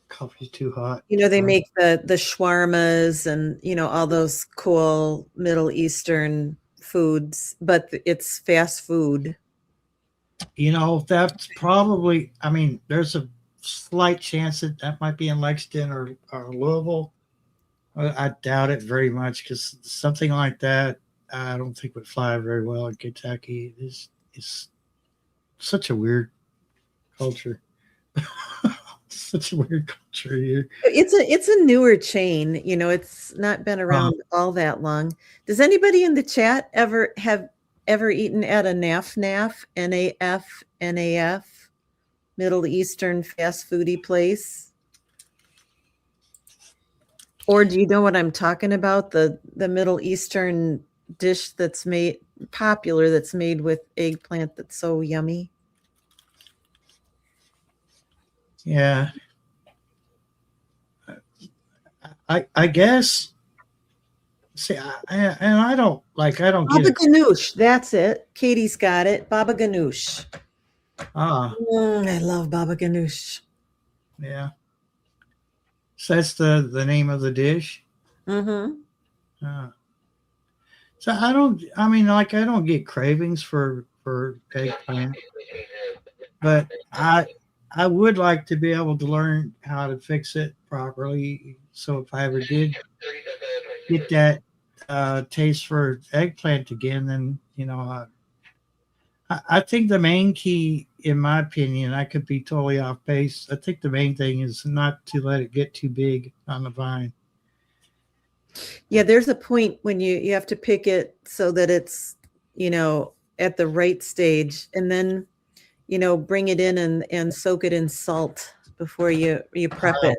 Coffee's too hot. They make the shawarmas and all those cool Middle Eastern foods, but it's fast food. That's probably, I mean, there's a slight chance that that might be in Lexington or Louisville. I doubt it very much because something like that, I don't think would fly very well in Kentucky. It's such a weird culture. Such a weird culture here. It's a newer chain. It's not been around all that long. Does anybody in the chat ever eaten at a NAF, NAF, Middle Eastern fast foodie place? Or do you know what I'm talking about? The Middle Eastern dish that's made popular, that's made with eggplant, that's so yummy. Yeah. I guess. See, I don't get Baba it. ganoush, that's it. Katie's got it. Baba ganoush. Ah, I love baba ganoush. yeah. So that's the name of the dish. Mm-hmm. So I don't get cravings for eggplant, but I would like to be able to learn how to fix it properly. So if I ever did get that taste for eggplant again, then I think the main key, in my opinion, I could be totally off base. I think the main thing is not to let it get too big on the vine. Yeah, there's a point when you have to pick it so that it's, at the right stage, and then, bring it in and soak it in salt before you prep it.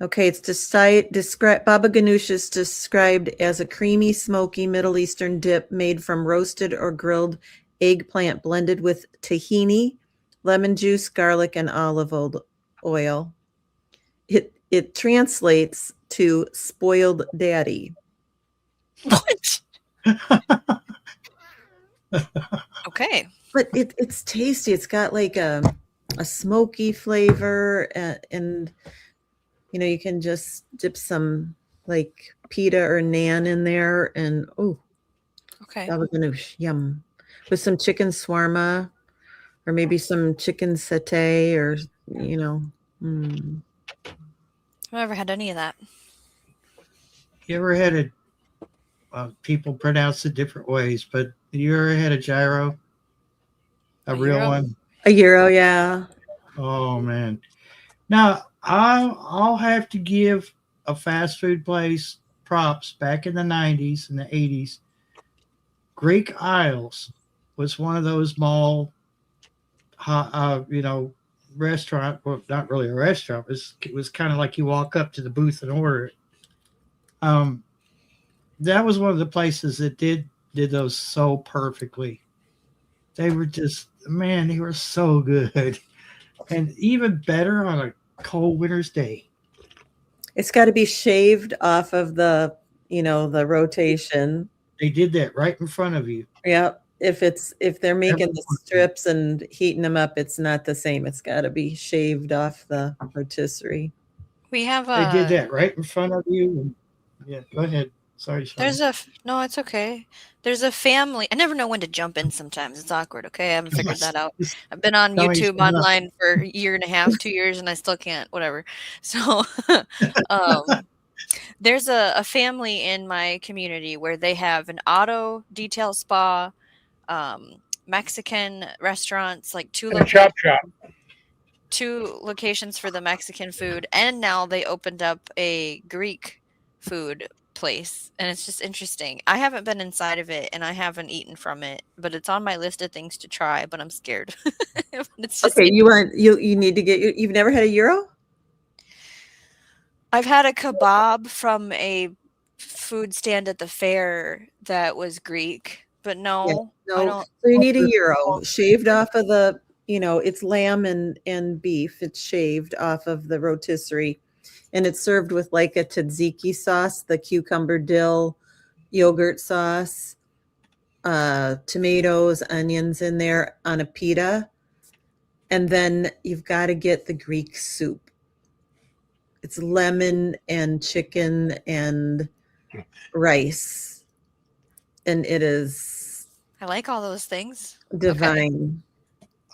Okay, it's described. Baba ganoush is described as a creamy, smoky Middle Eastern dip made from roasted or grilled eggplant blended with tahini, lemon juice, garlic, and olive oil. It translates to spoiled daddy. What? Okay. But it's tasty. It's got like a smoky flavor, and you can just dip some like pita or naan in there, and Okay. baba ganoush, yum, with some chicken shawarma, or maybe some chicken satay, or I've never had any of that. You ever had people pronounce it different ways, but you ever had a gyro? A real gyro? one? A gyro, yeah. Oh man. Now I'll have to give a fast food place props. Back in the 90s and the 80s, Greek Isles was one of those mall restaurant. Well, not really a restaurant. It was kind of like you walk up to the booth and order it. That was one of the places that did those so perfectly. They were they were so good, and even better on a cold winter's day. It's got to be shaved off of the rotation. They did that right in front of you. Yeah. If they're making the strips and heating them up, it's not the same. It's got to be shaved off the rotisserie. We have They did that right in front of you. Yeah, go ahead. Sorry, Sean. No, it's okay. There's a family. I never know when to jump in sometimes. It's awkward, okay? I haven't figured that out. I've been on YouTube online for a year and a half, 2 years, and I still can't, whatever. So there's a family in my community where they have an auto detail spa, Mexican restaurants, like two locations for the Mexican food, and now they opened up a Greek food place, and it's just interesting. I haven't been inside of it, and I haven't eaten from it, but it's on my list of things to try, but I'm scared. It's just okay. You need to get. You've never had a gyro? I've had a kebab from a food stand at the fair that was Greek, but no, I don't. So you need a gyro shaved off of the. It's lamb and beef. It's shaved off of the rotisserie. And it's served with like a tzatziki sauce, the cucumber dill yogurt sauce, tomatoes, onions in there on a pita. And then you've got to get the Greek soup. It's lemon and chicken and rice. and it is I like all those things. divine.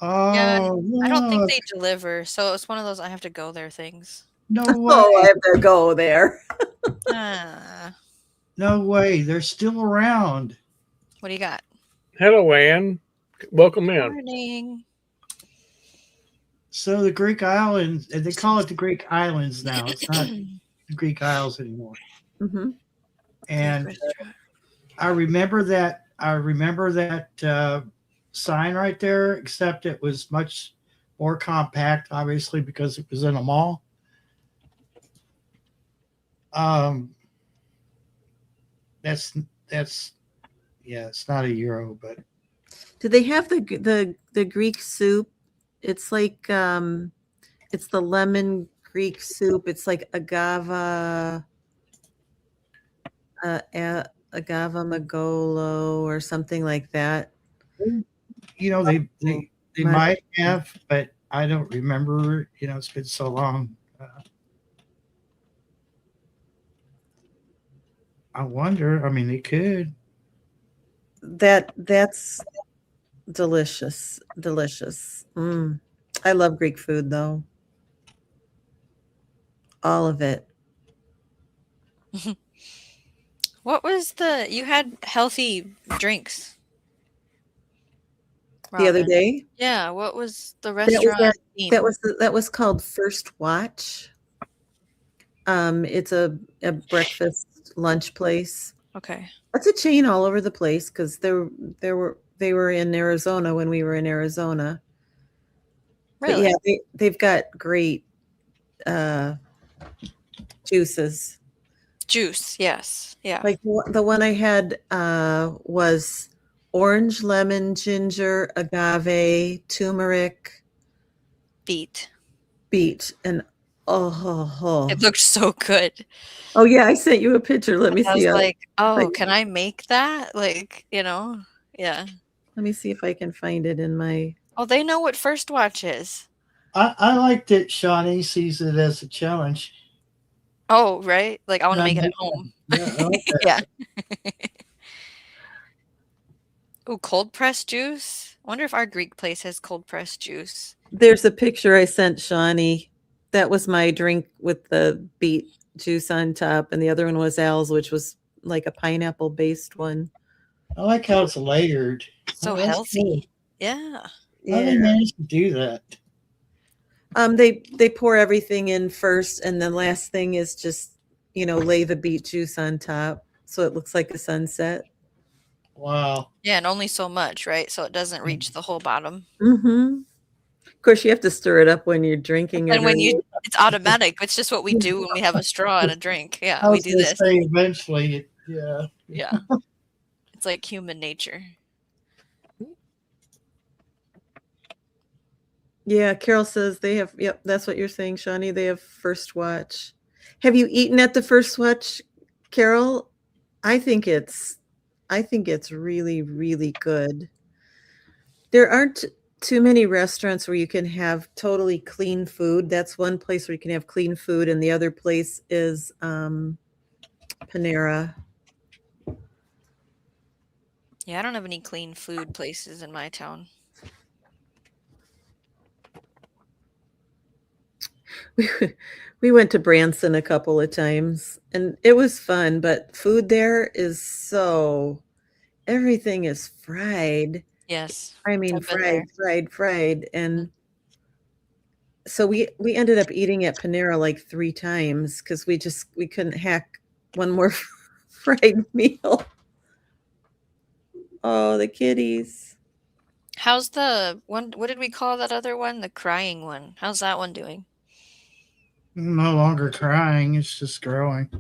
Oh, I don't think look. they deliver, so it's one of those I have to go there things. No way. Oh, I have to go there. Ah, No way. They're still around. what do you got? Hello, Ann. Welcome in. Morning. So the Greek islands, they call it the Greek islands now. It's not the Greek Isles anymore. Hmm. And Greek restaurant. I remember that. Sign right there, except it was much more compact, obviously, because it was in a mall. That's yeah, it's not a euro, but Do they have the Greek soup? It's like it's the lemon Greek soup. It's like agave magolo or something like that. you know they My- might have, but I don't remember. You know, it's been so long. I wonder. I mean, they could. That's delicious. I love Greek food though. All of it. What was you had healthy drinks The other Robin. day, Yeah, what was the was restaurant theme? that was called First Watch. It's a breakfast lunch place. Okay. It's a chain all over the place because they were in Arizona when we were in Arizona. Really? But yeah, they've got great juices. Juice, yes. Yeah. Like the one I had was orange, lemon, ginger, agave, turmeric, Beet. beet, and oh It looked so good. yeah, I sent you a picture. Let me I was see. like, oh, like- can I make that? Like, yeah. Let me see if I can find it in my. Oh, they know what First Watch is. I like that Shawnee sees it as a challenge. Oh, right? Like, I want to make it at Yeah, home. yeah, I like that. Yeah. Oh, cold pressed juice. I wonder if our Greek place has cold pressed juice. There's a picture I sent Shawnee. That was my drink with the beet juice on top, and the other one was Al's, which was like a pineapple based one. I like how it's layered. So Oh, that's healthy. cool. Yeah. How they Yeah. managed to do that? They pour everything in first, and the last thing is just lay the beet juice on top, so it looks like a sunset. Wow. Yeah, and only so much, right? So it doesn't reach the whole bottom. Mm-hmm. Of course, you have to stir it up when you're drinking it. And when it's automatic. It's just what we do when we have a straw and a drink. Yeah, I we was do gonna this. say eventually, yeah. Yeah. It's like human nature. Yeah, Carol says they have. Yep, that's what you're saying, Shawnee. They have First Watch. Have you eaten at the First Watch, Carol? I think it's really, really good. There aren't too many restaurants where you can have totally clean food. That's one place where you can have clean food, and the other place is Panera. Yeah, I don't have any clean food places in my town. We went to Branson a couple of times, and it was fun, but food there is everything is fried. Yes. I mean, I've been there. fried. And so we ended up eating at Panera like 3 times because we couldn't hack one more fried meal. Oh, the kitties. How's the one? What did we call that other one? The crying one. How's that one doing? No longer crying, it's just growing.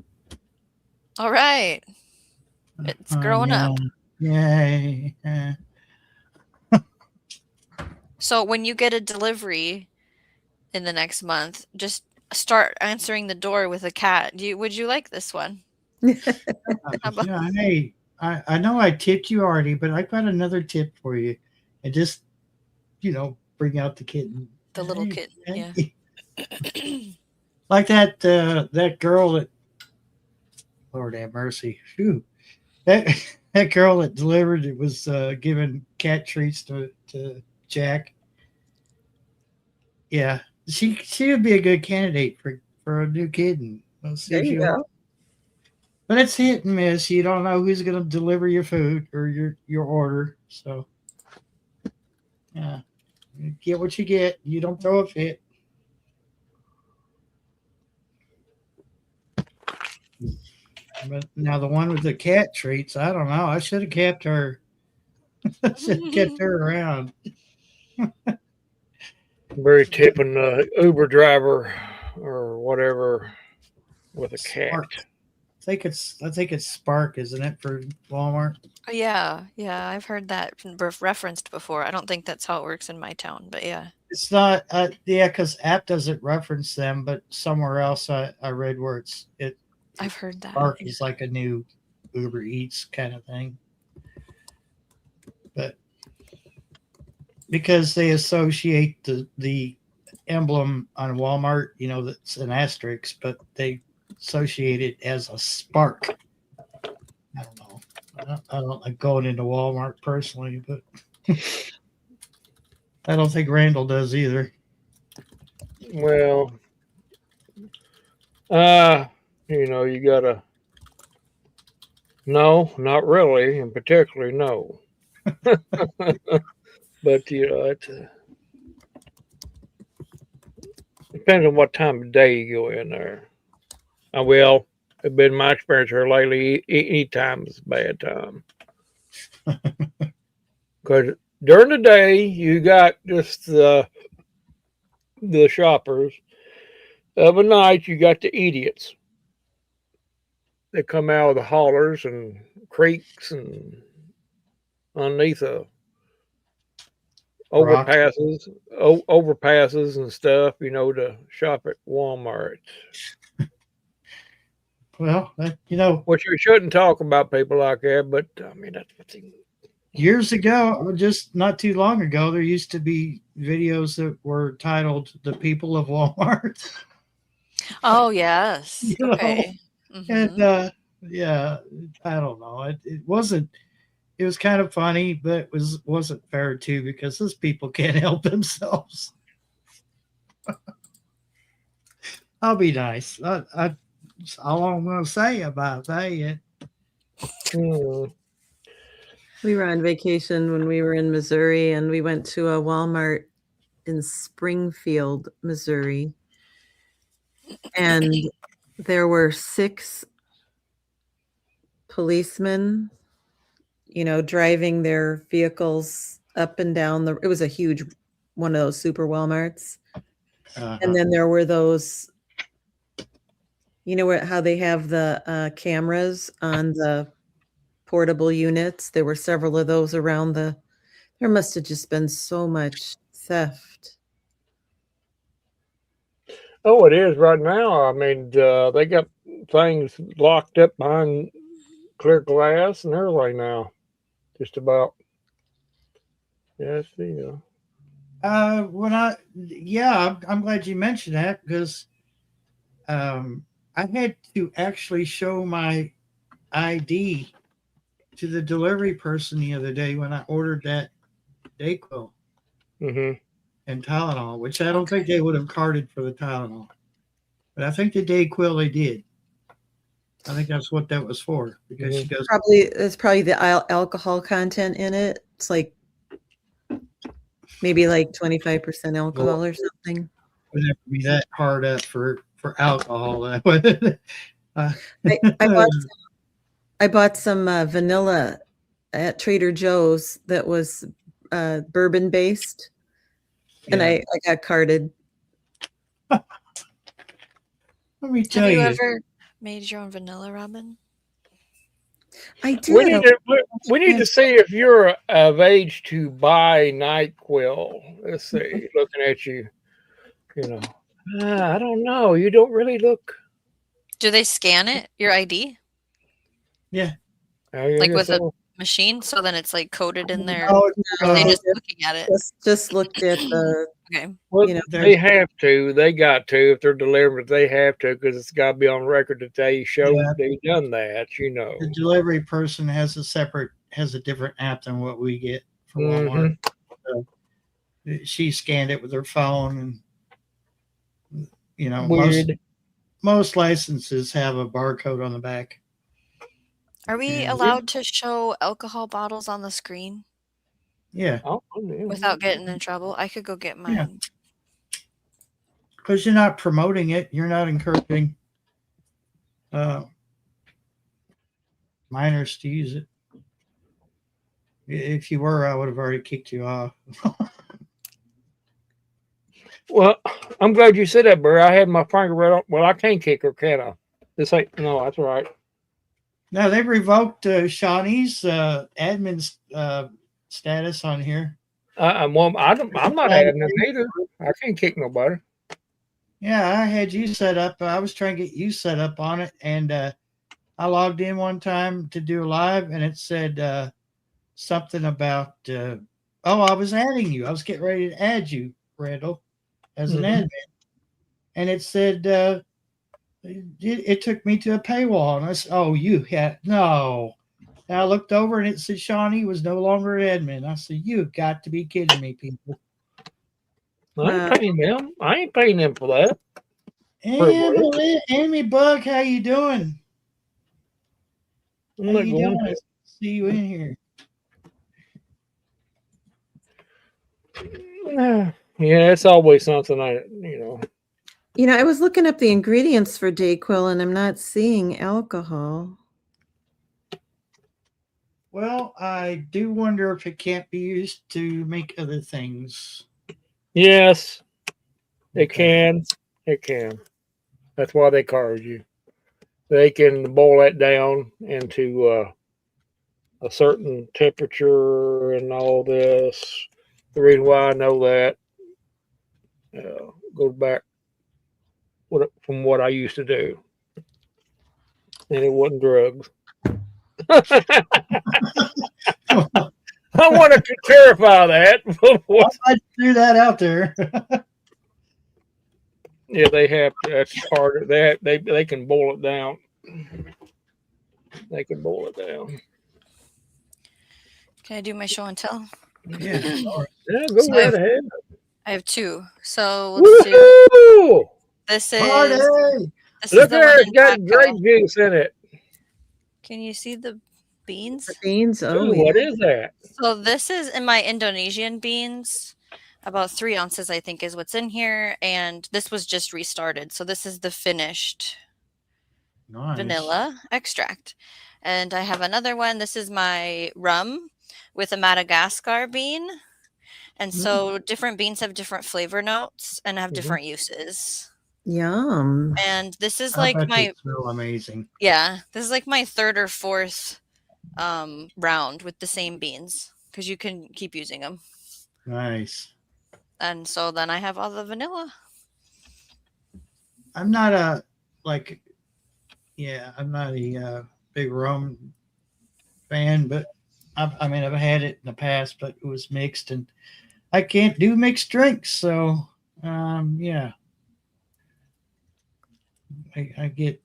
All right. It's growing up. Yay. So when you get a delivery in the next month, just start answering the door with a cat. Would you like this one? about- Yeah, hey, I know I tipped you already, but I got another tip for you. And just, bring out the kitten. The little Hey, kitten, hey. yeah. Like that girl that, Lord have mercy. Phew. That that girl that delivered it was giving cat treats to Jack. Yeah, she would be a good candidate for a new kitten. We'll see There if you you. go. But it's hit and miss. You don't know who's going to deliver your food or your order. So, yeah, you get what you get. You don't throw a fit. But now the one with the cat treats, I don't know. I should have kept her. I should have kept her around. Very tipping Uber driver or whatever with a cat. Spark. I think it's Spark, isn't it, for Walmart? Yeah, I've heard that referenced before. I don't think that's how it works in my town, but yeah. It's not. Yeah, because app doesn't reference them, but somewhere else I read where it. I've heard that. Spark is like a new Uber Eats kind of thing. But because they associate the emblem on Walmart, that's an asterisk, but they associate it as a spark. I don't know. I don't like going into Walmart personally, but I don't think Randall does either. Well, you gotta. No, not really, and particularly no. But it depends on what time of day you go in there. Well, it's been my experience here lately. Any time is a bad time. Because during the day you got just the shoppers. Of a night you got the idiots. They come out of the hollers and creeks and underneath overpasses and stuff, to shop at Walmart. Well, Which we shouldn't talk about people like that, but I mean that's the thing. Years ago, just not too long ago, there used to be videos that were titled "The People of Walmart." Oh yes. Okay. And yeah, I don't know. It wasn't. It was kind of funny, but it wasn't fair too because those people can't help themselves. I'll be nice. That's all I'm going to say about that. We were on vacation when we were in Missouri, and we went to a Walmart in Springfield, Missouri. And there were 6 policemen, driving their vehicles up and down it was a huge one of those super Walmarts. And then there were those, how they have the cameras on the portable units. There were several of those around there must have just been so much theft. Oh, it is right now. I mean, they got things locked up behind clear glass and everything now. Just about. Yes, I'm glad you mentioned that because I had to actually show my ID to the delivery person the other day when I ordered that Dayquil and Tylenol, which I don't think they would have carded for the Tylenol, but I think the Dayquil they did. I think that's what that was for because she goes. It's probably the alcohol content in it. It's like maybe like 25% alcohol or something. Would have to be that hard up for alcohol. I bought some vanilla at Trader Joe's that was bourbon based, and I got carded. Let me tell you. Have you ever made your own vanilla, Robin? I did. We need to see if you're of age to buy NyQuil. Let's see. Looking at you, I don't know. You don't really look. Do they scan it? Your ID? Yeah. Like with a machine, so then it's like coded in there. Oh, no, they just looking at it. Just looked at the Okay. Well, You know, they have to. They got to if they're delivering. They have to because it's got to be on record that they showed Yeah. they done that. You know. The delivery person has a different app than what we get for Walmart. So she scanned it with her phone, and Weird. most licenses have a barcode on the back. Are we Yeah. allowed to show alcohol bottles on the screen Yeah, Oh, yeah. without getting in trouble? I could go get mine. because you're not promoting it. You're not encouraging minors to use it. If you were, I would have already kicked you off. Well, I'm glad you said that, Barry. I had my finger right on. Well, I can't kick her, can I? This ain't. No, that's right. No, they've revoked Shawnee's admin status on here. I'm not adding it either. I can't kick nobody. Yeah, I had you set up. I was trying to get you set up on it, and I logged in one time to do a live, and it said something about, I was adding you. I was getting ready to add you, Randall, as an admin. And it said, it took me to a paywall. And I said, oh, you had, no. And I looked over and it said Shawnee was no longer admin. I said, you've got to be kidding me, people. I ain't paying them. I ain't paying them for that. Enemy Bug, how you doing? I'm How not you going doing? See you in here. Yeah, it's always something I. I was looking up the ingredients for Dayquil and I'm not seeing alcohol. Well, I do wonder if it can't be used to make other things. Yes, it can. It can. That's why they card you. They can boil that down into a certain temperature and all this. The reason why I know that goes back from what I used to do, and it wasn't drugs. I wanted to clarify that before. I threw that out there. Yeah, they have. That's part of that. They can boil it down. They can boil it down. Can I do my show and tell? Yeah. Yeah, go So right ahead. I have two. So let's do. Woo-hoo! This is. Party! This Look is the there, one it's in got Costco. grape juice in it. Can you see the beans? The beans? Oh, Ooh, what is that? So this is in my Indonesian beans. About 3 ounces, I think, is what's in here. And this was just restarted. So this is the finished Nice. vanilla extract. And I have another one. This is my rum with a Madagascar bean. And so different beans have different flavor notes and have different uses. yum. And this is I like bet my they smell amazing. this is like my third or fourth round with the same beans because you can keep using them. Nice. And so then I have all the vanilla. I'm not a big rum fan, but I've had it in the past, but it was mixed, and I can't do mixed drinks, so yeah. I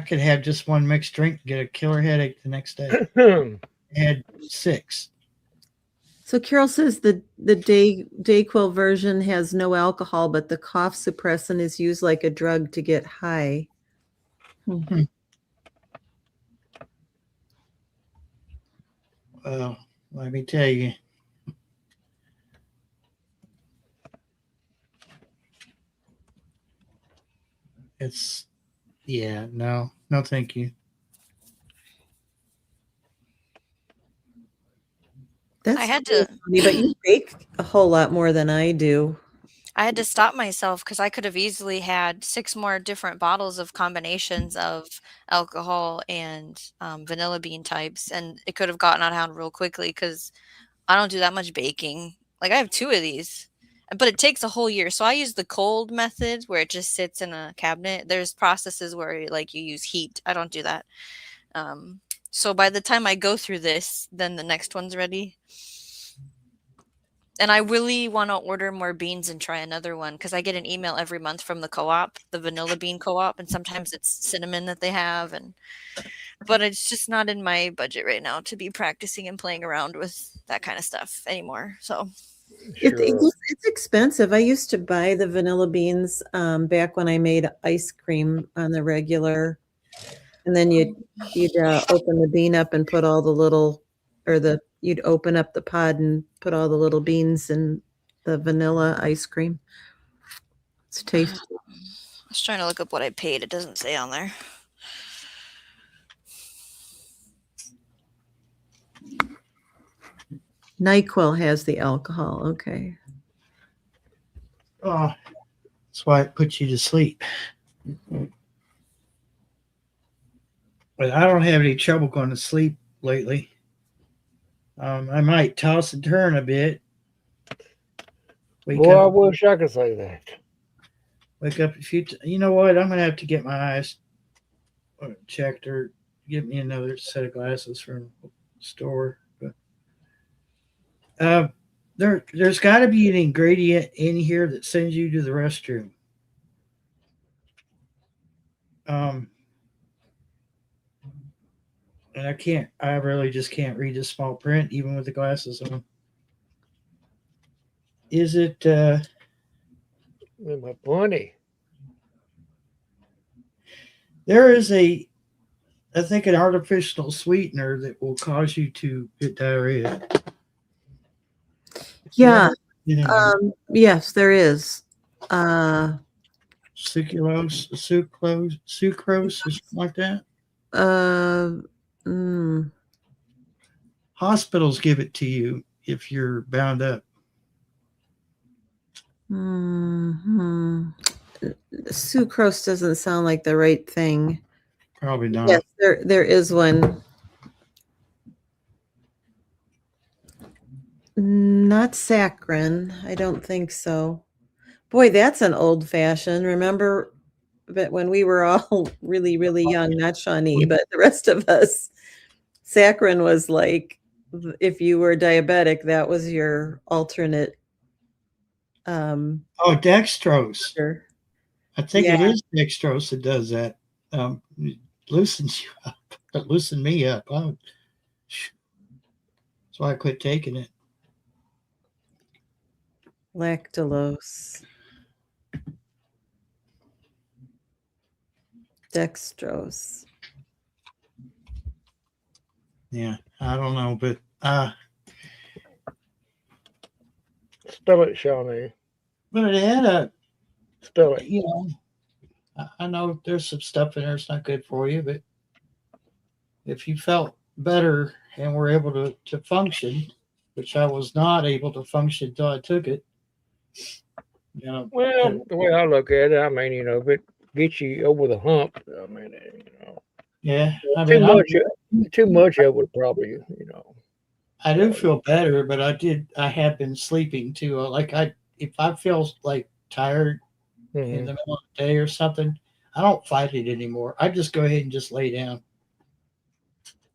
could have just one mixed drink and get a killer headache the next day. I had 6. So Carol says the Dayquil version has no alcohol, but the cough suppressant is used like a drug to get high. Well, let me tell you. It's no, thank you. That's I had to funny, but you bake a whole lot more than I do. I had to stop myself because I could have easily had 6 more different bottles of combinations of alcohol and vanilla bean types, and it could have gotten out of hand real quickly because I don't do that much baking. Like I have 2 of these, but it takes a whole year. So I use the cold method where it just sits in a cabinet. There's processes where like you use heat. I don't do that. So by the time I go through this, then the next one's ready. And I really want to order more beans and try another one because I get an email every month from the co-op, the vanilla bean co-op, and sometimes it's cinnamon that they have, but it's just not in my budget right now to be practicing and playing around with that kind of stuff anymore. So It's expensive. I used to buy the vanilla beans back when I made ice cream on the regular, and then you'd open the bean up and put all the little, you'd open up the pod and put all the little beans in the vanilla ice cream. It's tasty. I was trying to look up what I paid. It doesn't say on there. NyQuil has the alcohol. Okay. Oh, that's why it puts you to sleep. But I don't have any trouble going to sleep lately. I might toss and turn a bit. Boy, I wish I could say that. Wake up a few. You know what? I'm gonna have to get my eyes checked or get me another set of glasses from the store. But there's got to be an ingredient in here that sends you to the restroom. And I really just can't read the small print, even with the glasses on. Is it, My bunny. there is I think an artificial sweetener that will cause you to get diarrhea. Yeah. Yeah. Yes, there is. Sucrose, or something like that. Hospitals give it to you if you're bound up. Sucrose doesn't sound like the right thing. Probably not. Yes, there is one. Not saccharin. I don't think so. Boy, that's an old fashioned. Remember that when we were all really, really young, not Shawnee, but the rest of us, saccharin was like, if you were diabetic, that was your alternate. Dextrose. Sure. I think it is dextrose that does that. It loosens you up. It loosened me up. That's why I quit taking it. Lactulose. Dextrose. Yeah, I don't know, but Spell it, Shawnee. but it had Spell it. you know, I know there's some stuff in there that's not good for you, but if you felt better and were able to function, which I was not able to function until I took it. Well, the way I look at it, I mean, if it gets you over the hump, I mean, Yeah, I mean, too much of it probably, I do feel better, but I have been sleeping too. If I feel like tired in the middle of the day or something, I don't fight it anymore. I just go ahead and just lay down.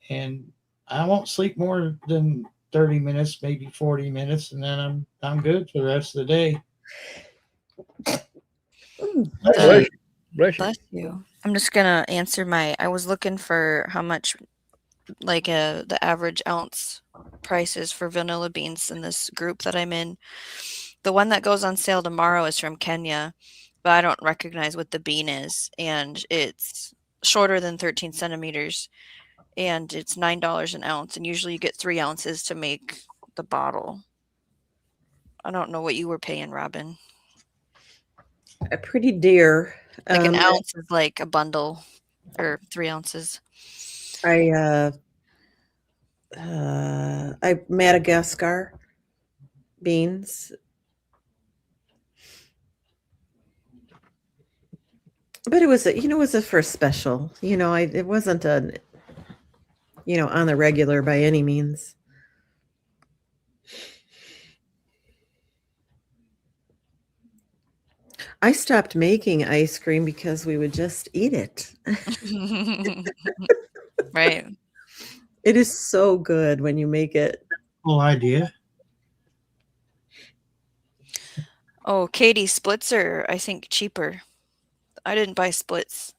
And I won't sleep more than 30 minutes, maybe 40 minutes, and then I'm good for the rest of the day. Bless you. I'm just gonna answer I was looking for how much the average ounce price is for vanilla beans in this group that I'm in. The one that goes on sale tomorrow is from Kenya, but I don't recognize what the bean is, and it's shorter than 13 centimeters, and it's $9 an ounce, and usually you get 3 ounces to make the bottle. I don't know what you were paying, Robin. Pretty dear. Like an ounce is like a bundle, or 3 ounces. I Madagascar beans. But it was a first special. It wasn't on the regular by any means. I stopped making ice cream because we would just eat it. Right. It is so good when you make it. Cool idea. Oh, Katie, splits are, I think, cheaper. I didn't buy splits.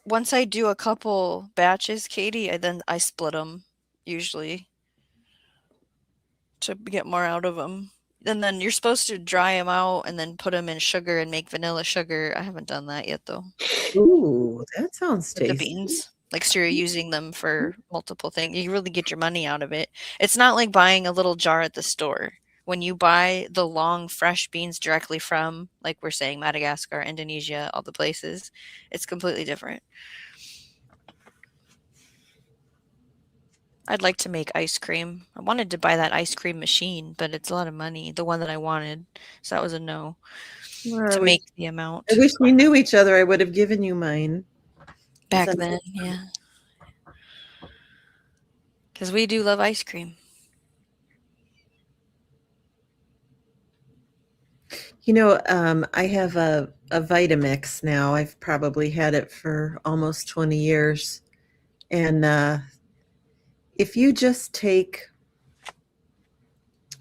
Once I do a couple batches, Katie, I split them usually to get more out of them. And then you're supposed to dry them out and then put them in sugar and make vanilla sugar. I haven't done that yet though. Ooh, that sounds With the tasty. beans. Like, so you're using them for multiple things. You really get your money out of it. It's not like buying a little jar at the store. When you buy the long, fresh beans directly from, like we're saying, Madagascar, Indonesia, all the places, it's completely different. I'd like to make ice cream. I wanted to buy that ice cream machine, but it's a lot of money, the one that I wanted. So that was a no Well, to make the amount. I wish we knew each other. I would have given you mine. Back Some- then, yeah. Because we do love ice cream. You know, I have a Vitamix now. I've probably had it for almost 20 years. And if you just take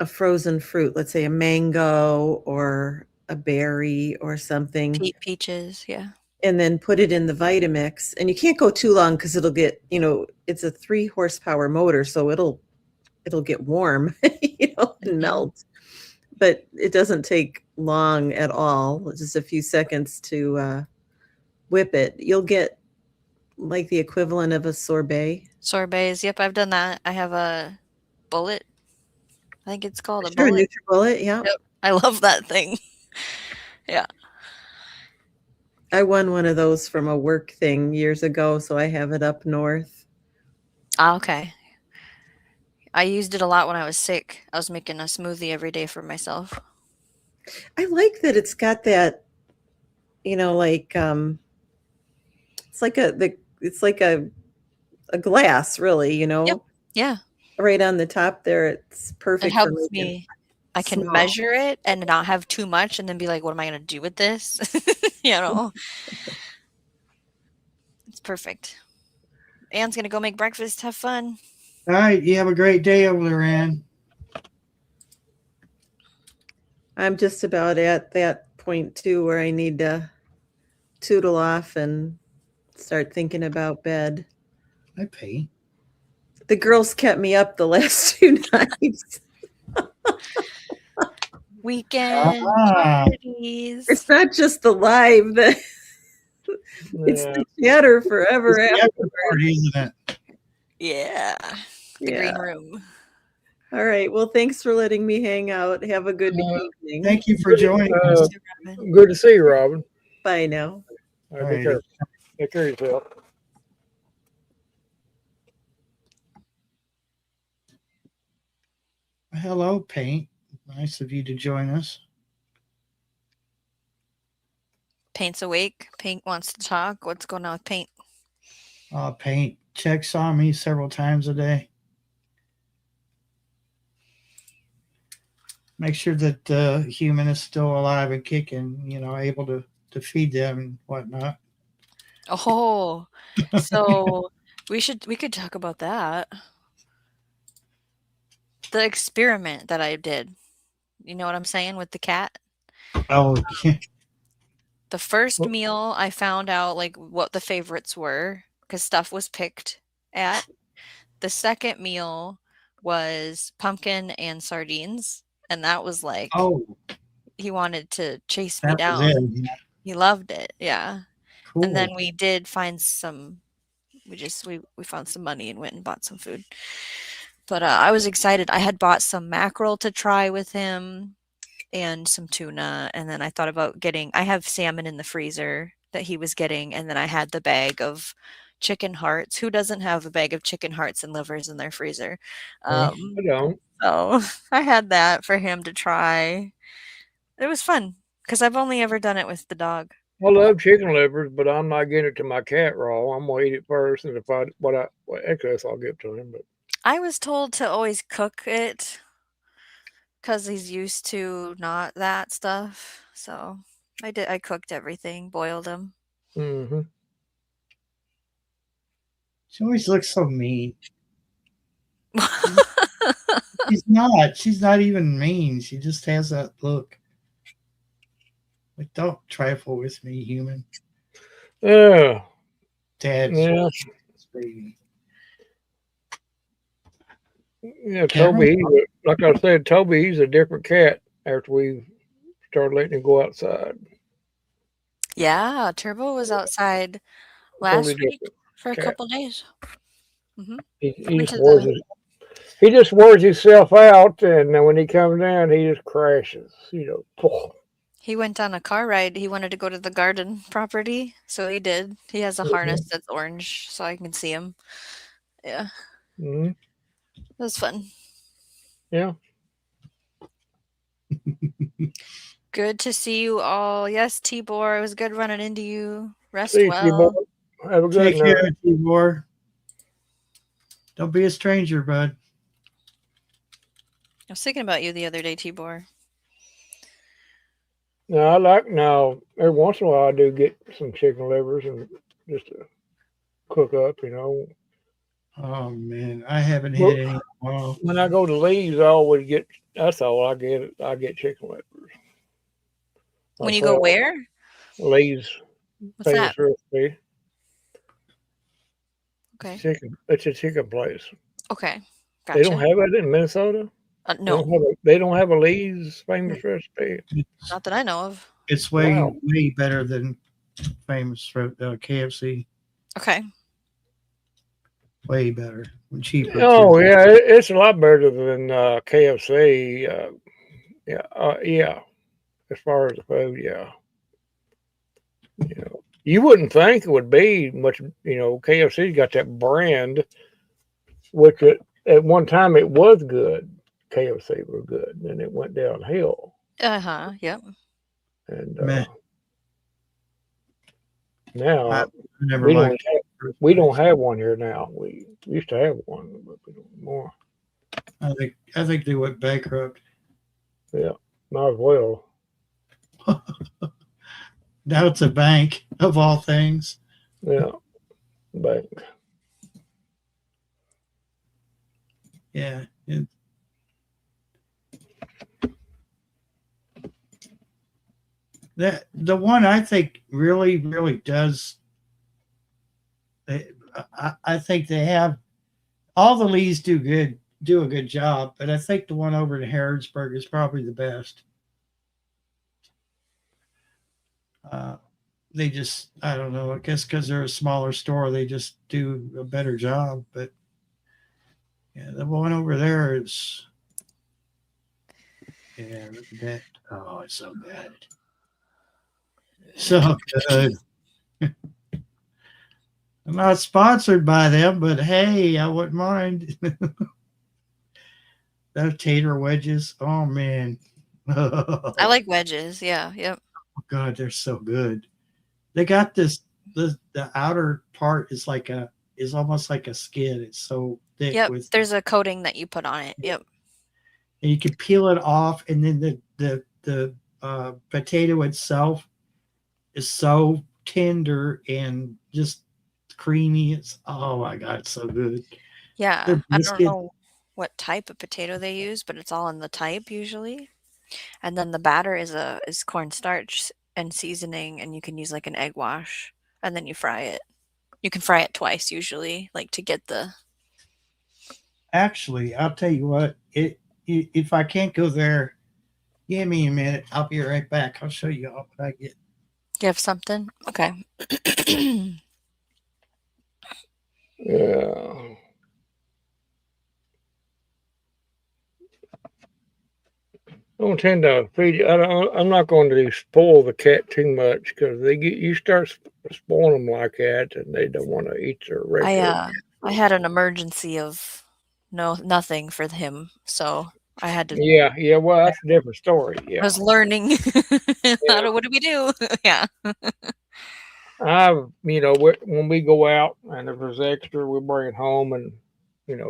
a frozen fruit, let's say a mango or a berry or something, Peaches, yeah. and then put it in the Vitamix, and you can't go too long because it'll get, it's a 3 horsepower motor, so it'll get warm, and melt. But it doesn't take long at all, just a few seconds to whip it. You'll get like the equivalent of a sorbet. Sorbets, yep, I've done that. I have a bullet. I think it's called a Sure, bullet. NutriBullet, yeah. Yep. I love that thing. Yeah. I won one of those from a work thing years ago, so I have it up north. Ah, okay. I used it a lot when I was sick. I was making a smoothie every day for myself. I like that it's got that, like it's like a glass, really, Yep. Yeah. right on the top there. It's perfect. It helps for making me. I can small. measure it and not have too much and then be like, what am I going to do with this? It's perfect. Anne's going to go make breakfast. Have fun. All right. You have a great day over there, Ann. I'm just about at that point too where I need to tootle off and start thinking about bed. I pay. The girls kept me up the last 2 nights. Weekend Ah. parties. It's not just the live, it's Yeah. the chatter forever It's the after. after party, isn't it? Yeah. The green room. All right. Well, thanks for letting me hang out. Have a good evening. Thank you for joining us. Good to see you, Robin. Bye now. All right, take care of yourself. Hello, Paint. Nice of you to join us. Paint's awake. Paint wants to talk. What's going on with Paint? Paint checks on me several times a day. Make sure that the human is still alive and kicking, able to feed them and whatnot. Oh, so we could talk about that. The experiment that I did. You know what I'm saying with the cat? Oh, yeah. The first meal I found out like what the favorites were because stuff was picked at. The second meal was pumpkin and sardines. And that was like, he wanted to chase me down. Yeah. He loved it. Yeah. Cool. And then we did find some, we found some money and went and bought some food. But I was excited. I had bought some mackerel to try with him and some tuna. And then I thought about I have salmon in the freezer that he was getting. And then I had the bag of chicken hearts. Who doesn't have a bag of chicken hearts and livers in their freezer? I don't. So I had that for him to try. It was fun because I've only ever done it with the dog. I love chicken livers, but I'm not getting it to my cat raw. I'm gonna eat it first, and if what excess I'll give to him. But I was told to always cook it because he's used to not that stuff. So I did. I cooked everything, boiled him. mm-hmm. She always looks so mean. She's not. She's not even mean. She just has that look. Like, don't trifle with me, human. Yeah. Dad's Yeah. baby. Yeah. Toby, like I said, Toby, he's a different cat after we started letting him go outside. Yeah, Turbo was outside Totally last week different for a cat. couple days. He Went just to wears the he just wears himself out, and then when he comes down, he just crashes. He went on a car ride. He wanted to go to the garden property, so he did. He has a harness that's orange, so I can see him. Yeah, Mm-hmm. it was fun. Yeah. Good to see you all. Yes, Tibor, it was good running into you. Rest See you, well. Tibor. Have a good Take night. care, Tibor. Don't be a stranger, bud. I was thinking about you the other day, Tibor. Now every once in a while I do get some chicken livers and just to cook up, Oh man, I haven't had any in a while. When I go to Lee's, I always get. That's all I get. I get chicken livers. When you go where? Lee's What's that? famous recipe. Okay. It's a chicken place. Okay. They don't Gotcha. have it in Minnesota. No, They don't have a Lee's famous recipe. not that I know of. It's way Wow. way better than famous for KFC. Okay. Way better, cheaper. Oh too. yeah, it's a lot better than KFC. Yeah. As far as the food, yeah. You wouldn't think it would be much. KFC's got that brand, which at one time it was good. KFC was good, and it went downhill. Yep. And Meh. now I never we liked we don't have one here now. We used to have one, but we don't anymore. I think they went bankrupt. Yeah, might as well. Now it's a bank of all things. Yeah, bank. Yeah. The one I think really does. I think they have all the Lees do a good job, but I think the one over in Harrodsburg is probably the best. They just, I don't know, I guess because they're a smaller store, they just do a better job. But yeah, the one over there is, yeah, look at that. Oh, it's so good. So good. I'm not sponsored by them, but hey, I wouldn't mind. Those tater wedges, oh man. I like wedges. Yeah. Yep. Oh God, they're so good. They got this. The outer part is almost like a skin. It's so thick. Yep. There's a coating that you put on it. Yep. And you can peel it off, and then the potato itself is so tender and just creamy. It's, oh my God, it's so good. Yeah. I don't know what type of potato they use, but it's all in the type usually. And then the batter is cornstarch and seasoning, and you can use like an egg wash, and then you fry it. You can fry it twice usually, like to get the. Actually, I'll tell you what. If I can't go there, give me a minute. I'll be right back. I'll show you all what I get. You have something? Okay. Yeah. I don't tend to feed you. I'm not going to spoil the cat too much because you start spoiling them like that, and they don't want to eat their regular. I had an emergency of nothing for him, so I had to. Yeah. Well, that's a different story. Yeah. I was learning. What do we do? Yeah. When we go out and if there's extra, we'll bring it home and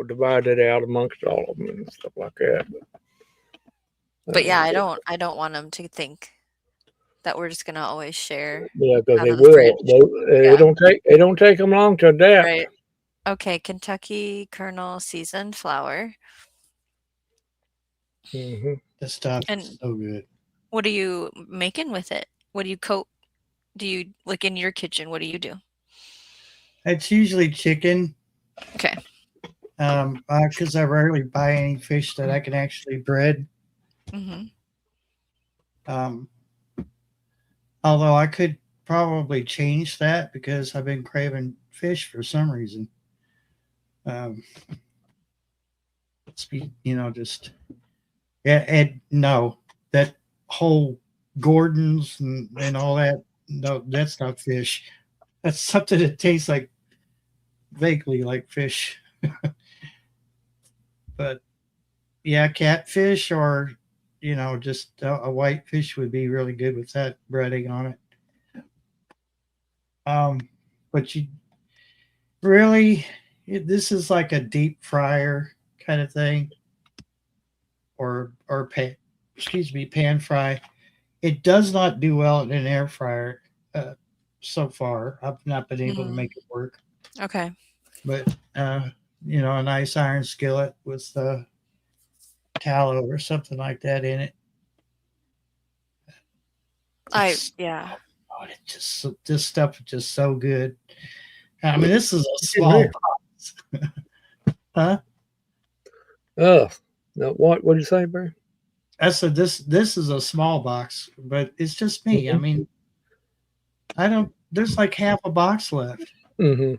divide it out amongst all of them and stuff like that. But yeah, I don't want them to think that we're just gonna always share. Yeah, because they out of the will. fridge. It don't take them long to adapt. Right. Okay, Kentucky Colonel seasoned flour. Hmm. The stuff And is so good. what are you making with it? What do you coat? Do you like in your kitchen? What do you do? It's usually chicken, Okay. because I rarely buy any fish that I can actually bread. Mm-hmm. Um, although I could probably change that because I've been craving fish for some reason. Um, just yeah, and no, that whole Gordon's and all that. No, that's not fish. That's something that tastes like vaguely like fish. But yeah, catfish or just a white fish would be really good with that breading on it. But you really, this is like a deep fryer kind of thing, or pan fry. It does not do well in an air fryer. So far, I've not been able to make it work. Okay. But a nice iron skillet with tallow or something like that in it. Yeah. Oh, this stuff is just so good. I mean, this is a small box, huh? Oh, no, what did you say, Barry? I said this is a small box, but it's just me. I Mhm. mean, I don't. There's like half a box left. Mm-hmm.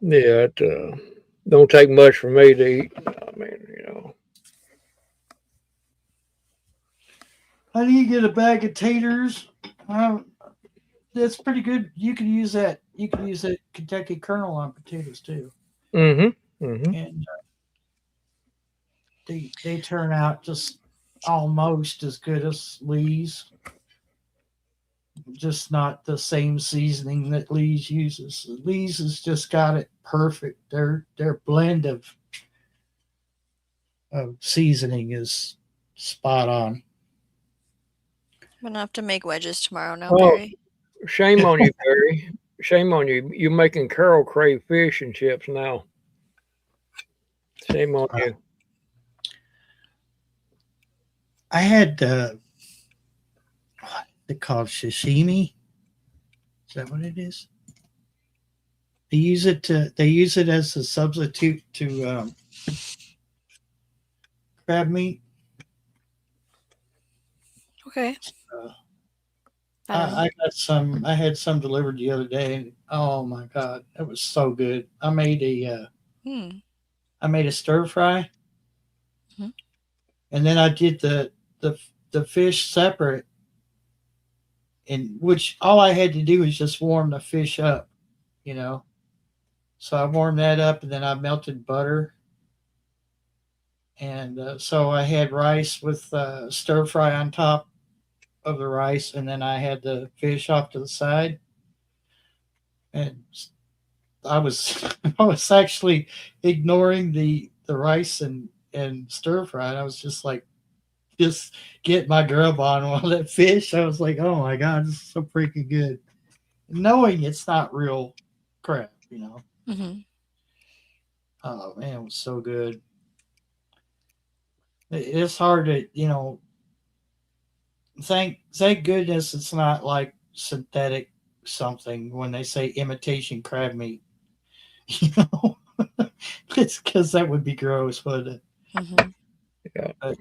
Yeah, it don't take much for me to eat. I mean, How do you get a bag of taters? That's pretty good. You can use that. You can use that Kentucky Colonel on potatoes too, Mm-hmm. Mm-hmm. and they turn out just almost as good as Lee's. Just not the same seasoning that Lee's uses. Lee's has just got it perfect. Their blend of seasoning is spot on. I'm gonna have to make wedges tomorrow now, Oh, Barry. shame on you, Barry. Shame on you. You're making Carol crave fish and chips now. Shame on you. I had what they call sashimi. Is that what it is? They use it as a substitute to crab meat. Okay. Uh, I don't know. I got some. I had some delivered the other day, and oh my god, it was so good. Hmm. I made a stir fry, Mhm. and then I did the fish separate, and which all I had to do was just warm the fish up, you know. So I warmed that up, and then I melted butter, and so I had rice with stir fry on top of the rice, and then I had the fish off to the side, and I was I was actually ignoring the rice and stir fry. And I was just like just get my grub on while that fish. I was like, oh my god, this is so freaking good. Knowing it's not real crab, Mm-hmm. Oh man, it was so good. It's hard to, thank goodness it's not like synthetic something when they say imitation crab meat. You know, it's because that would be gross, wouldn't it? Mm-hmm. Yeah. But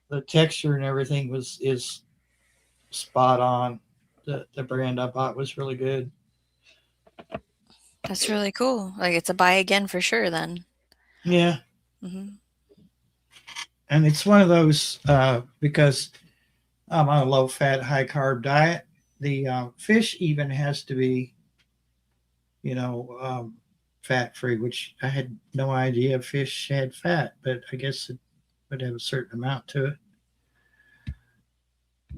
the texture and everything is spot on. The brand I bought was really good. That's really cool. Like it's a buy again for sure then. Yeah, Mm-hmm. and it's one of those because I'm on a low fat, high carb diet. The fish even has to be, fat free, which I had no idea fish had fat, but I guess it would have a certain amount to it.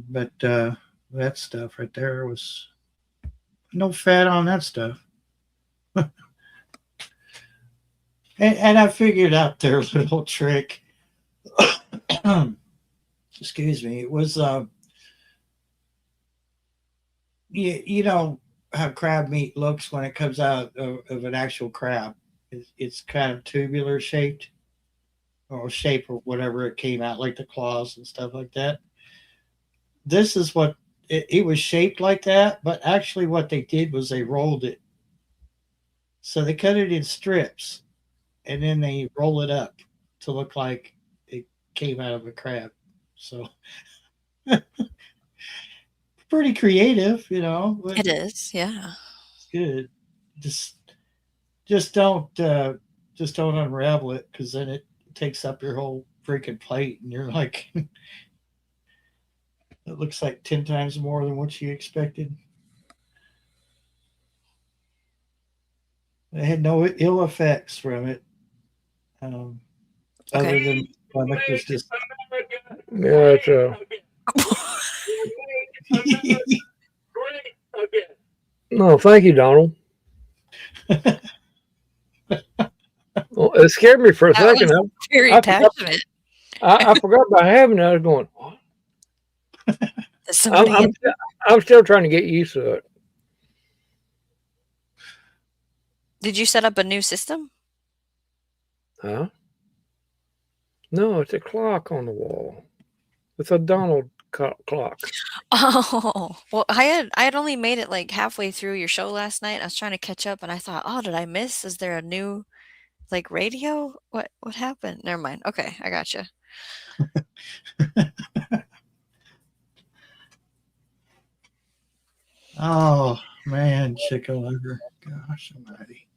But that stuff right there was no fat on that stuff. And I figured out their little trick. Excuse me. It was, you know how crab meat looks when it comes out of an actual crab. It's kind of tubular shaped. or shape or whatever it came out, like the claws and stuff like that. This is what it was shaped like that, but actually what they did was they rolled it. So they cut it in strips and then they roll it up to look like it came out of a crab. So pretty creative, but It is, yeah. it's good. Just just don't unravel it, because then it takes up your whole freaking plate and you're like it looks like 10 times more than what you expected. It had no ill effects from it, other Okay. than like was just Yeah, it's no, thank you, Donald. Well, it scared me for a That second. was very I forgot- passionate. I forgot about having it. I was going, what? There's somebody I'm still trying to get used to it. Did you set up a new system? Huh? No, it's a clock on the wall. It's a Donald clock. Oh, well, I had only made it like halfway through your show last night. I was trying to catch up and I thought, oh, did I miss? Is there a new like radio? What happened? Never mind. Okay, I got you. oh man, chicken liver. Gosh almighty.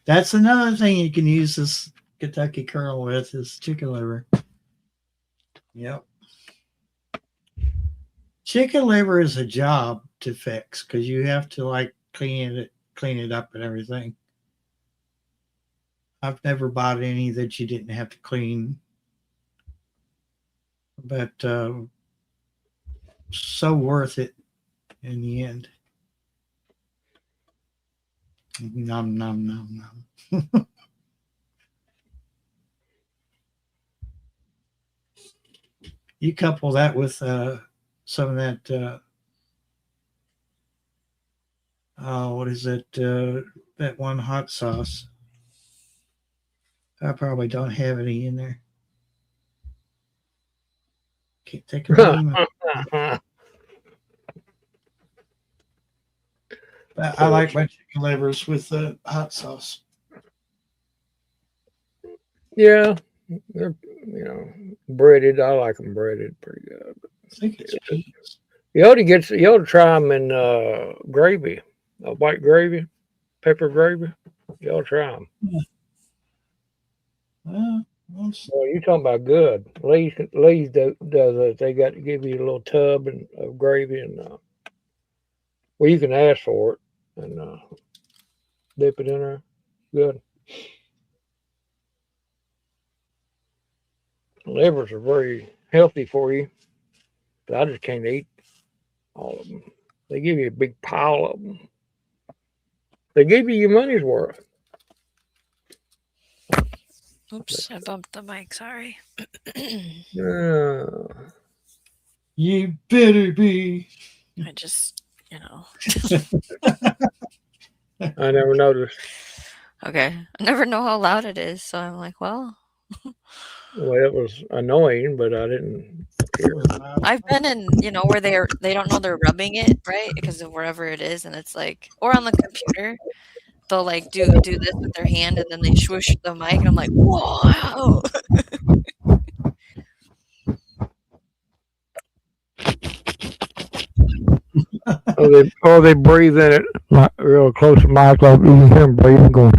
That's another thing you can use this Kentucky Colonel with is chicken liver. Yep. Chicken liver is a job to fix because you have to like clean it up and everything. I've never bought any that you didn't have to clean, but so worth it in the end. Nom nom nom nom. You couple that with some of that what is it, that one hot sauce. I probably don't have any in there. Can't think of the name of it. I like my chicken livers with hot sauce. Yeah, they're breaded. I like them breaded pretty good. I think it's cheese. You ought to try them in gravy, white gravy, pepper gravy. You ought to try them. Well, Well, you're talking about good. Lee's does it. They got to give you a little tub of gravy, and well, you can ask for it and dip it in there. Good. Livers are very healthy for you, but I just can't eat all of them. They give you a big pile of them. They give you your money's worth. Oops, I bumped the mic. Sorry. you better be. I just, I never noticed. Okay. I never know how loud it is, so I'm like, well. Well, it was annoying, but I didn't care. I've been in, where they don't know they're rubbing it, right? Because of wherever it is, and it's like, or on the computer, they'll like do this with their hand, and then they swoosh the mic, and I'm like, whoa. They breathe in it real close to Mike, like you can hear him breathing, going.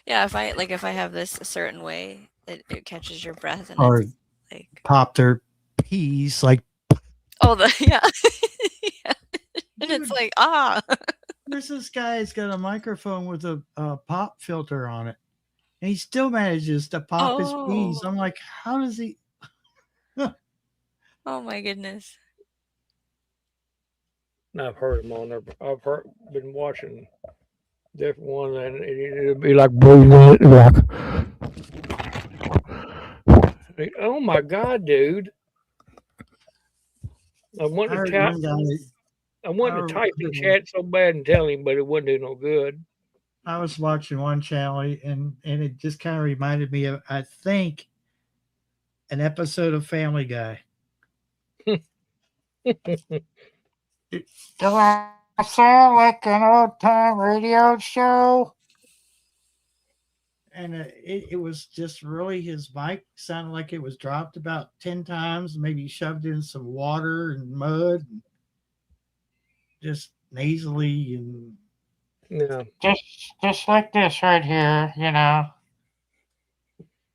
Yeah, if I have this a certain way, it catches your breath, and Or it's like pop their peas like. yeah. Yeah. And it's like There's this guy's got a microphone with a pop filter on it, and he still manages to pop his peas. I'm like, how does he? Oh my goodness. I've heard them on there. I've been watching different ones, and it'd be like breathing it, like, oh my God, dude! I went to town. I wanted to Oh, type in cool. chat so bad and tell him, but it wouldn't do no good. I was watching one channel and it just kind of reminded me of, I think, an episode of Family Guy. Do I sound like an old time radio show? And it was just really, his mic sounded like it was dropped about 10 times, maybe shoved in some water and mud, and just nasally and Yeah. just like this right here, you know.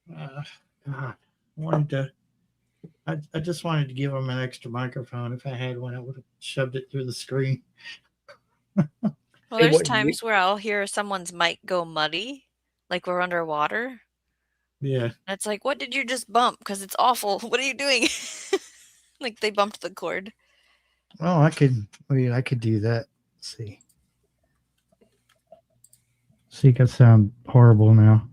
God, I just wanted to give him an extra microphone. If I had one, I would have shoved it through the screen. Well, Hey, there's what you- times where I'll hear someone's mic go muddy, like we're underwater. Yeah. And it's like, what did you just bump? Because it's awful. What are you doing? Like they bumped the cord. Oh, I could do that. Let's see. See, I sound horrible now.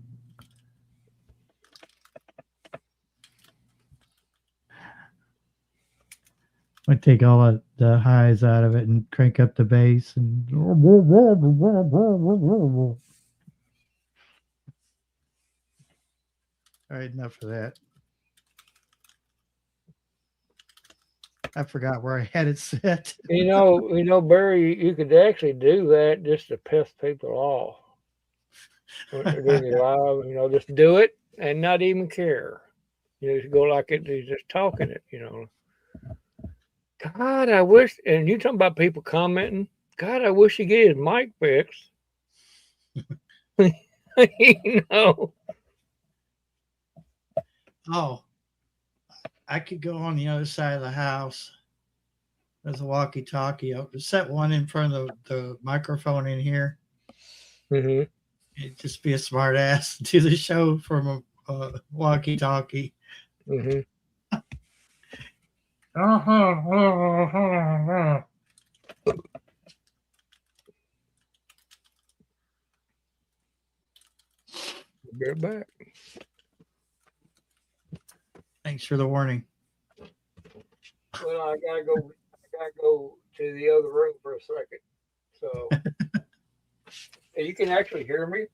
I take all the highs out of it and crank up the bass and. All right, enough of that. I forgot where I had it set. You know, Barry, you could actually do that just to piss people off. When they're doing it live, just do it and not even care. Just go like it, you're just talking it, God, I wish, and you talking about people commenting, God, I wish he get his mic fixed. Oh, I could go on the other side of the house. There's a walkie-talkie. I'll set one in front of the microphone in here. Mm-hmm. It'd just be a smart ass to do the show from a walkie-talkie. Mm-hmm. Be right back. Thanks for the warning. Well, I gotta go to the other room for a second. So you can actually hear me.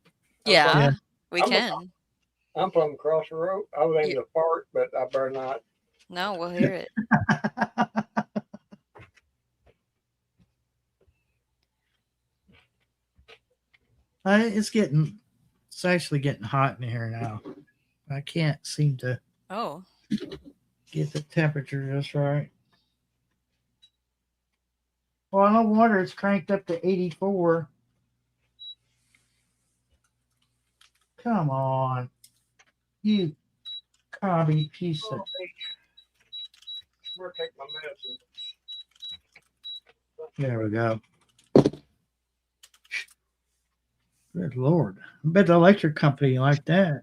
Yeah, Yeah. we can. I'm from across the road. I was aiming to fart, but I better not. No, we'll hear it. It's actually getting hot in here now. I can't seem to Oh, get the temperature just right. Well, no wonder it's cranked up to 84. Come on. You commie piece of. We're taking my medicine. There we go. Good Lord. I bet the electric company like that.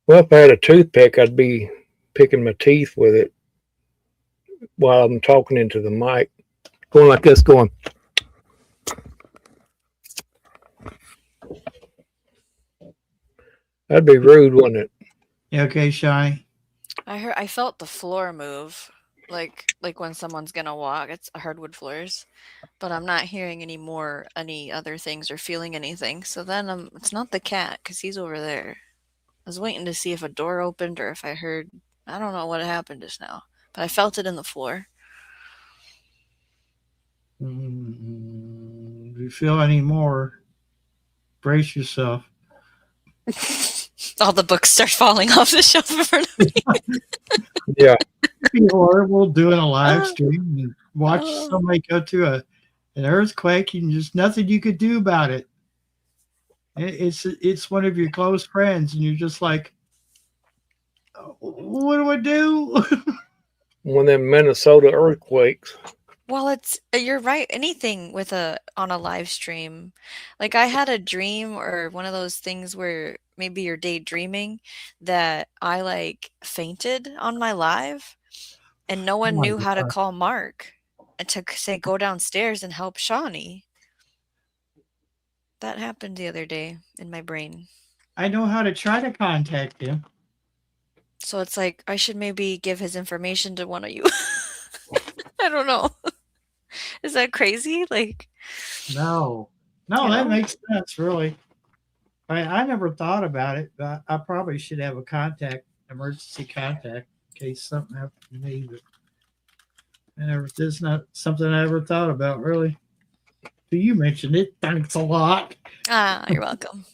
Well, if I had a toothpick, I'd be picking my teeth with it while I'm talking into the mic. Going like this, going. That'd be rude, wouldn't it? You okay, Shy? I felt the floor move, like when someone's gonna walk. It's hardwood floors, but I'm not hearing any other things or feeling anything. So then it's not the cat because he's over there. I was waiting to see if a door opened or if I heard. I don't know what happened just now, but I felt it in the floor. If you feel any more, brace yourself. All the books start falling off the shelf in front of me. Yeah. It'd be horrible doing a live stream and watch somebody go to an earthquake and just nothing you could do about it. It's one of your close friends and you're just like, what do I do? One of them Minnesota earthquakes. Well, you're right. Anything with on a live stream. Like I had a dream or one of those things where maybe you're daydreaming that I like fainted on my live and no Oh one my knew how to God. call Mark and to say go downstairs and help Shawnee. That happened the other day in my brain. I know how to try to contact him. So it's like I should maybe give his information to one of you. I don't know. Is that crazy? Like, No, no, you that know? makes sense, really. I never thought about it, but I probably should have a emergency contact in case something happened to me. But this not something I ever thought about, really. So you mentioned it. Thanks a lot. Ah, you're welcome.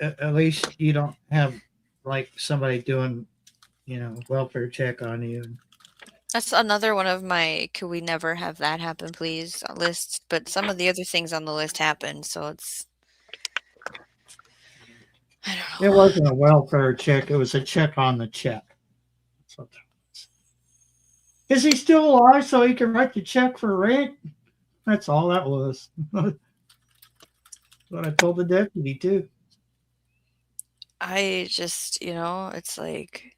At least you don't have like somebody doing, welfare check on you. That's another one of my "could we never have that happen, please" lists, but some of the other things on the list happened, so it's I don't It know. wasn't a welfare check. It was a check on the check. That's what that was. Is he still alive so he can write the check for rent? That's all that was. That's what I told the deputy too. I just, it's like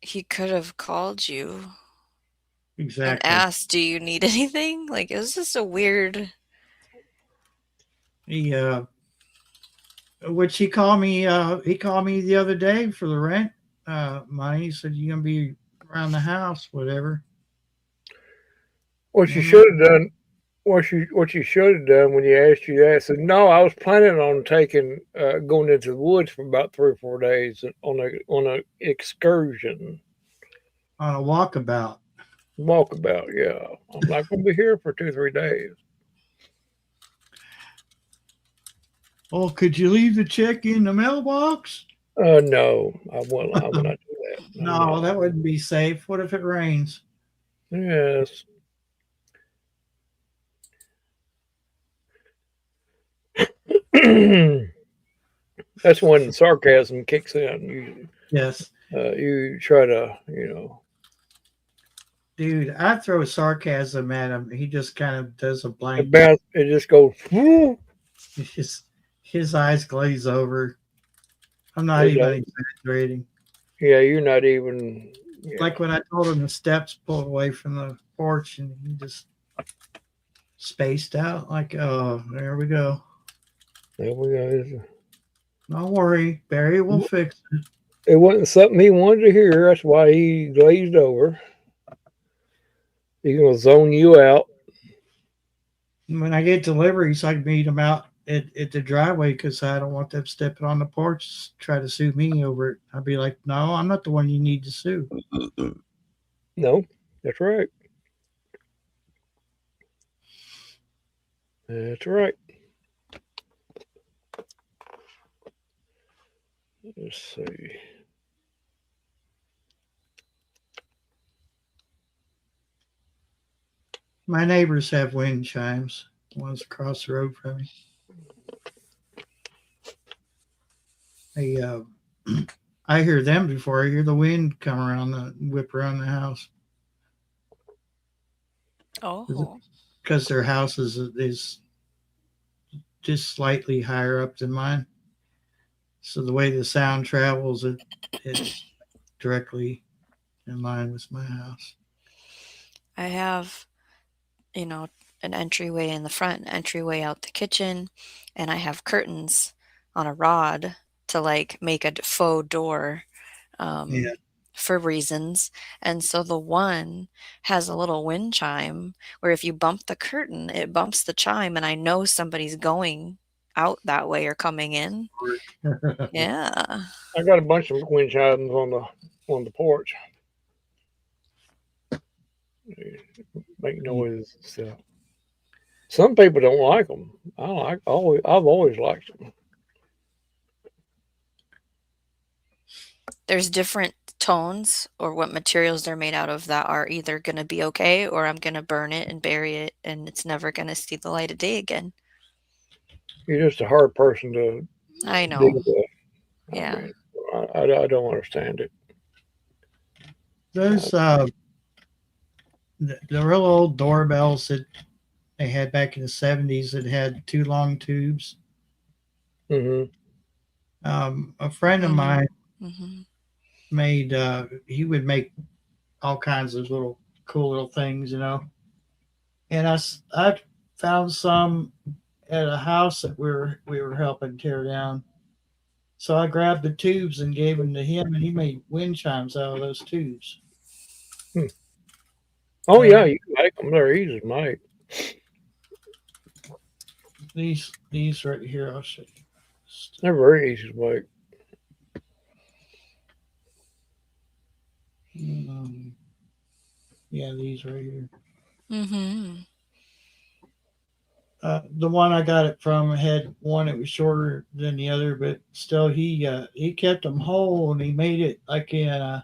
he could have called you and Exactly. asked, "Do you need anything?" Like it was just a weird. He which he called me the other day for the rent money. He said, "You gonna be around the house, whatever." What you should have done, what you should have done when you asked you that, said, "No, I was planning on going into the woods for about 3 or 4 days on a excursion, On a walkabout. walkabout. Yeah, I'm not going to be here for 2 or 3 days." Oh, could you leave the check in the mailbox? No, I will. I will not do that. No, that wouldn't be safe. What if it rains? Yes. That's when the sarcasm kicks in. Yes. You try to, Dude, I throw sarcasm at him. He just kind of does a blank. it just goes. Whoo! His eyes glaze over. I'm not even exaggerating. Yeah, you're not even. Yeah. Like when I told him the steps pulled away from the porch and he just spaced out. Like, oh, there we go. There we go. Don't worry, Barry will fix it. It wasn't something he wanted to hear. That's why he glazed over. He's gonna zone you out. When I get deliveries, I meet them out at the driveway because I don't want them stepping on the porch, try to sue me over it. I'd be like, no, I'm not the one you need to sue. No, that's right. That's right. Let's see. My neighbors have wind chimes. The ones across the road from me. I hear them before I hear the wind come around whip around the house. Oh. Because their house is just slightly higher up than mine. So the way the sound travels, it's directly in line with my house. I have, an entryway in the front, an entryway out the kitchen, and I have curtains on a rod to like make a faux door for reasons. And so the one has a little wind chime where if you bump the curtain, it bumps the chime, and I know somebody's going out that way or coming in. Yeah. I got a bunch of wind chimes on the porch. They make noises and stuff. Some people don't like them. I've always liked them. There's different tones or what materials they're made out of that are either going to be okay or I'm going to burn it and bury it and it's never going to see the light of day again. You're just a hard person to I know. deal with. I Yeah. mean, I don't understand it. Those the real old doorbells that they had back in the 70s that had two long tubes. Hmm. A friend of Mhm. mine Mhm. made he would make all kinds of little cool little things, you know. And I found some at a house that we were helping tear down. So I grabbed the tubes and gave them to him, and he made wind chimes out of those tubes. Oh yeah, And you can make them. They're easy to make. these right here, I'll show you. They're very easy to make. Yeah, these right here. Mhm. The one I got it from had one that was shorter than the other, but still he kept them whole and he made it like in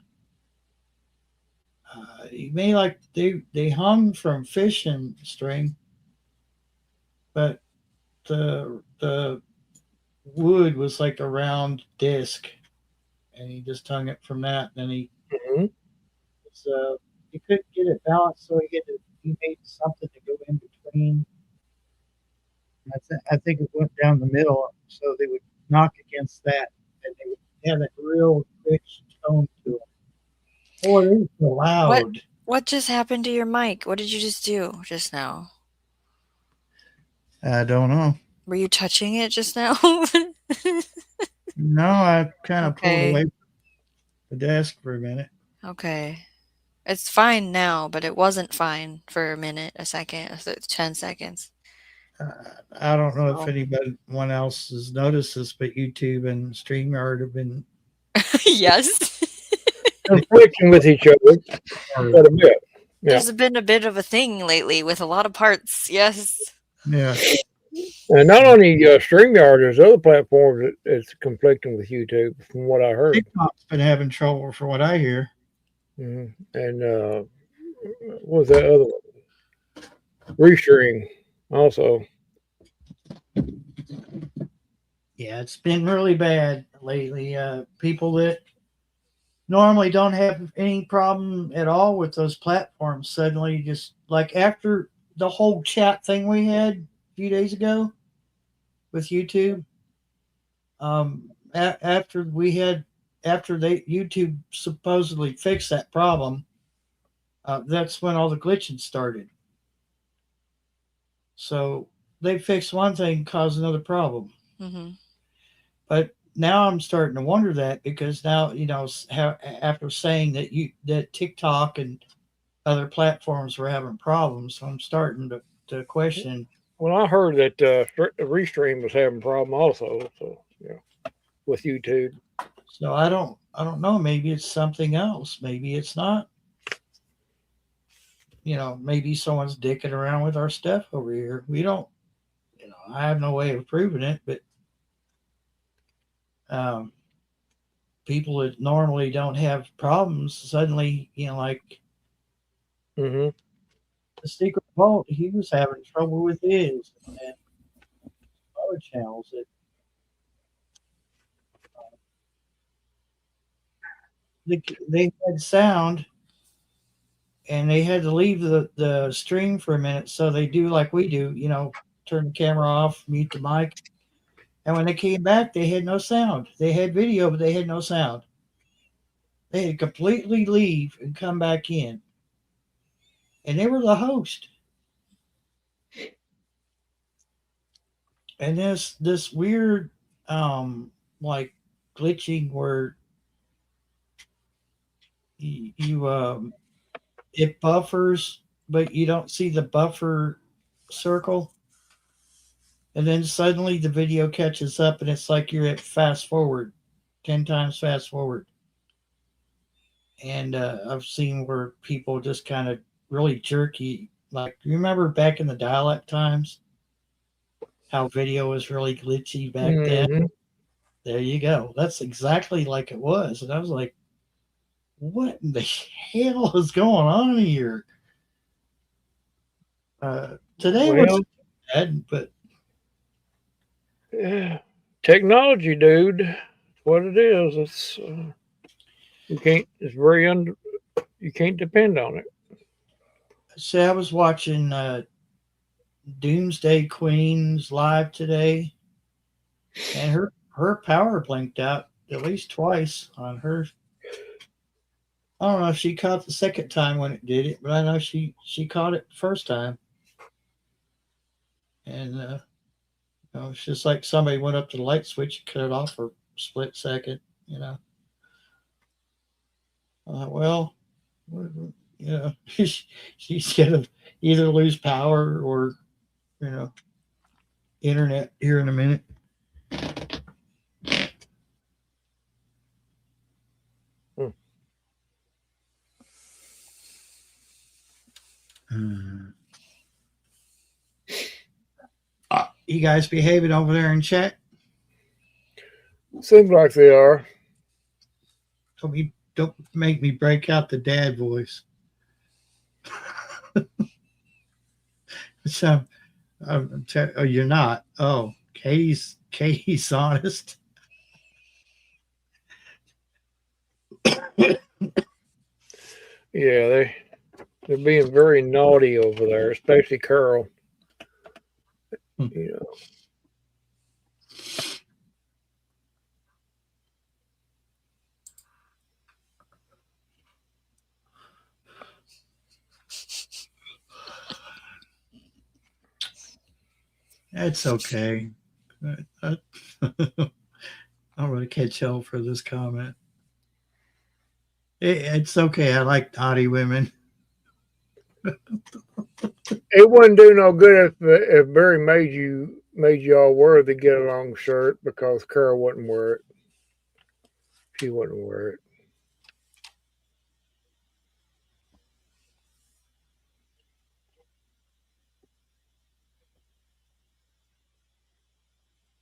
he made like they hung from fishing string, but the wood was like a round disc, and he just hung it from that. And then Hmm. he couldn't get it balanced, so he made something to go in between. I think it went down the middle, so they would knock against that, and they would have that real rich tone to it. Boy, it was so What loud. what just happened to your mic? What did you just do just now? I don't know. Were you touching it just now? No, I kind of pulled away Okay. from the desk for a minute. Okay. It's fine now, but it wasn't fine for a minute, a second, 10 seconds. I don't know if So anyone else has noticed this, but YouTube and StreamYard have been yes. Conflicting with each other quite a bit. Yeah. There's been a bit of a thing lately with a lot of parts. Yes. yeah. And not only StreamYard, there's other platforms that's conflicting with YouTube, from what I heard. TikTok's been having trouble, for what I hear. And what was that other one? Restream also. Yeah, it's been really bad lately. People that normally don't have any problem at all with those platforms suddenly just like after the whole chat thing we had a few days ago with YouTube. After they YouTube supposedly fixed that problem, that's when all the glitching started. So they fixed one thing, caused another problem. Mm-hmm. But now I'm starting to wonder that because now after saying that TikTok and other platforms were having problems, I'm starting to question. Well, I heard that Restream was having a problem also. So yeah, with YouTube. So I don't know. Maybe it's something else. Maybe it's not. Maybe someone's dicking around with our stuff over here. We don't. I have no way of proving it, but people that normally don't have problems suddenly, like Mm-hmm. the Secret Vault, he was having trouble with his, and other channels that they had sound, and they had to leave the stream for a minute, so they do like we do, turn the camera off, mute the mic, and when they came back, they had no sound. They had video, but they had no sound. They had to completely leave and come back in, and they were the host. And this weird like glitching where you it buffers, but you don't see the buffer circle, and then suddenly the video catches up and it's like you're at fast forward 10 times fast forward. And I've seen where people just kind of really jerky, like you remember back in the dial-up times how video was really glitchy back then. Mm-hmm. There you go. That's exactly like it was. And I was like, what in the hell is going on here? Today Well, wasn't bad, but Technology, dude. That's what it is. It's you can't. It's very under. You can't depend on it. See, I was watching Doomsday Queens live today, and her power blinked out at least twice on her. I don't know if she caught the second time when it did it, but I know she caught it the first time. And it's just like somebody went up to the light switch and cut it off for a split second. Well, she's gonna either lose power or internet here in a minute. You guys behaving over there in chat? Seems like they are. Don't make me break out the dad voice. So, you're not. Oh, Katie's honest. Yeah, they're being very naughty over there, especially Carol. You know. It's okay. I'm going to catch hell for this comment. It's okay. I like naughty women. It wouldn't do no good if Barry made you all wear the get along shirt because Carol wouldn't wear it. She wouldn't wear it.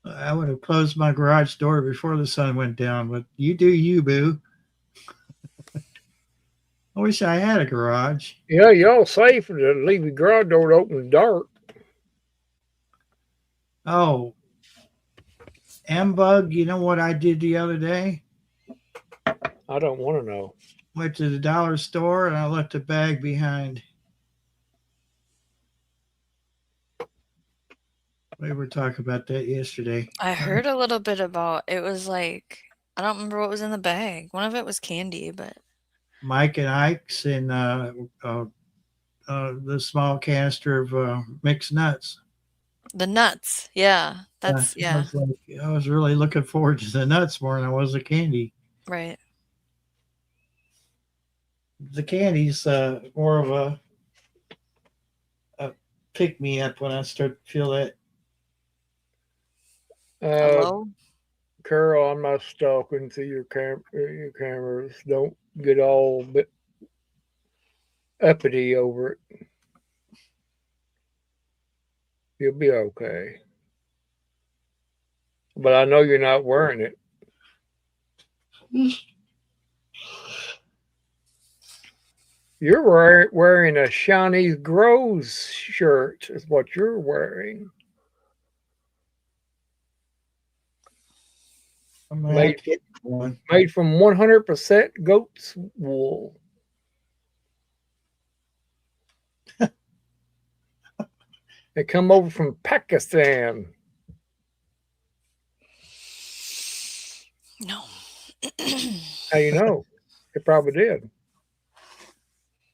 I would have closed my garage door before the sun went down, but you do you, boo. I wish I had a garage. Yeah, y'all safe to leave the garage door open dark. Oh, M-Bug, you know what I did the other day? I don't want to know. Went to the dollar store and I left a bag behind. We were talking about that yesterday. I heard a little bit about it. Was like, I don't remember what was in the bag. One of it was candy, but Mike and Ike's and the small canister of mixed nuts. the nuts. Yeah, that's yeah. I was really looking forward to the nuts more than I was the candy. Right. The candy's more of a pick me up when I start to feel that. Hello? Carol, I'm not stalking through your cameras. Don't get all bit uppity over it. You'll be okay. But I know you're not wearing it. You're wearing a Shawnee's Grows shirt is what you're wearing. Made from 100% goat's wool. They come over from Pakistan. No. How you know? They probably did.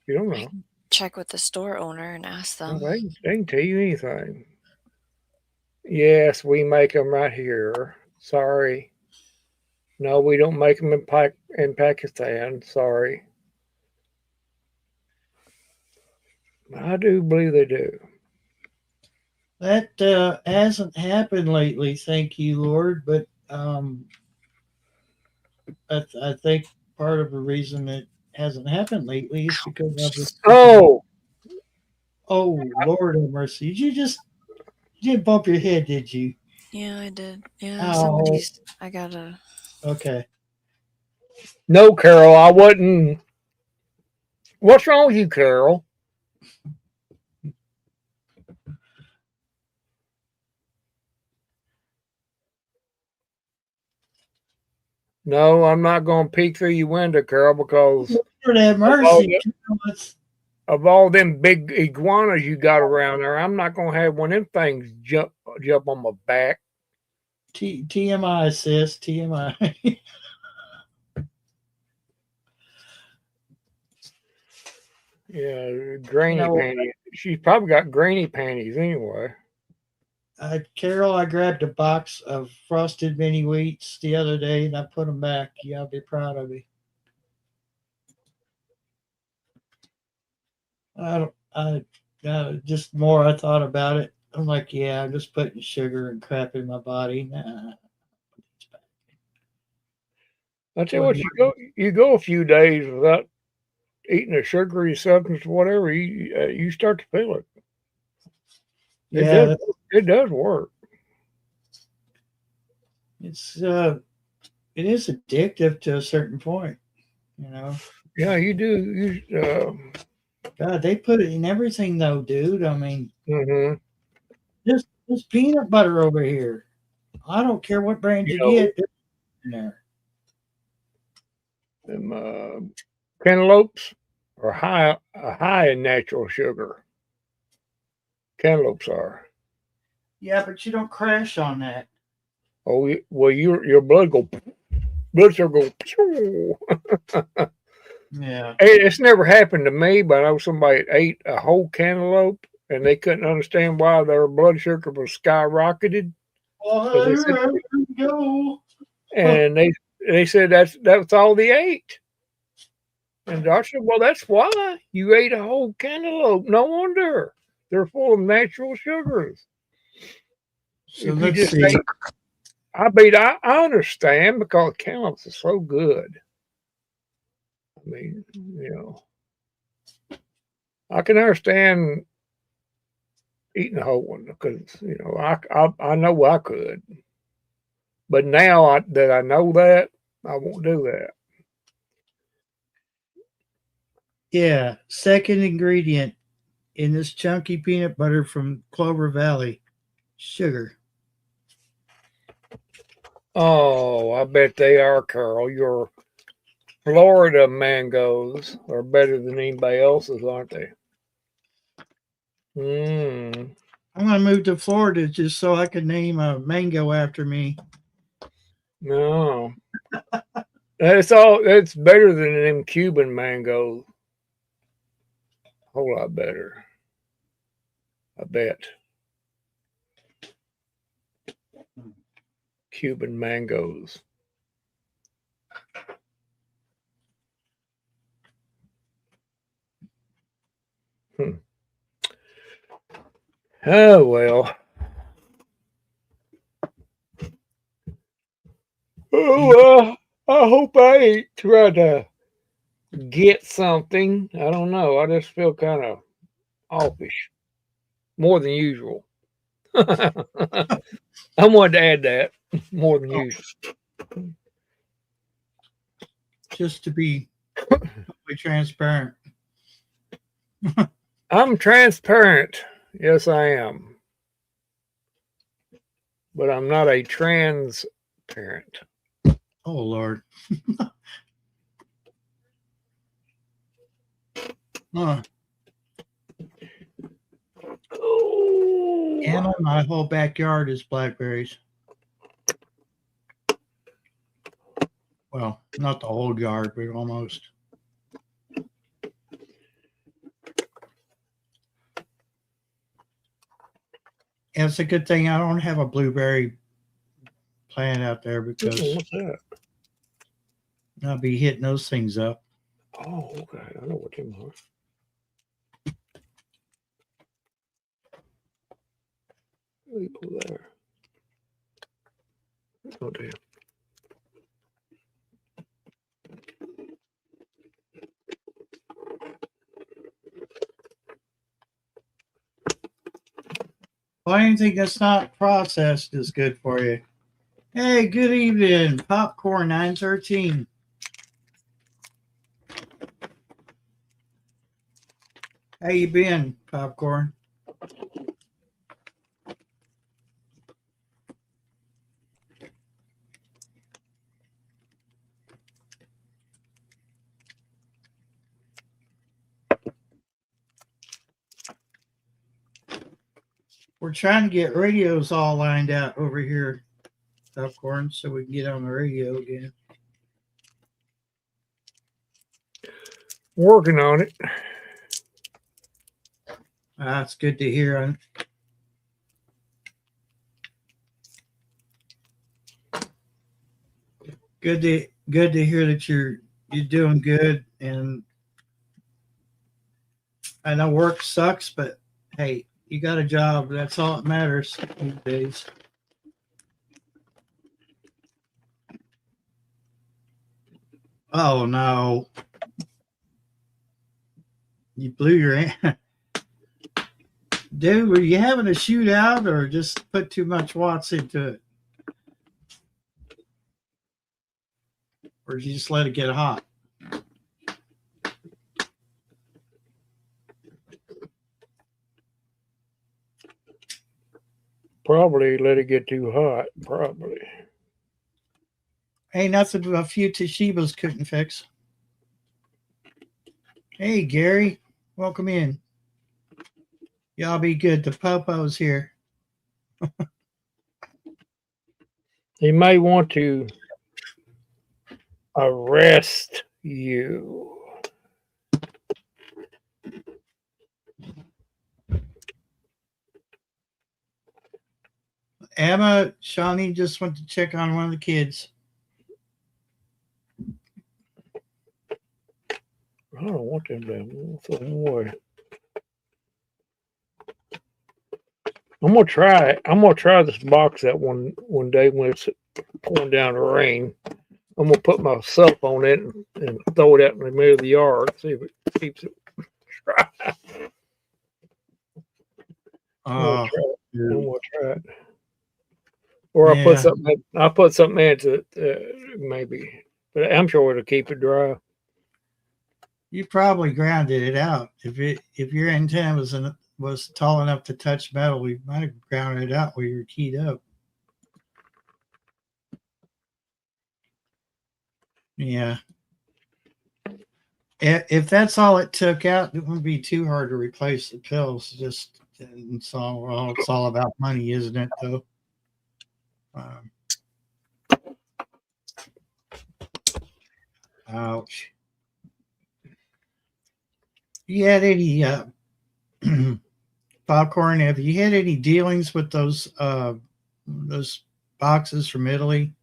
You don't know. Check with the store owner and ask them. Well, they can tell you anything. Yes, we make them right here. Sorry. No, we don't make them in Pakistan. Sorry. I do believe they do. That hasn't happened lately, thank you, Lord. But I think part of the reason it hasn't happened lately is because of this. Oh, Lord have mercy! You didn't bump your head, did you? Yeah, I did. Yeah, somebody's. I gotta. Okay. No, Carol, I wouldn't. What's wrong with you, Carol? No, I'm not going to peek through your window, Carol, because Lord have mercy. It's- of all them big iguanas you got around there, I'm not going to have one of them things jump on my back. TMI, sis. TMI. Yeah, grainy You know, panties. She's probably got grainy panties anyway. Carol, I grabbed a box of frosted mini wheats the other day and I put them back. You gotta be proud of me. Just more I thought about it. I'm like, yeah, I'm just putting sugar and crap in my body. Nah. I tell you what, you go a few days without eating a sugary substance, or whatever, you start to feel it. Yeah, It does work. it is addictive to a certain point, you know. Yeah, you do. God, they put it in everything though, dude. I mean, Mm-hmm. this peanut butter over here. I don't care what brand you get, it's in there. Them cantaloupes are high in natural sugar. Cantaloupes are. Yeah, but you don't crash on that. Oh well, your blood sugar go. Pew. Yeah. It's never happened to me, but I know somebody ate a whole cantaloupe and they couldn't understand why their blood sugar was skyrocketed. Well, They said, there you go. and they said that's all they ate. And I said, well, that's why you ate a whole cantaloupe. No wonder they're full of natural sugars. So If you let's just see. I understand because cantaloupes are so good. I mean, I can understand eating a whole one because I know I could, but now that I know that, I won't do that. Yeah, second ingredient in this chunky peanut butter from Clover Valley, sugar. Oh, I bet they are, Carol. Your Florida mangoes are better than anybody else's, aren't they? Mm. I'm gonna move to Florida just so I can name a mango after me. No, it's better than them Cuban mangoes. A whole lot better. I bet. Cuban mangoes. Oh well. Oh, I hope I ain't trying to get something. I don't know. I just feel kind of offish, more than usual. I wanted to add that more than usual. Just to be totally transparent. I'm transparent. Yes, I am. But I'm not a trans parent. Oh Lord. Huh. Oh. And on my whole backyard is blackberries. Well, not the whole yard, but almost. And it's a good thing I don't have a blueberry plant out there because What's that? I'll be hitting those things up. Oh, okay. I know what you are. Let me pull there. Oh, damn. Well, anything that's not processed is good for you. Hey, good evening. Popcorn 913. How you been, Popcorn? We're trying to get radios all lined out over here, Popcorn, so we can get on the radio again. Working on it. That's good to hear. Good to hear that you're doing good. And I know work sucks, but hey, you got a job. That's all that matters these days. Oh no. You blew your hand. Dude, were you having a shootout or just put too much watts into it? Or did you just let it get hot? Probably let it get too hot. Probably. Hey, nothing a few Toshibas couldn't fix. Hey, Gary, welcome in. Y'all be good. The Popo's here. He may want to arrest you. Emma, Shawnee just went to check on one of the kids. I don't want them to throw them away. I'm gonna try it. I'm gonna try this box that one day when it's pouring down the rain. I'm gonna put my cell phone in it and throw it out in the middle of the yard. See if it keeps it dry. I'm gonna try it. Or I'll put something. I'll put something into it, maybe, but I'm sure it'll keep it dry. You probably grounded it out. If your antenna was tall enough to touch metal, we might have grounded it out where you're keyed up. Yeah. If that's all it took out, it wouldn't be too hard to replace the pills. Just it's all about money, isn't it? Though. Ouch. You had any Popcorn? Have you had any dealings with those boxes from Italy?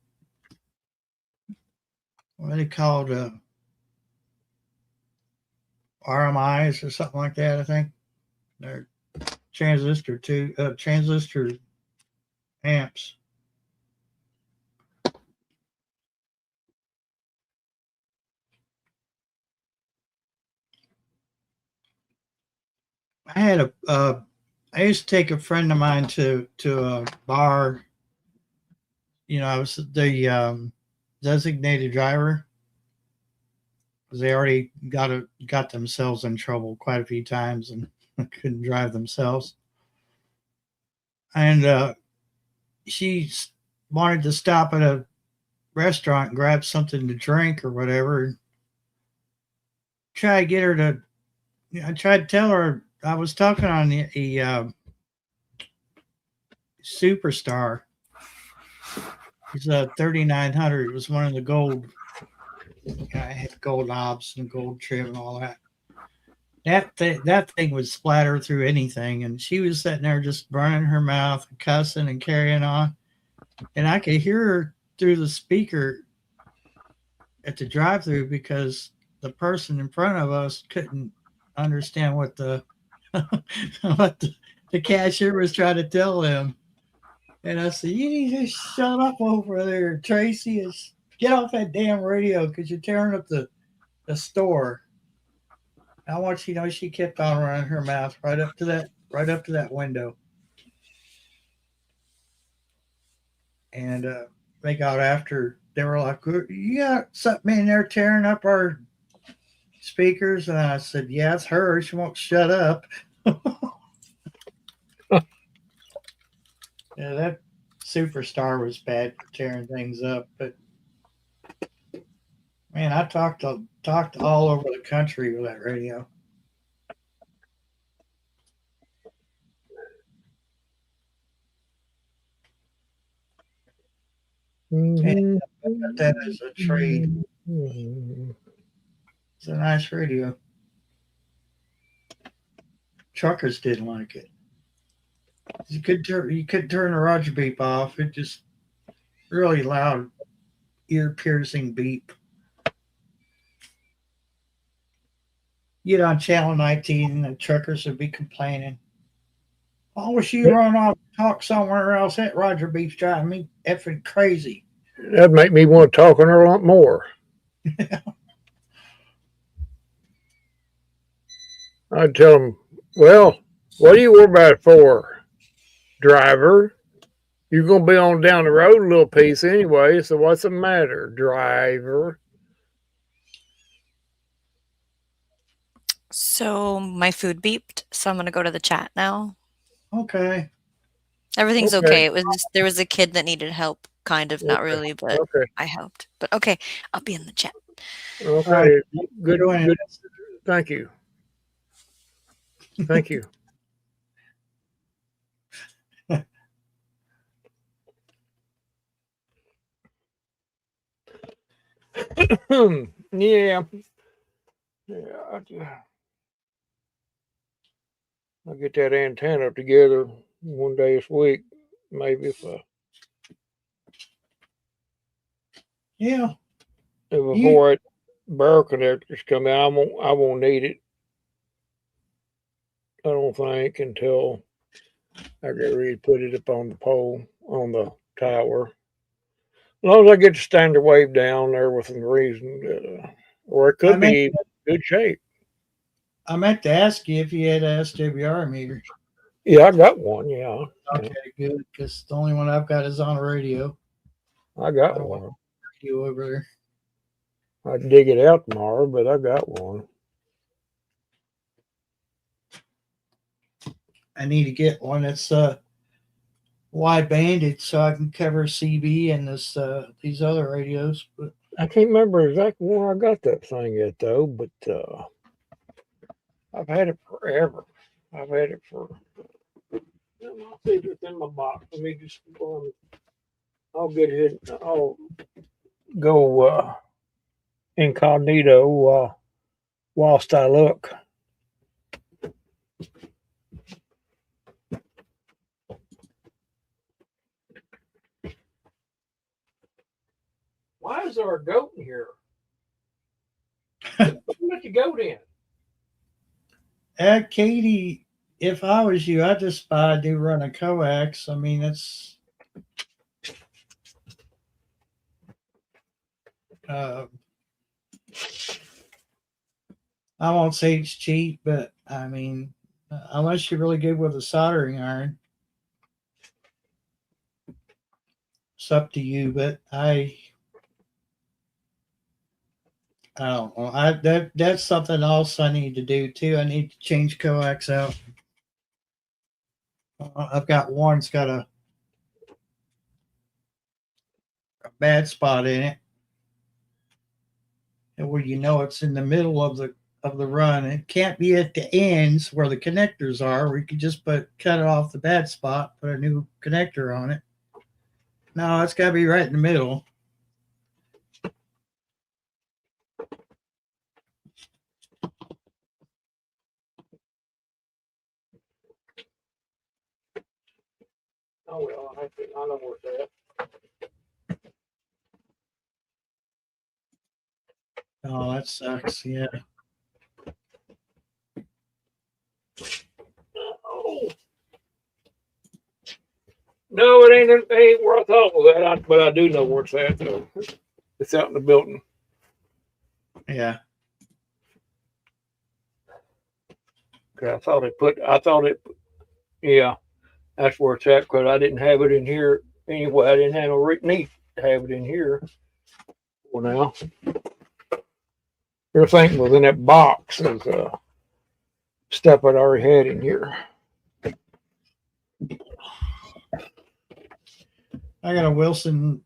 What are they called? RMIs or something like that, I think. They're transistor amps. I had I used to take a friend of mine to a bar. You know, I was the designated driver because they already got themselves in trouble quite a few times and couldn't drive themselves. And she wanted to stop at a restaurant and grab something to drink or whatever. Try to get her to. I tried to tell her I was talking on a Superstar. It's a 3900. It was one of the gold. I had gold knobs and gold trim and all that. That thing would splatter through anything, and she was sitting there just burning her mouth, cussing and carrying on, and I could hear her through the speaker at the drive-through because the person in front of us couldn't understand what the cashier was trying to tell them. And I said, "You need to shut up over there, Tracy. Get off that damn radio because you're tearing up the store." I want you to know she kept on running her mouth right up to that window. And they got after. They were like, "You got something in there tearing up our speakers?" And I said, "Yeah, it's her. She won't shut up." Yeah, that Superstar was bad for tearing things up, but man, I talked all over the country with that radio. Mhm. got that as a trade. Mhm. It's a nice radio. Truckers didn't like it. You could turn the Roger beep off. It just really loud, ear piercing beep. Get on channel 19, and the truckers would be complaining. I wish you run off and talk somewhere else. That Roger beep's driving me effing crazy. That'd make me want to talk on her a lot more. I'd tell them, well, what are you worried about it for, driver? You're going to be on down the road a little piece anyway, so what's the matter, driver? So my food beeped, so I'm gonna go to the chat now. Okay. Everything's Okay. okay. It was just, there was a kid that needed help, kind of, not Okay. really, but Okay. I helped. But okay, I'll be in the chat. Okay. Right. Good. Doing Good. Thank you. Thank you. Yeah. Yeah. I'll get that antenna together one day this week. Maybe if Yeah. before it barrel connectors come out, I won't need it. I don't think until I get ready to put it up on the pole on the tower. As long as I get the standard wave down there within reason, or it could be in good shape. I meant to ask you if you had a SWR meter. Yeah, I got one. Yeah, Okay, good. Because the only one I've got is on a radio. I got one. You over there. I'd dig it out tomorrow, but I got one. I need to get one that's wide banded so I can cover CB and this these other radios. But I can't remember exactly where I got that thing yet, though. But I've had it forever. I've had it for. I'll see if it's in my box. Let me just. I'll get it. I'll go incognito whilst I look. Why is there a goat in here? Let the goat in. Katie, if I was you, I'd just do run a coax. I mean, it's I won't say it's cheap, but I mean, unless you're really good with a soldering iron, it's up to you. But I don't know. That's something else I need to do too. I need to change coax out. I've got one that's got a bad spot in it, and where it's in the middle of the run. It can't be at the ends where the connectors are, where you could just cut it off the bad spot, put a new connector on it. No, it's got to be right in the middle. Oh well, I know where it's at. Oh, that sucks. Yeah. Oh. No, it ain't where I thought it was at, but I do know where it's at, though. It's out in the building. Yeah. I thought it, yeah, that's where it's at, because I didn't have it in here anyway. I didn't have no need to have it in here. Well, now, everything was in that box of stuff I'd already had in here. I got a Wilson.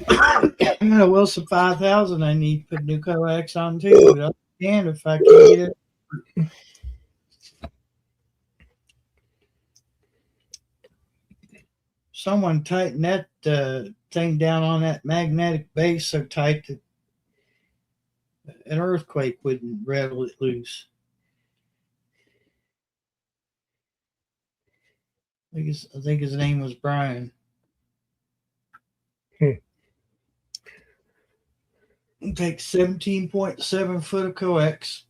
I got a Wilson 5000. I need to put new coax on too. But I can if I can get it. Someone tighten that thing down on that magnetic base so tight that an earthquake wouldn't rattle it loose. I think his name was Brian. It takes 17.7 foot of coax.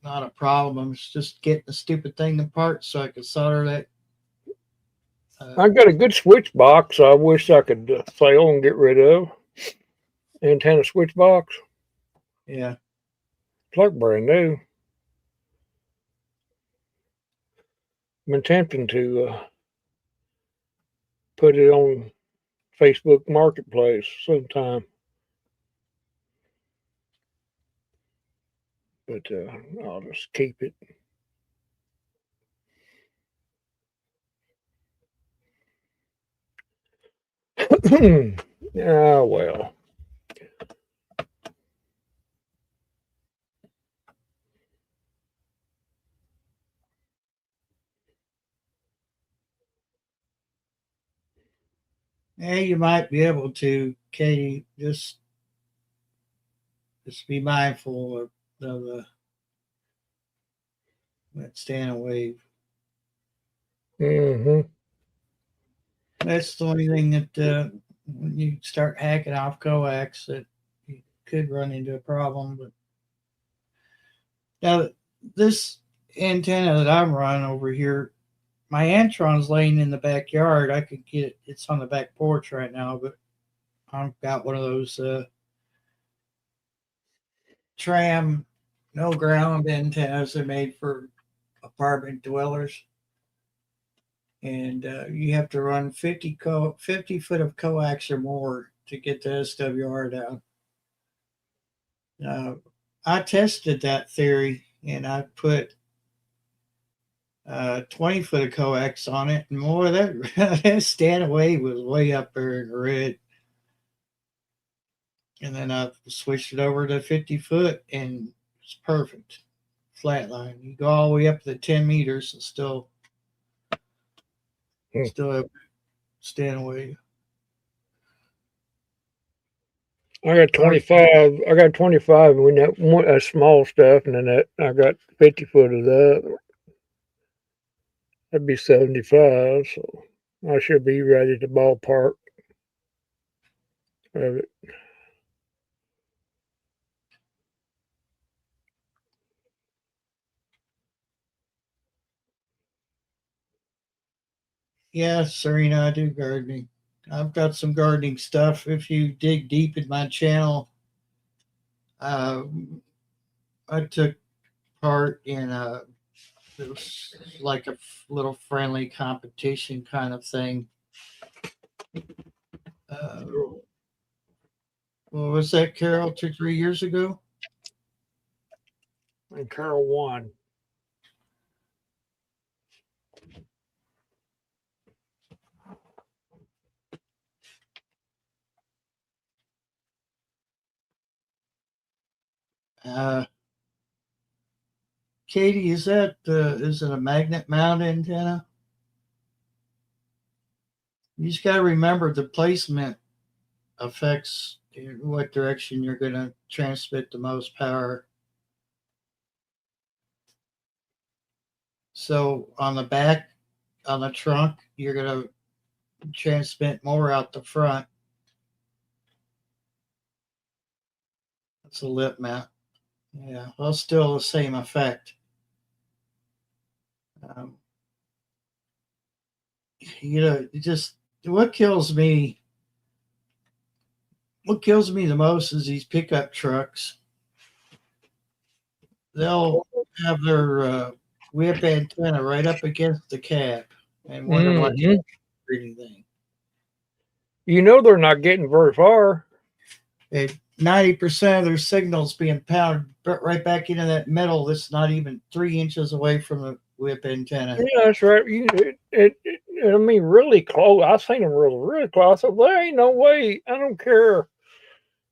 Not a problem. It's just getting the stupid thing apart so I can solder that. I got a good switch box. I wish I could sell and get rid of. Antenna switch box. Yeah. It's like brand new. Been tempting to put it on Facebook Marketplace sometime. But I'll just keep it. Ah, well. Yeah, you might be able to, Katie. Just be mindful of that standing wave. Mm-hmm. That's the only thing that when you start hacking off coax, that you could run into a problem. But now this antenna that I'm running over here, my Antron's laying in the backyard. I could get it. It's on the back porch right now, but I've got one of those tram no ground antennas they made for apartment dwellers. And you have to run 50 foot of coax or more to get the SWR down. I tested that theory, and I put 20 foot of coax on it, and more of that stand wave was way up there in the red. And then I switched it over to 50 foot, and it's perfect. Flat line. You go all the way up to 10 meters and still have stand wave. I got 25. I got 25 when that small stuff, and then I got 50 foot of that. That'd be 75. So I should be right at the ballpark of it. Yeah, Serena, I do gardening. I've got some gardening stuff. If you dig deep in my channel, I took part in it was like a little friendly competition kind of thing. What was that, Carol? 3 years ago? And Carol won. Katie, is it a magnet mount antenna? You just got to remember the placement affects what direction you're going to transmit the most power. So on the back, on the trunk, you're going to transmit more out the front. That's a lip mount. Yeah, well, still the same effect. Just what kills me the most is these pickup trucks. They'll have their whip antenna right up against the cab and wonder why they don't do anything. You know they're not getting very far. 90% of their signals being pounded right back into that metal that's not even 3 inches away from the whip antenna. Yeah, that's right. I mean, really close. I've seen them really close. I said, there ain't no way. I don't care.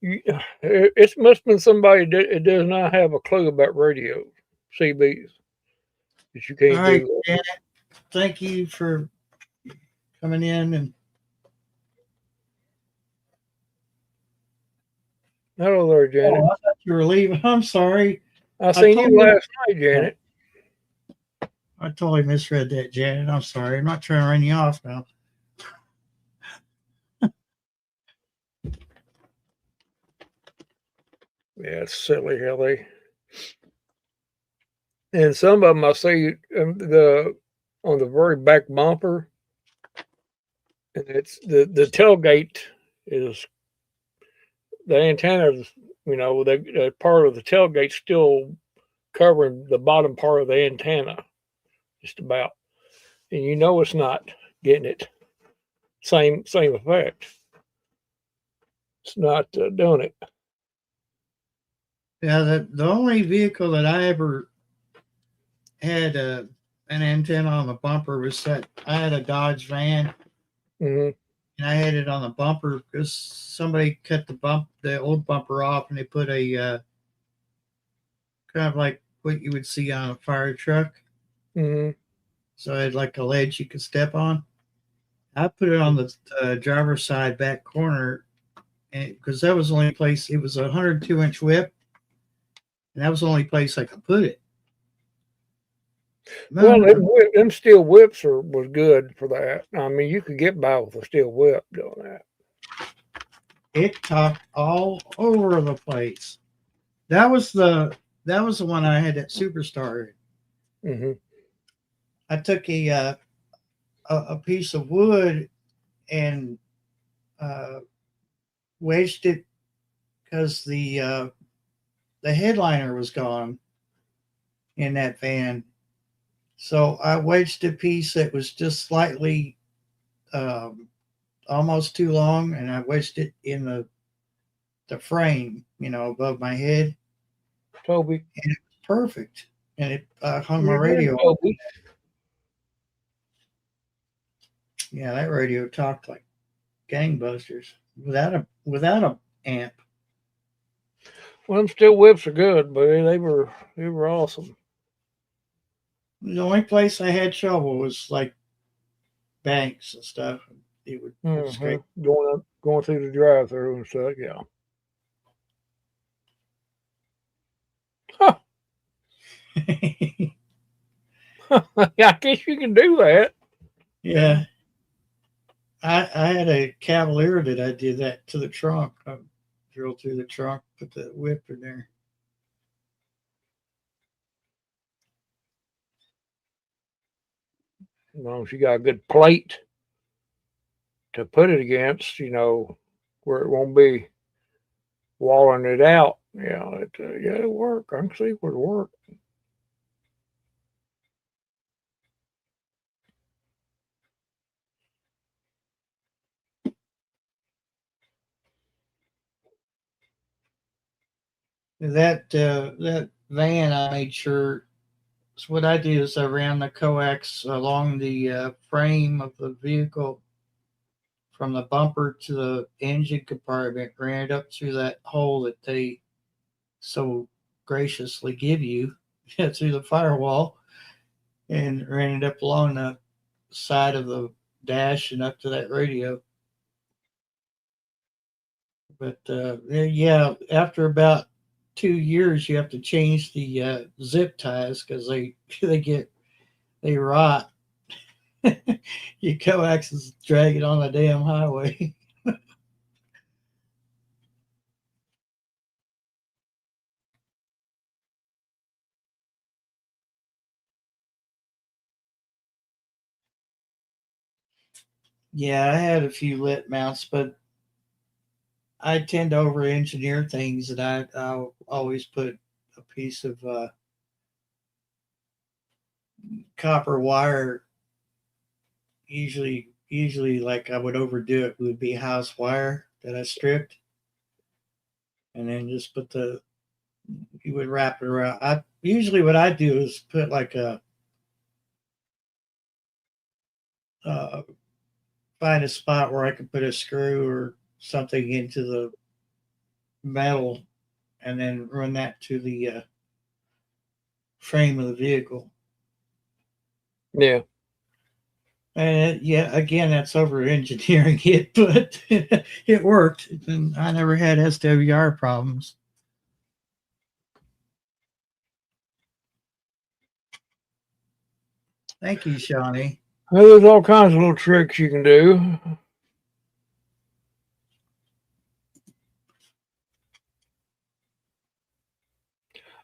It must have been somebody that does not have a clue about radio, CBs. That you can't All right, do. Janet, thank you for coming in and Hello there, Janet. Oh, I thought you were leaving. I'm sorry. I seen told you you- last night, Janet. I totally misread that, Janet. I'm sorry. I'm not trying to run you off now. Yeah, it's silly how they. And some of them I see on the very back bumper, and it's the tailgate is the antennas. You know, the part of the tailgate still covering the bottom part of the antenna, just about, and you know it's not getting it. Same effect. It's not doing it. Yeah, the only vehicle that I ever had an antenna on the bumper was that I had a Dodge van, Mm-hmm. and I had it on the bumper because somebody cut the old bumper off, and they put a kind of like what you would see on a fire truck. Mm-hmm. So I had like a ledge you could step on. I put it on the driver's side back corner, because that was the only place. It was a 102-inch whip, and that was the only place I could put it. Well, them steel whips was good for that. I mean, you could get by with a steel whip doing that. It talked all over the place. That was the one I had at Superstar. Mm-hmm. I took a piece of wood and wedged it because the headliner was gone in that van. So I wedged a piece that was just slightly almost too long, and I wedged it in the frame, above my head. Toby. And it was perfect. And it hung my radio. Toby. Yeah, that radio talked like gangbusters without a amp. Well, them steel whips are good, but they were awesome. The only place I had trouble was like banks and stuff. It would scrape. Going through the drive-through and stuff. Yeah. Huh. I guess you can do that. Yeah. I had a Cavalier that I did that to the trunk. I drilled through the trunk, put the whip in there. As long as you got a good plate to put it against, where it won't be walling it out. Yeah, it'll work. I can see where it work. That van, I made sure. So what I did is I ran the coax along the frame of the vehicle from the bumper to the engine compartment, ran it up through that hole that they so graciously give you through the firewall, and ran it up along the side of the dash and up to that radio. But yeah, after about 2 years, you have to change the zip ties because they rot. Your coax is dragging on the damn highway. Yeah, I had a few lit mounts, but I tend to over engineer things, and I'll always put a piece of copper wire. Usually, like I would overdo it, would be house wire that I stripped, and then just you would wrap it around. What I do is put like find a spot where I can put a screw or something into the metal, and then run that to the frame of the vehicle. Yeah. And yeah, again, that's over engineering it, but it worked. And I never had SWR problems. Thank you, Shawnee. Well, there's all kinds of little tricks you can do.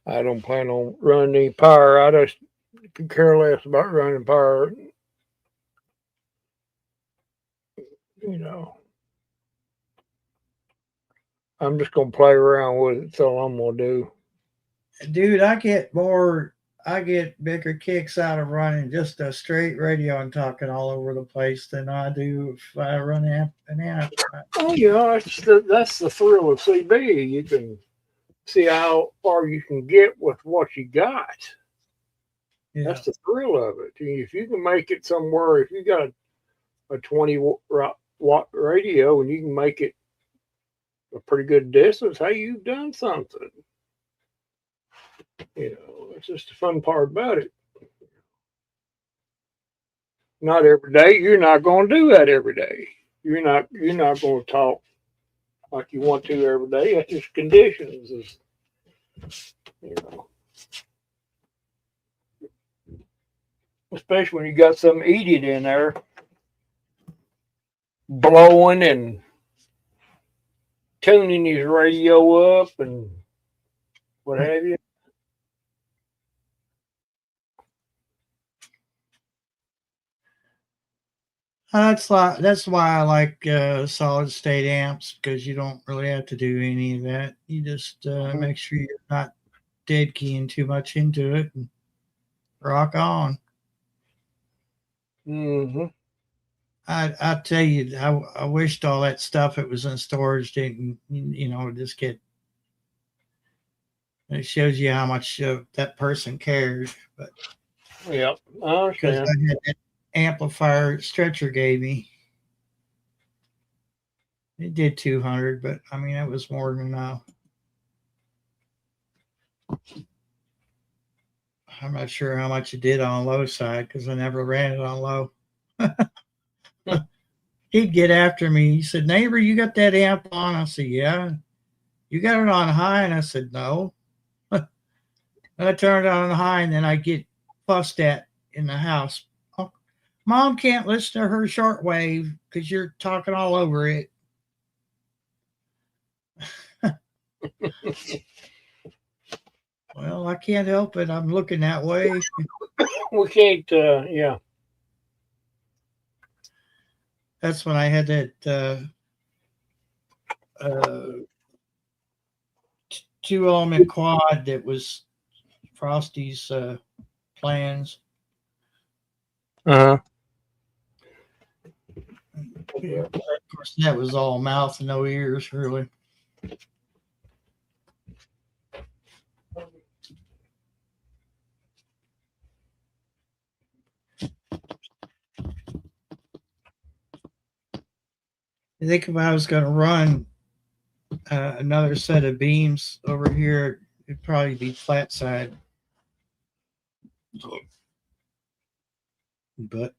I don't plan on running any power. I just could care less about running power. You know, I'm just gonna play around with it. That's all I'm gonna do. Dude, I get bigger kicks out of running just a straight radio and talking all over the place than I do if I run an amp. Oh, that's the thrill of CB. You can see how far you can get with what you got. Yeah. That's the thrill of it. If you can make it somewhere, if you got a 20-watt radio and you can make it a pretty good distance, hey, you've done something. It's just the fun part about it. Not every day. You're not going to do that every day. You're not going to talk like you want to every day. That's just conditions. You know. Especially when you got some idiot in there blowing and tuning his radio up and what have you. That's why I like solid state amps, because you don't really have to do any of that. You just make sure you're not dead keying too much into it and rock on. Mm-hmm. I tell you, I wished all that stuff that was in storage didn't, just get. It shows you how much that person cares. But Yep, I because I understand. had that amplifier Stretcher gave me, it did 200, but I mean, it was more than enough. I'm not sure how much it did on low side because I never ran it on low. He'd get after me. He said, "Neighbor, you got that amp on?" I said, "Yeah." "You got it on high?" And I said, "No." I turned it on high, and then I get fussed at in the house. "Oh, Mom can't listen to her shortwave because you're talking all over it." Well, I can't help it. I'm looking that way. We can't, yeah. That's when I had that uh, 2 element quad that was Frosty's plans. Uh-huh. Yeah, of course, that was all mouth and no ears, really. I think if I was going to run another set of beams over here, it'd probably be flat side. But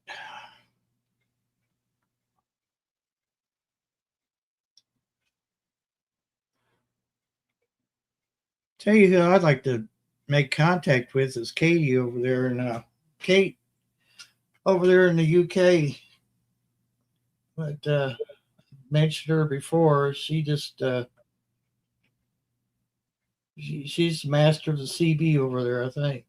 tell you who I'd like to make contact with is Katie over there, and Kate over there in the UK. But mentioned her before. She just she's the master of the CB over there, I think.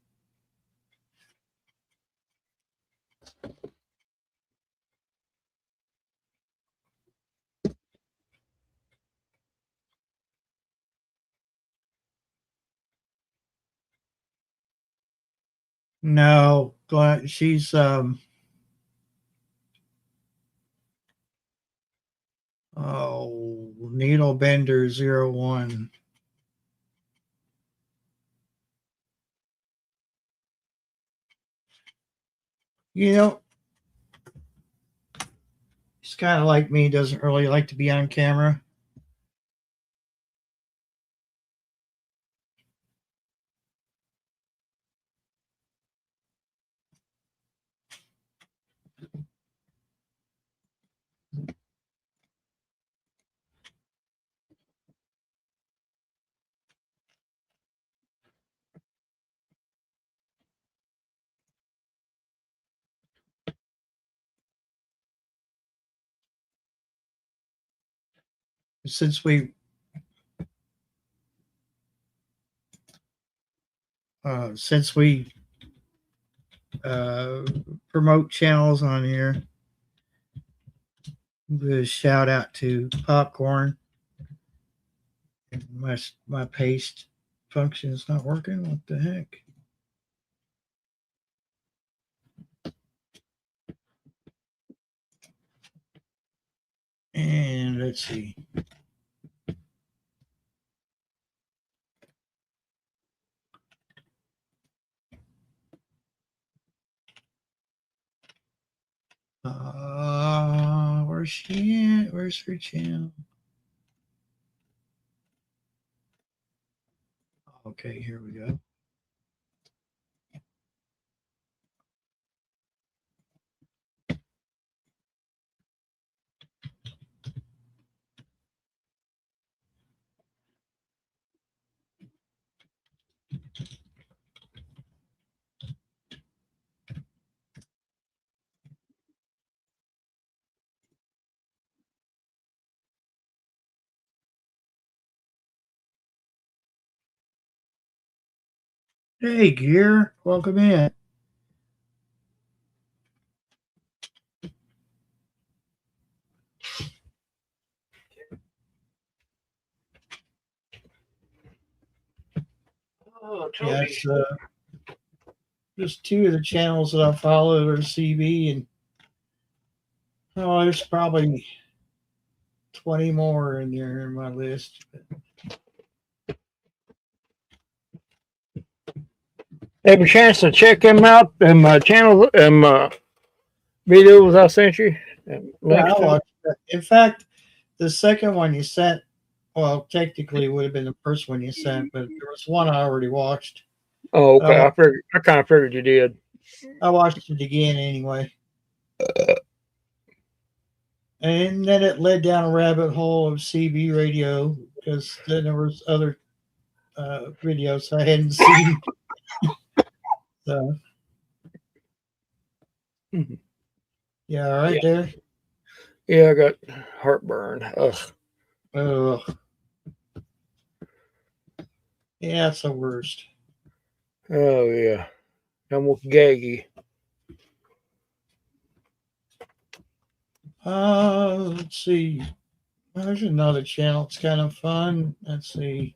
No, she's Needle Bender 01. You know, he's kind of like me, doesn't really like to be on camera. since we promote channels on here, do a shout out to Popcorn. My paste function is not working. What the heck? And let's see. Where's she at? Where's her channel? Okay, here we go. Hey, Gear, welcome in. Oh, Yeah, it's just two of the channels that I follow are CB, and there's probably 20 more in there in my list. have a chance to check them out and my channel and videos I sent you. And Yeah, links I to them? watched that. In fact, the second one you sent, well, technically it would have been the first one you sent, but there was one I already watched. Oh, okay. I I kind of figured you did. I watched it again anyway. And then it led down a rabbit hole of CB radio because then there was other videos I hadn't seen. So, Mhm. yeah, right there. Yeah, I got heartburn. Ugh. Oh, yeah, it's the worst. Oh yeah, almost gaggy. Let's see. There's another channel. It's kind of fun. Let's see.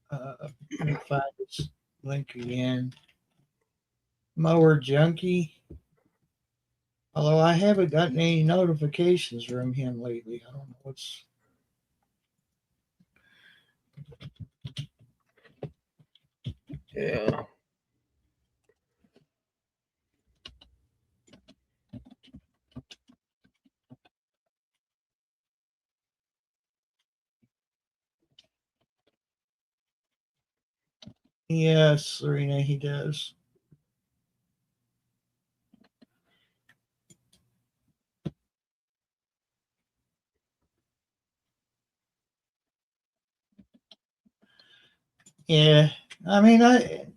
Let me find this link again. Mower Junkie. Although I haven't gotten any notifications from him lately. I don't know what's. Yeah. Yes, Serena, he does. Yeah, I mean, I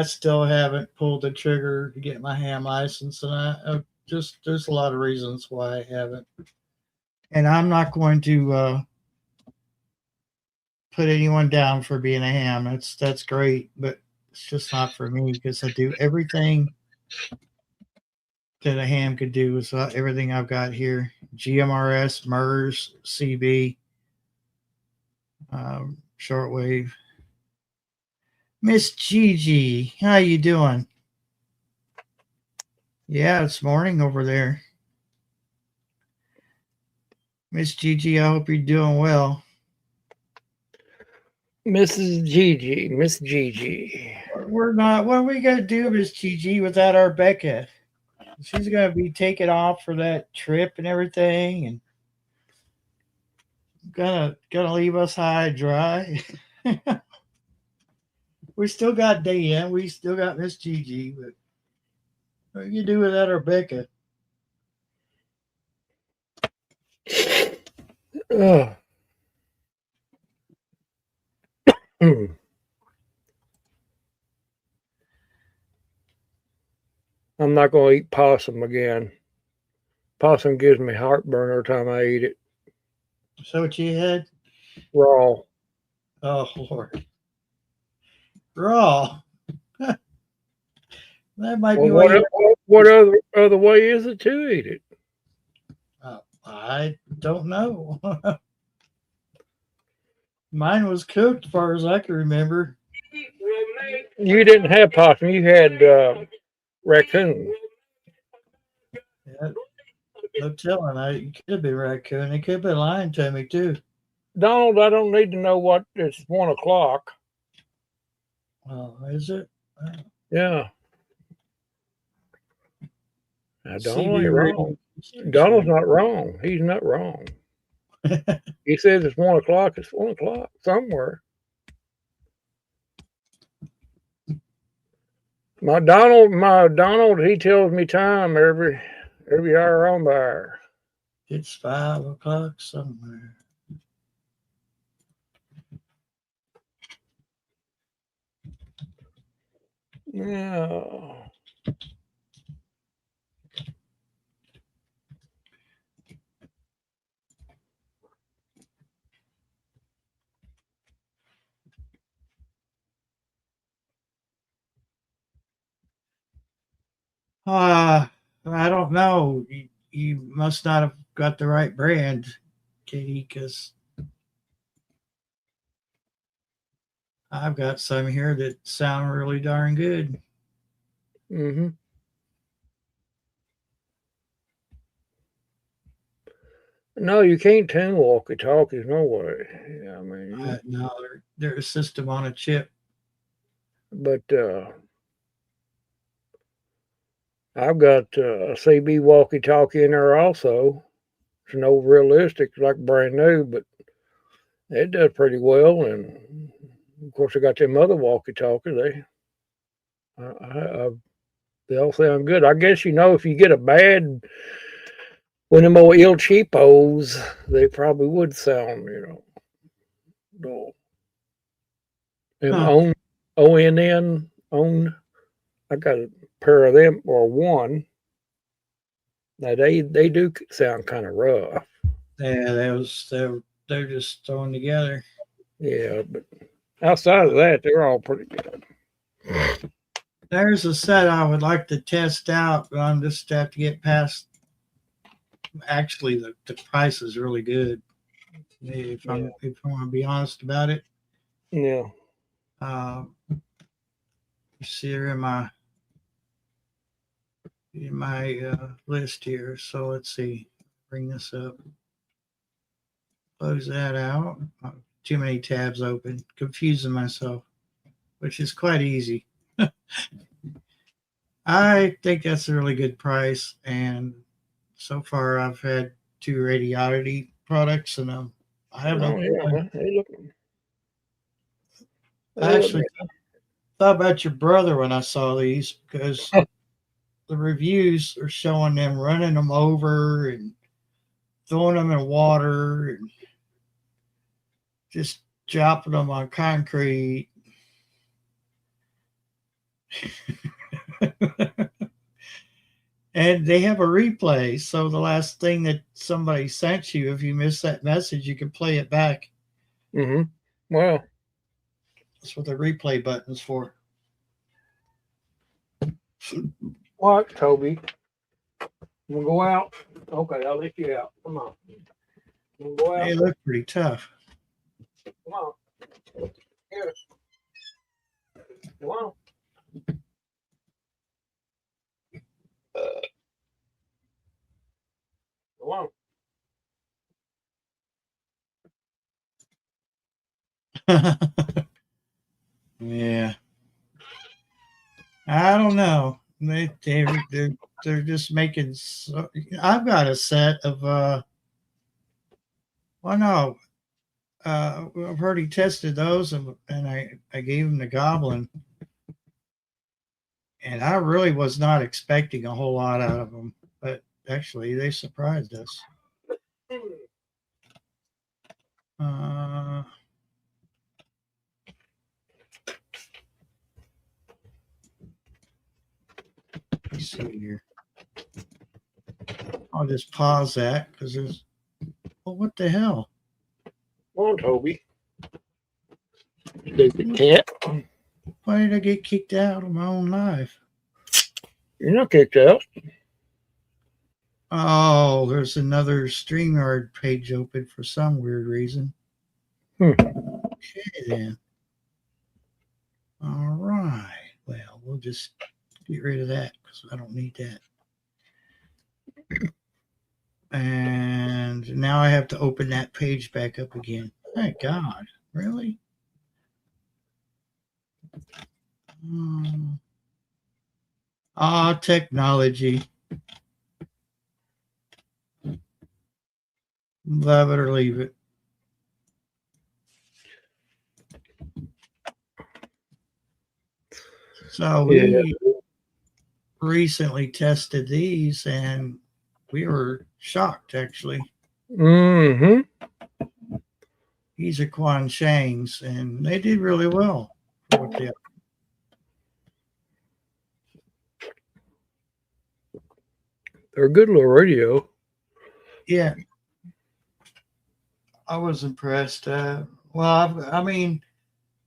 still haven't pulled the trigger to get my ham license, and I just there's a lot of reasons why I haven't, and I'm not going to put anyone down for being a ham. That's great, but it's just not for me because I do everything that a ham could do with everything I've got here: GMRS, MERS, CB, shortwave. Miss Gigi, how you doing? Yeah, it's morning over there. Miss Gigi, I hope you're doing well. Mrs. Gigi, Miss Gigi. We're not. What are we gonna do, Miss Gigi, without our Becca? She's gonna be taken off for that trip and everything, and gonna leave us high and dry. We still got Dan. We still got Miss Gigi, but what do you do without our Becca? Ugh. I'm not going to eat possum again. Possum gives me heartburn every time I eat it So what you had? raw. Oh Lord, raw. That might be Well, why you. what other way is it to eat it? I don't know. Mine was cooked, as far as I can remember. You didn't have possum. You had raccoon. Yeah, no telling. It could have been raccoon. It could have been lying to me too. Donald, I don't need to know what it's 1 o'clock. Oh, is it? Yeah. Now, Donald CB ain't wrong. radio. Donald's not wrong. He's not wrong. He says it's 1 o'clock. It's 1 o'clock somewhere. My Donald, he tells me time every hour on the hour. It's 5 o'clock somewhere. Yeah. I don't know. You must not have got the right brand, Katie, because I've got some here that sound really darn good. Mm-hmm. No, you can't tune walkie-talkies. No way. Yeah, I mean, No, they're a system on a chip. but I've got a CB walkie-talkie in there also. It's no realistic, it's like brand new, but it does pretty well. And of course, I got them other walkie-talkies. They all sound good. I guess if you get a bad one of them old Il Cheapos, they probably would sound, dull. Them Huh. ONN. I got a pair of them or one. Now they do sound kind of rough. Yeah, they're just thrown together. Yeah, but outside of that, they're all pretty good. There's a set I would like to test out, but I'm just have to get past. Actually, the price is really good. If I want to be honest about it, Yeah. you see her in my list here. So let's see. Bring this up. Close that out. Too many tabs open. Confusing myself, which is quite easy. I think that's a really good price, and so far I've had 2 Radiolity products, and I haven't They I look actually thought about your brother when I saw these because the reviews are showing them running them over and throwing them in water and just dropping them on concrete. And they have a replay. So the last thing that somebody sent you, if you missed that message, you can play it back. Mm-hmm. Well, That's what the replay button is for. what, Toby? You want to go out? Okay, I'll let you out. Come on. You want to go out? They look pretty tough. Come on. Here. Come on. Come on. Yeah. I don't know. They're just making. I've got a set of. Well, no. I've already tested those, and I gave them the Goblin, and I really was not expecting a whole lot out of them, but actually they surprised us. Let's see here. I'll just pause that because there's. Well, what the hell? Come on, Toby. Stupid cat. Why did I get kicked out of my own live? You're not kicked out. Oh, there's another StreamYard page open for some weird reason. Hmm. Okay, then. All right. Well, we'll just get rid of that because I don't need that. And now I have to open that page back up again. Thank God. Really? Technology. Love it or leave it. So we recently tested these and we were shocked actually. Mm-hmm. These are Quan Shangs and they did really well for what they are. They're a good little radio. Yeah. I was impressed. I mean,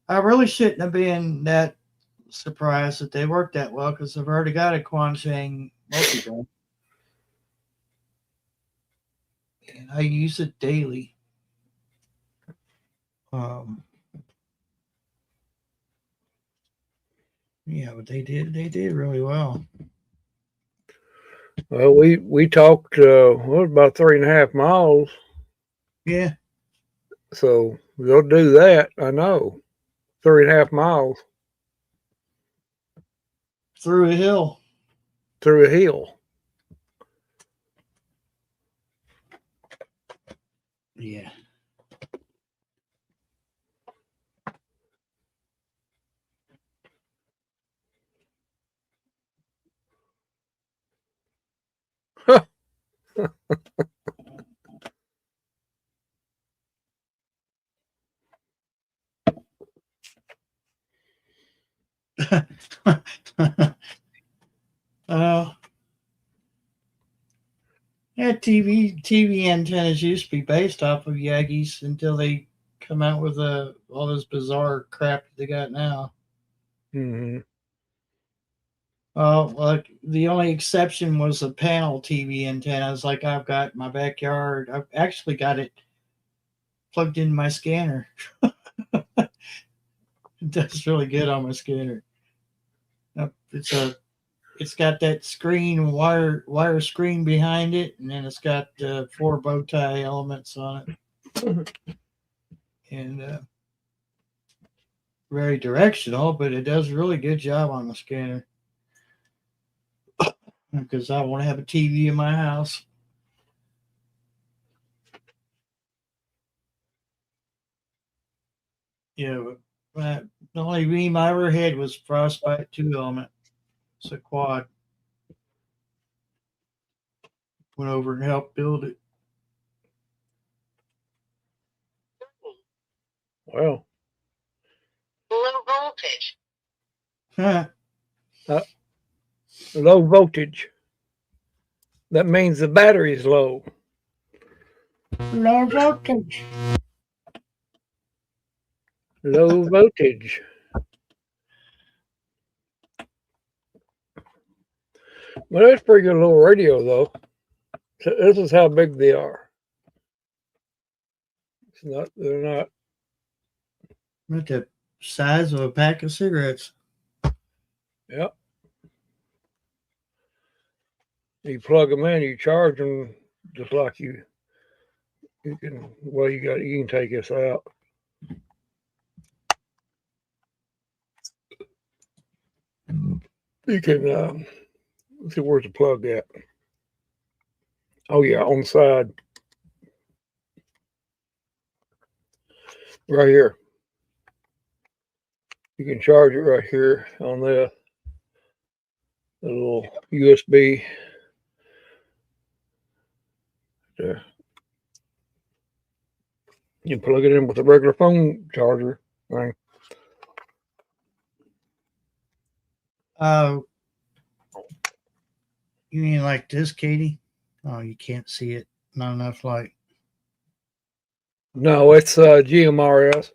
I really shouldn't have been that surprised that they worked that well because I've already got a Quan Shang multi-brand. And I use it daily. Yeah, but they did really well. Well, we talked about 3.5 miles. Yeah. So they'll do that. I know. 3.5 miles Through a hill. through a hill. Yeah. Yeah, TV antennas used to be based off of Yagis until they come out with all this bizarre crap that they got now. Mm-hmm. Like the only exception was the panel TV antennas, like I've got in my backyard. I've actually got it plugged in my scanner. It does really good on my scanner. It's got that screen wire screen behind it, and then it's got 4 bow tie elements on it, and very directional, but it does a really good job on the scanner. Because I want to have a TV in my house. Yeah, but the only beam I ever had was Frostbite 2 element. It's a quad. Went over and helped build it. Well. Low voltage. Low voltage. That means the battery is low. Low voltage. Low voltage. Well, that's pretty good little radio, though. So this is how big they are. They're not. Not the size of a pack of cigarettes. Yep. You plug them in, you charge them just like you can. Well, you can take this out. You can. Let's see, where's the plug at? Oh yeah, on the side, right here. You can charge it right here on the little USB. There. You can plug it in with a regular phone charger thing. You mean like this, Katie? Oh, you can't see it. Not enough light. No, it's GMRS.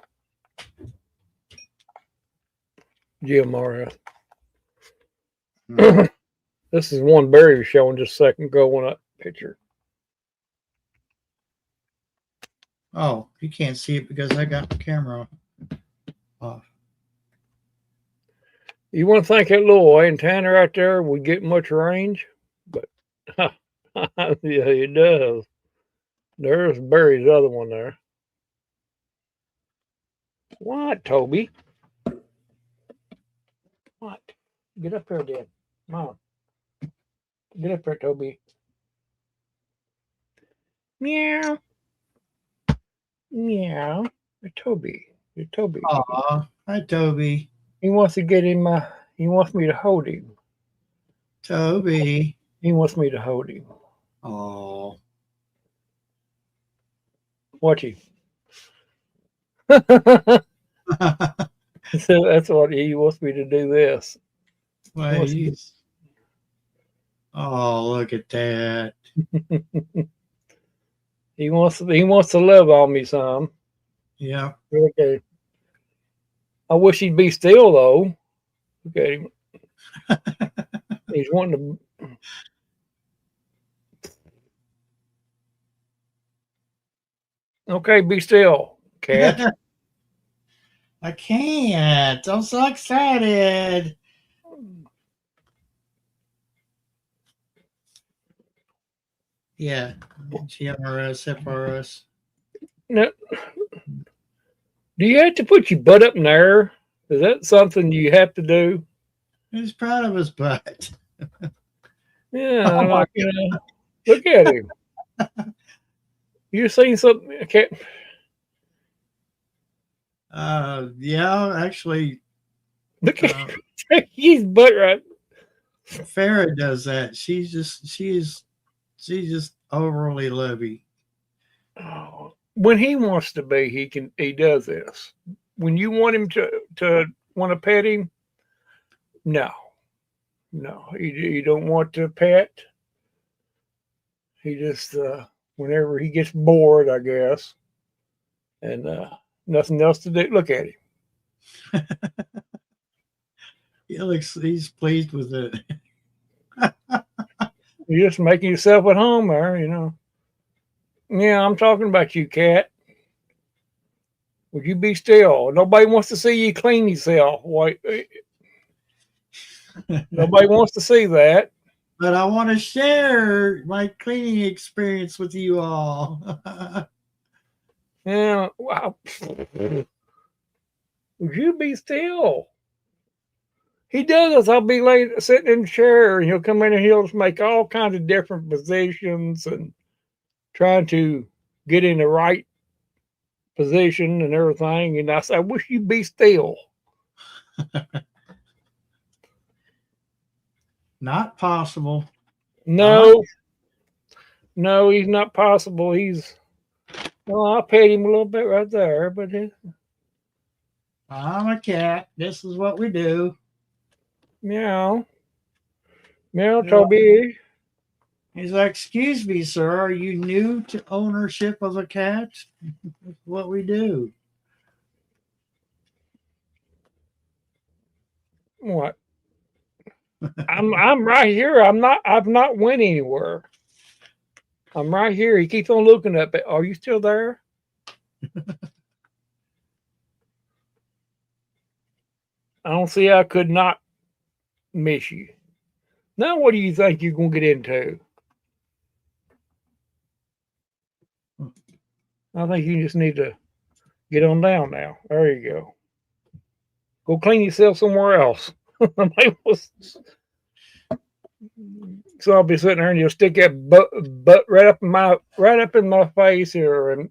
GMRS. Hmm. This is one Barry was showing just a second ago on that picture. Oh, you can't see it because I got the camera off. You want to think that little antenna right there would get much range, but yeah, it does. There's Barry's other one there. What, Toby? What? Get up here, Dad. Come on. Get up here, Toby. Meow. Meow. Toby. Toby. Aw, hi, Toby. He wants to get in my. He wants me to hold him. Toby. He wants me to hold him. Oh. Watch him. So that's what he wants me to do. This. Well, oh, look at that. He wants to love on me some. Yeah. Okay. I wish he'd be still though. Look at him. He's wanting to. Okay, be still, cat. I can't. I'm so excited. Yeah. GMRS, FRS. Now, do you have to put your butt up in there? Is that something you have to do? He's proud of his butt. Yeah, Oh, like look at him. You seen something? I can't. Yeah, actually, Look at his butt right. Farrah does that. She's just overly lovey. Oh, when he wants to be, he does this. When you want him to want to pet him, no, you don't want to pet. He just whenever he gets bored, I guess, and nothing else to do. Look at him. He's pleased with it. You're just making yourself at home there, you know. Yeah, I'm talking about you, cat. Would you be still? Nobody wants to see you clean yourself. Wait, nobody wants to see that. But I want to share my cleaning experience with you all. Yeah, wow. Would you be still? He does. I'll be sitting in the chair, and he'll come in and he'll just make all kinds of different positions and trying to get in the right position and everything. And I said, I wish you'd be still. Not possible. No, no, he's not possible. Well, I'll pet him a little bit right there, but I'm a cat. This is what we do. meow, meow, Toby. He's like, excuse me, sir. Are you new to ownership of a cat? That's what we do. What? I'm right here. I've not went anywhere. I'm right here. He keeps on looking up. Are you still there? I don't see how I could not miss you. Now, what do you think you're going to get into? I think you just need to get on down now. There you go. Go clean yourself somewhere else. So I'll be sitting there and you'll stick that butt right up in my face here. And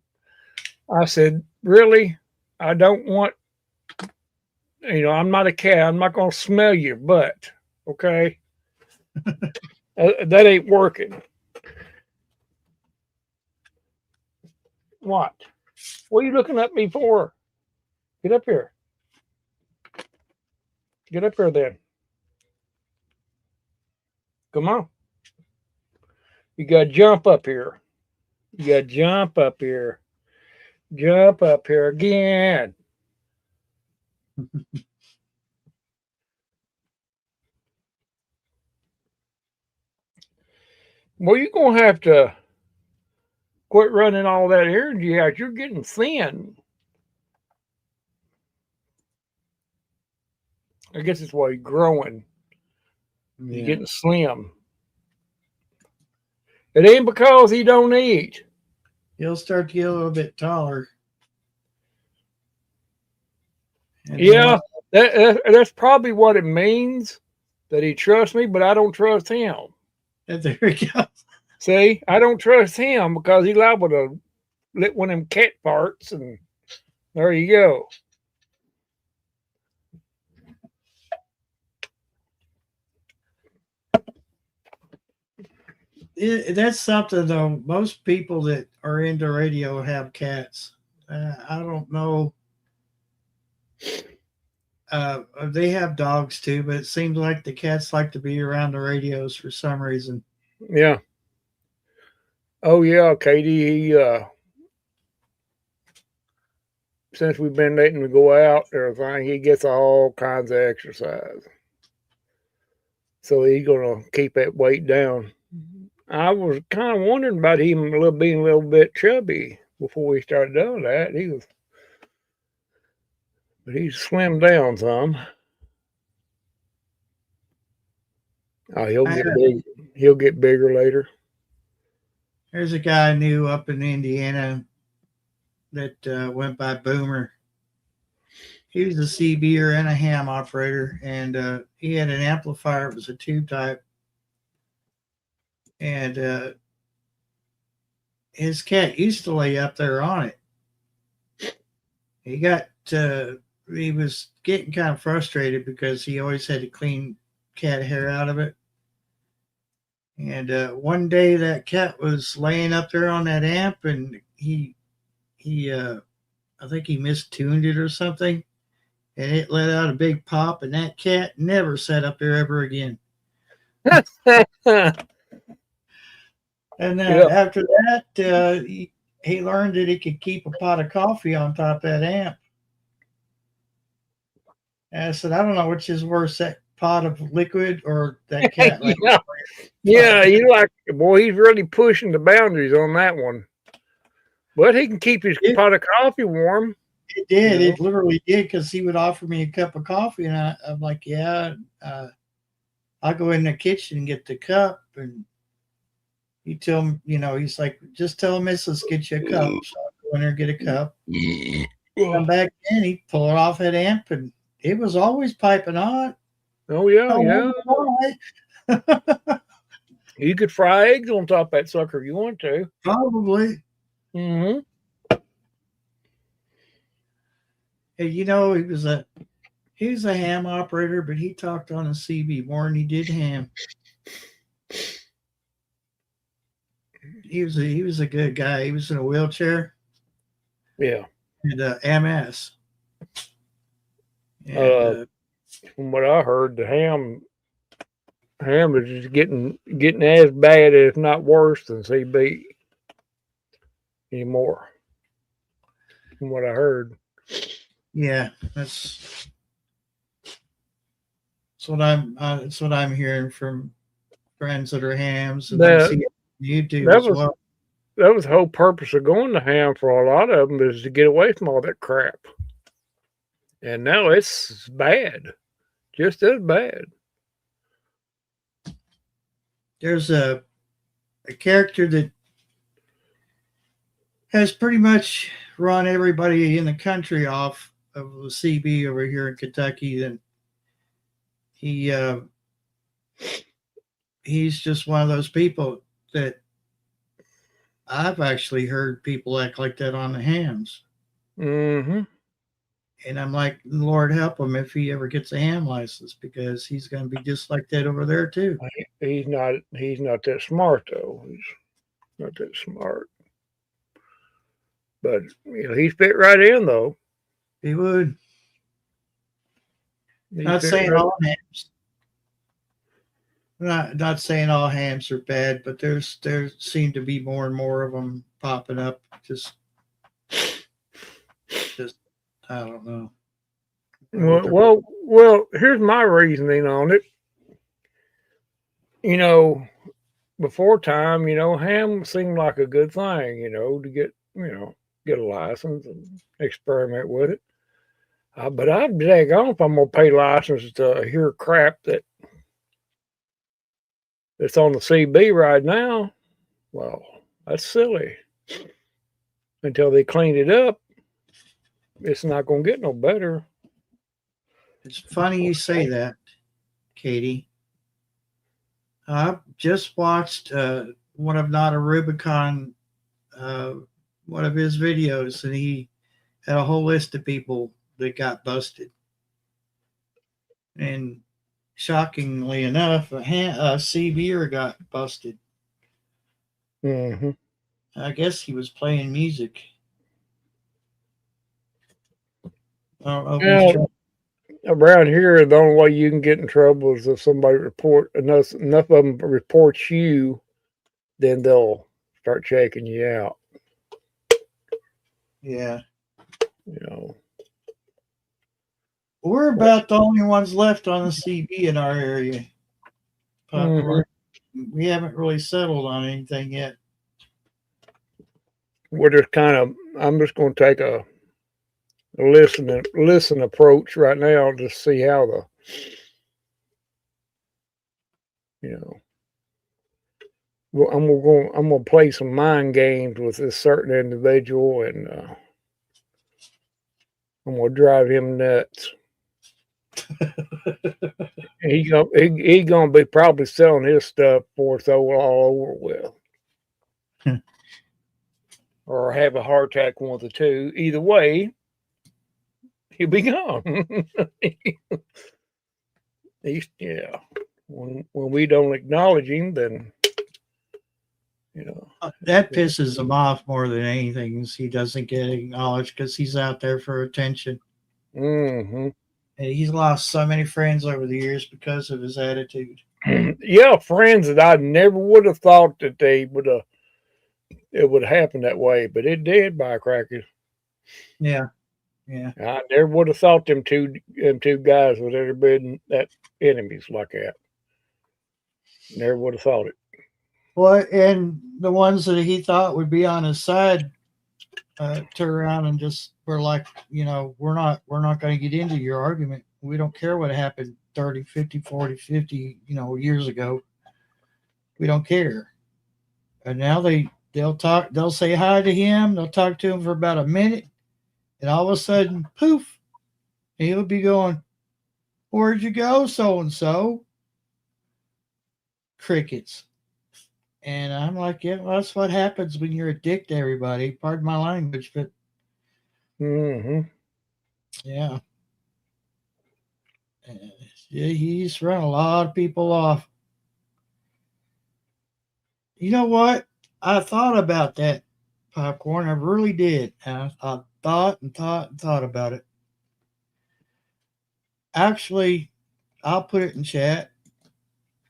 I said, really? I don't want, I'm not a cat. I'm not going to smell your butt. Okay. That ain't working. What? What are you looking at me for? Get up here. Get up here then. Come on. You got to jump up here. You got to jump up here. Jump up here again. Well, you're going to have to quit running all that energy out. You're getting thin. I guess it's why you're growing. You're Yeah. getting slim. It ain't because he don't eat. He'll start to get a little bit taller. And Yeah, that's probably what it means, that he trusts me, but I don't trust him. there we go. See, I don't trust him because he liable to let one of them cat farts, and there you go. That's something though. Most people that are into radio have cats. I don't know. They have dogs too, but it seems like the cats like to be around the radios for some reason. Yeah. Oh yeah, Katie. Since we've been letting him go out, everything, he gets all kinds of exercise. So he's gonna keep that weight down. I was kind of wondering about him being a little bit chubby before we started doing that. But he's slimmed down some. Oh, he'll get bigger later. There's a guy I knew up in Indiana that went by Boomer. He was a CBer and a ham operator, and he had an amplifier. It was a tube type, and his cat used to lay up there on it. He was getting kind of frustrated because he always had to clean cat hair out of it. And one day that cat was laying up there on that amp, and he I think he mistuned it or something, and it let out a big pop, and that cat never sat up there ever again. And then after that, he learned that he could keep a pot of coffee on top of that amp. And I said, I don't know which is worse, that pot of liquid or that cat. Yeah, he's really pushing the boundaries on that one. But he can keep his pot of coffee warm. It did. It literally did, because he would offer me a cup of coffee, and I'm like, yeah, I'll go in the kitchen and get the cup. And he tell him, he's like, just tell Mrs. get you a cup. So I go in there and get a cup. Come back in, he'd pull it off that amp, and it was always piping hot. Oh, yeah. You could fry eggs on top of that sucker if you want to. Probably. Mm-hmm. And he was a ham operator, but he talked on a CB more than he did ham. He was a good guy. He was in a wheelchair. Yeah. And MS. And, from what I heard, the ham is just getting as bad, if not worse, than CB anymore. From what I heard. Yeah, that's what I'm hearing from friends that are hams and YouTube as well. That was the whole purpose of going to ham for a lot of them, is to get away from all that crap. And now it's bad, just as bad. There's a character that has pretty much run everybody in the country off of the CB over here in Kentucky. And he's just one of those people that I've actually heard people act like that on the hams. Mm-hmm. And I'm like, Lord help him if he ever gets a ham license, because he's going to be just like that over there too. He's not that smart though. He's not that smart. But he's fit right in though. He would. Not saying all hams. not saying all hams are bad, but there seem to be more and more of them popping up. Just I don't know. Well, here's my reasoning on it. You know, before time, ham seemed like a good thing, to get a license and experiment with it. But I'd dag on if I'm gonna pay license to hear crap that's on the CB right now. Well, that's silly. Until they clean it up, it's not gonna get no better. It's funny you say that, Katie. I just watched one of Not a Rubicon, one of his videos, and he had a whole list of people that got busted. And shockingly enough, a CBer got busted. Mm-hmm. I guess he was playing music. Around here, the only way you can get in trouble is if somebody enough of them reports you, then they'll start checking you out. Yeah. You We're about the only ones left on the CB in our area. We haven't really settled on anything yet. We're just I'm just going to take a listen approach right now to see how well, I'm gonna play some mind games with this certain individual, and I'm gonna drive him nuts. He gonna be probably selling his stuff for us all over with, or have a heart attack, one of the two. Either way, he'll be gone. When we don't acknowledge him, then that pisses him off more than anything. Is he doesn't get acknowledged because he's out there for attention. Mm-hmm. And he's lost so many friends over the years because of his attitude. Yeah, friends that I never would have thought that it would happen that way, but it did, by crackers. Yeah. I never would have thought them two guys would ever been that enemies like that. Never would have thought it. Well, and the ones that he thought would be on his side turned around and just were like, we're not going to get into your argument. We don't care what happened 30, 50, 40, 50, years ago. We don't care. And now they'll talk, they'll say hi to him, they'll talk to him for about a minute, and all of a sudden, poof, he'll be going, "Where'd you go, so-and-so?" Crickets. And I'm like, yeah, well, that's what happens when you're a dick to everybody. Pardon my language, but yeah. He's run a lot of people off. You know what? I thought about that, Popcorn. I really did. And I thought about it. Actually, I'll put it in chat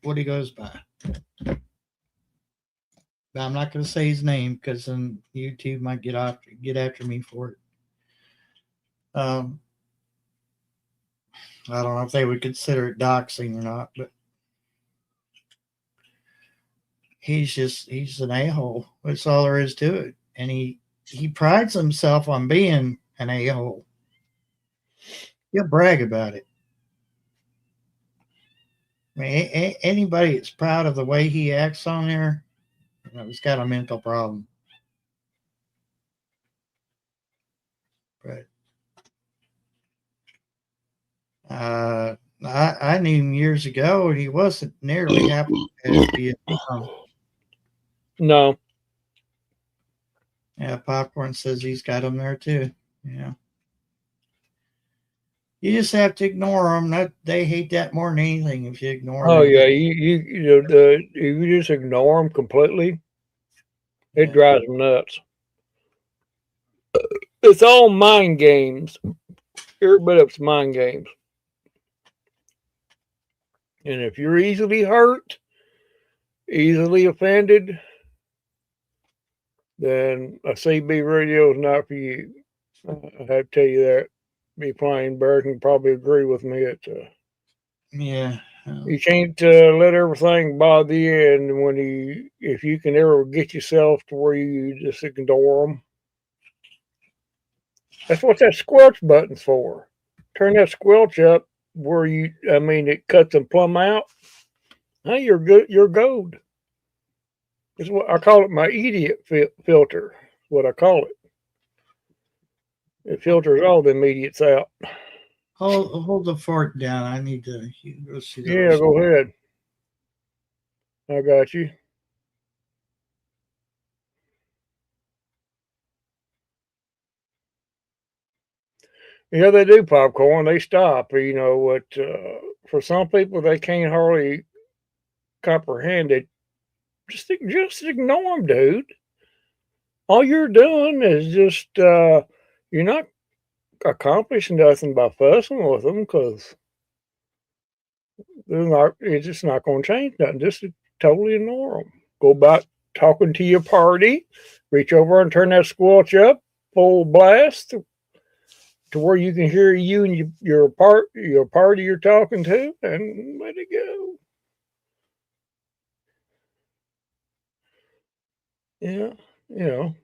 what he goes by. I'm not going to say his name because then YouTube might get after me for it. I don't know if they would consider it doxing or not, but he's an a-hole. That's all there is to it. And he prides himself on being an a-hole. He'll brag about it. I mean, anybody that's proud of the way he acts on there, he's got a mental problem. But I knew him years ago, and he wasn't nearly happy as Vietnam. No. Yeah, Popcorn says he's got him there too. Yeah. You just have to ignore them. They hate that more than anything if you ignore them. Oh yeah, you just ignore them completely. It drives them nuts. It's all mind games. Every bit of it's mind games. And if you're easily hurt, easily offended, then a CB radio is not for you. I have to tell you that. Be plain. Barry can probably agree with me. Yeah. You can't let everything bother you, and if you can ever get yourself to where you just ignore them, that's what that squelch button's for. Turn that squelch up where it cuts them plumb out. Hey, you're good. You're gold. It's what I call it. My idiot filter. What I call it. It filters all the idiots out. Hold the fork down. I need to go see the Yeah, go ahead. I got you. Yeah, they do popcorn. They stop. You know what? For some people, they can't hardly comprehend it. Just ignore them, dude. All you're doing is just you're not accomplishing nothing by fussing with them because they're not. It's just not going to change nothing. Just totally ignore them. Go about talking to your party. Reach over and turn that squelch up full blast to where you can hear you and your party you're talking to, and let it go. Yeah, you know,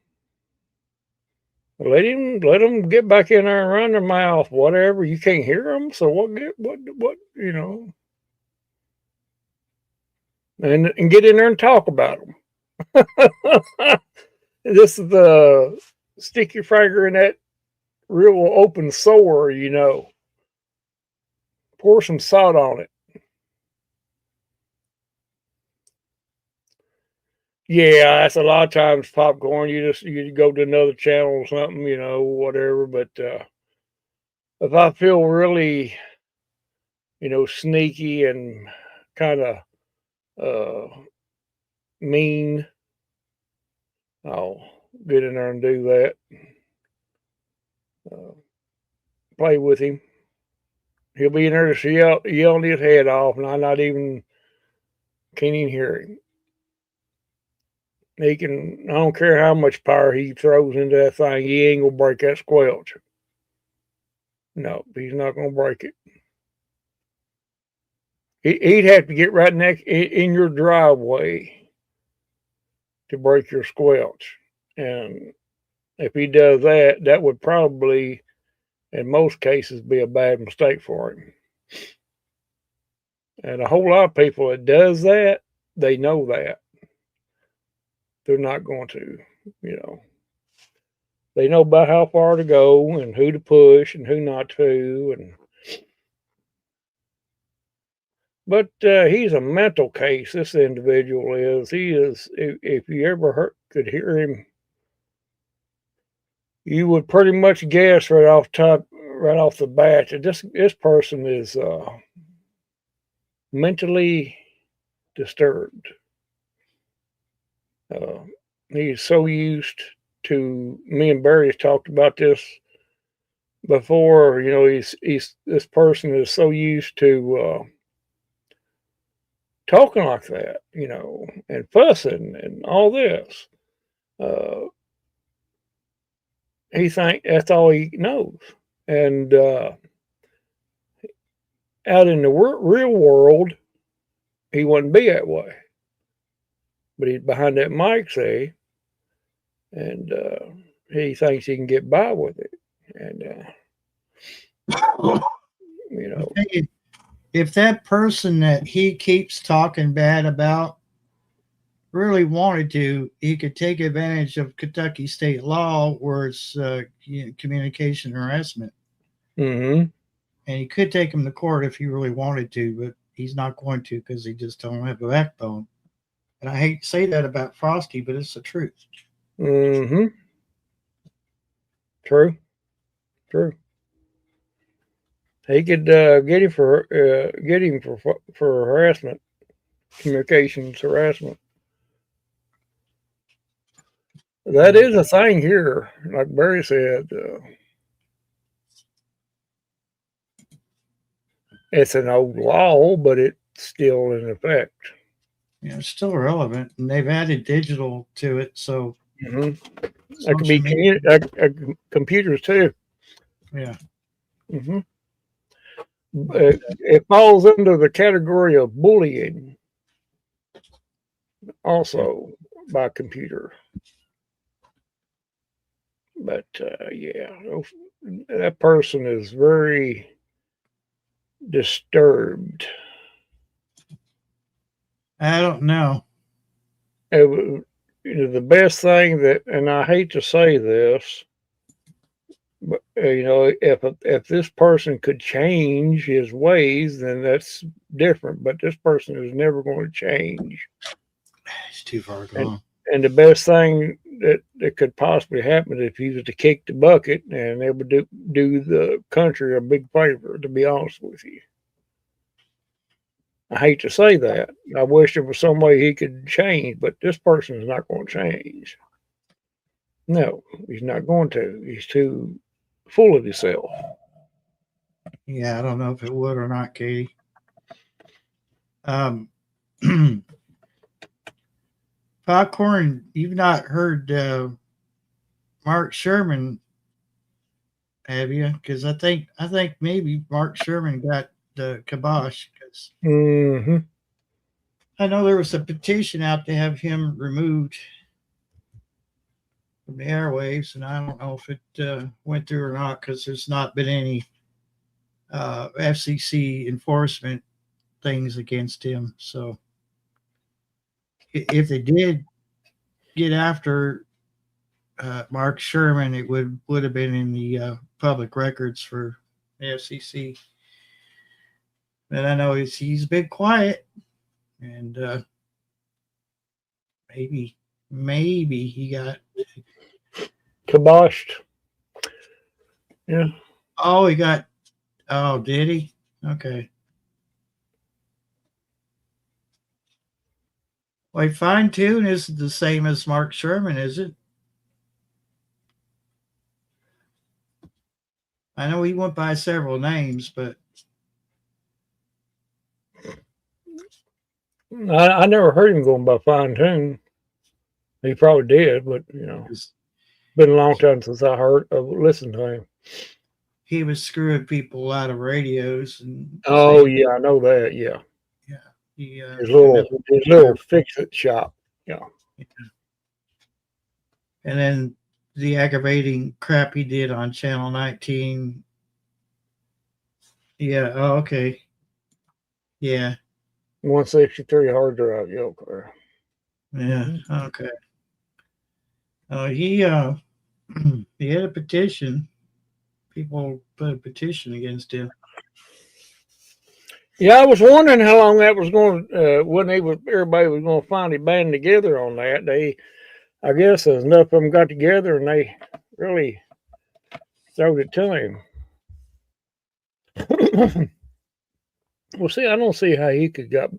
let them get back in there and run their mouth, whatever. You can't hear them, so what you know, and get in there and talk about them. This is the stick your finger in that real open sore, you know. Pour some salt on it. Yeah, that's a lot of times popcorn. You go to another channel or something, you know, whatever. But if I feel really, sneaky and kind of mean, I'll get in there and do that. Play with him. He'll be in there just yelling his head off, and can't even hear him. I don't care how much power he throws into that thing, he ain't gonna break that squelch. No, he's not gonna break it. He'd have to get right next in your driveway to break your squelch. And if he does that, that would probably, in most cases, be a bad mistake for him. And a whole lot of people that does that, they know that. They're not going to, They know about how far to go and who to push and who not to. But he's a mental case. This individual is. He is. If you ever could hear him, you would pretty much guess right off the bat that this person is mentally disturbed. He's so used to. Me and Barry talked about this before. This person is so used to talking like that, and fussing and all this. He think that's all he knows, and out in the real world, he wouldn't be that way. But he's behind that mic, say, and he thinks he can get by with it, and if that person that he keeps talking bad about really wanted to, he could take advantage of Kentucky state law where it's communication harassment. Mm-hmm. And he could take him to court if he really wanted to, but he's not going to because he just don't have a backbone. And I hate to say that about Frosty, but it's the truth. Mm-hmm. True. He could get him for harassment, communications harassment. That is a thing here, like Barry said. It's an old law, but it's still in effect. It's still relevant, and they've added digital to it. So Hmm. That could be social media, computers too. yeah. Hmm. It falls under the category of bullying, also by computer. But yeah, that person is very disturbed. I don't know. The best thing that, and I hate to say this, but if this person could change his ways, then that's different. But this person is never going to change. It's too far And gone. and the best thing that could possibly happen is if he was to kick the bucket, and it would do the country a big favor. To be honest with you, I hate to say that. I wish there was some way he could change, but this person is not going to change. No, he's not going to. He's too full of himself. Yeah, I don't know if it would or not, Katie. Popcorn, you've not heard Mark Sherman, have you? Because I think maybe Mark Sherman got the kibosh. Because Mm-hmm. I know there was a petition out to have him removed from the airwaves, and I don't know if it went through or not because there's not been any FCC enforcement things against him. So if they did get after Mark Sherman, it would have been in the public records for the FCC. But I know he's been quiet, and maybe he got Kiboshed. Yeah. Oh, he got. Oh, did he? Okay. Wait, Fine Tune isn't the same as Mark Sherman, is it? I know he went by several names, but I never heard him going by Fine Tune. He probably did, but it's been a long time since I listened to him. He was screwing people out of radios and. Oh yeah, I know that. Yeah. Yeah. His little fix-it shop. Yeah. And then the aggravating crap he did on Channel 19. Yeah. Oh, okay. Yeah. 163 hard drive. Yeah. Yeah. Okay. He he had a petition. People put a petition against him. Yeah, I was wondering how long that was going. When everybody was going to finally band together on that. I guess there's enough of them got together and they really throwed it to him. Well, see, I don't see how he could got.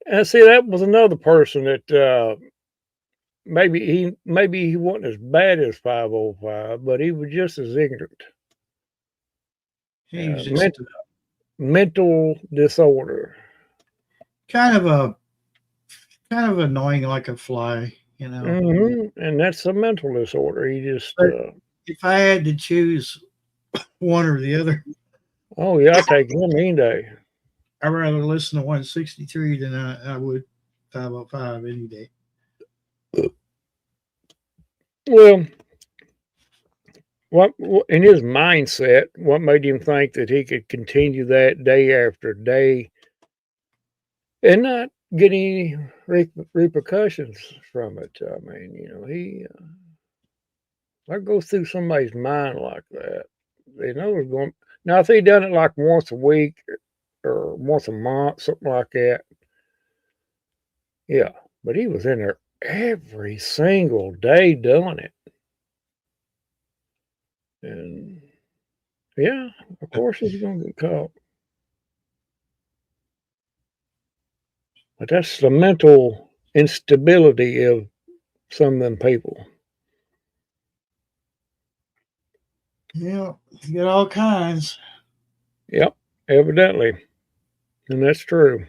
And see, that was another person that maybe he wasn't as bad as 505, but he was just as ignorant. He was just mental disorder. Kind of annoying like a fly, Mm-hmm. And that's a mental disorder. He just. If I had to choose one or the other. Oh yeah, I take him any day. I'd rather listen to 163 than I would 505 any day. Well, what in his mindset, what made him think that he could continue that day after day and not get any repercussions from it? I mean, what goes through somebody's mind like that? They know it's going. Now, if he done it like once a week or once a month, something like that, yeah. But he was in there every single day doing it. And yeah, of course he's going to get caught. But that's the mental instability of some of them people. Yeah, you get all kinds. Yep, evidently. And that's true.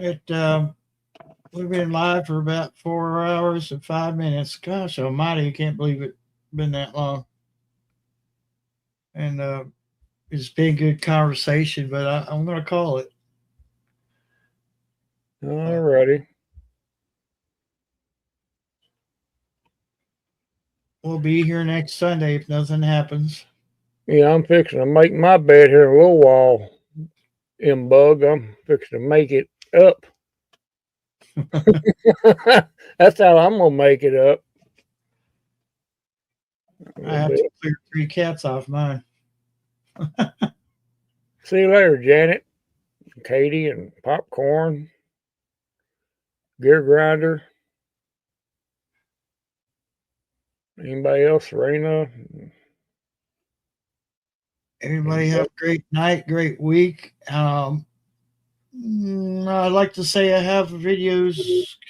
We've been live for about 4 hours and 5 minutes. Gosh almighty, I can't believe it been that long. And it's been good conversation, but I'm going to call it. All righty. We'll be here next Sunday if nothing happens. Yeah, I'm fixing to make my bed here in a little while. Bug, I'm fixing to make it up. That's how I'm gonna make it up. I have to clear 3 cats off mine. See you later, Janet, Katie, and Popcorn, Gear Grinder. Anybody else? Serena? Everybody have a great night, great week. I'd like to say I have videos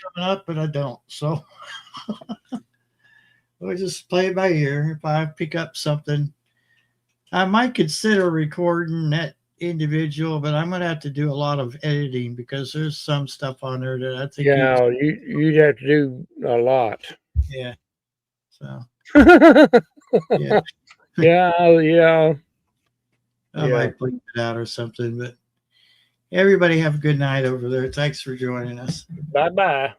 coming up, but I don't. So we'll just play it by ear. If I pick up something, I might consider recording that individual, but I'm going to have to do a lot of editing because there's some stuff on there that I think. Yeah, you'd have to do a lot. Yeah. So. Yeah. Yeah. I might bleep it out or something, but everybody have a good night over there. Thanks for joining us. Bye-bye.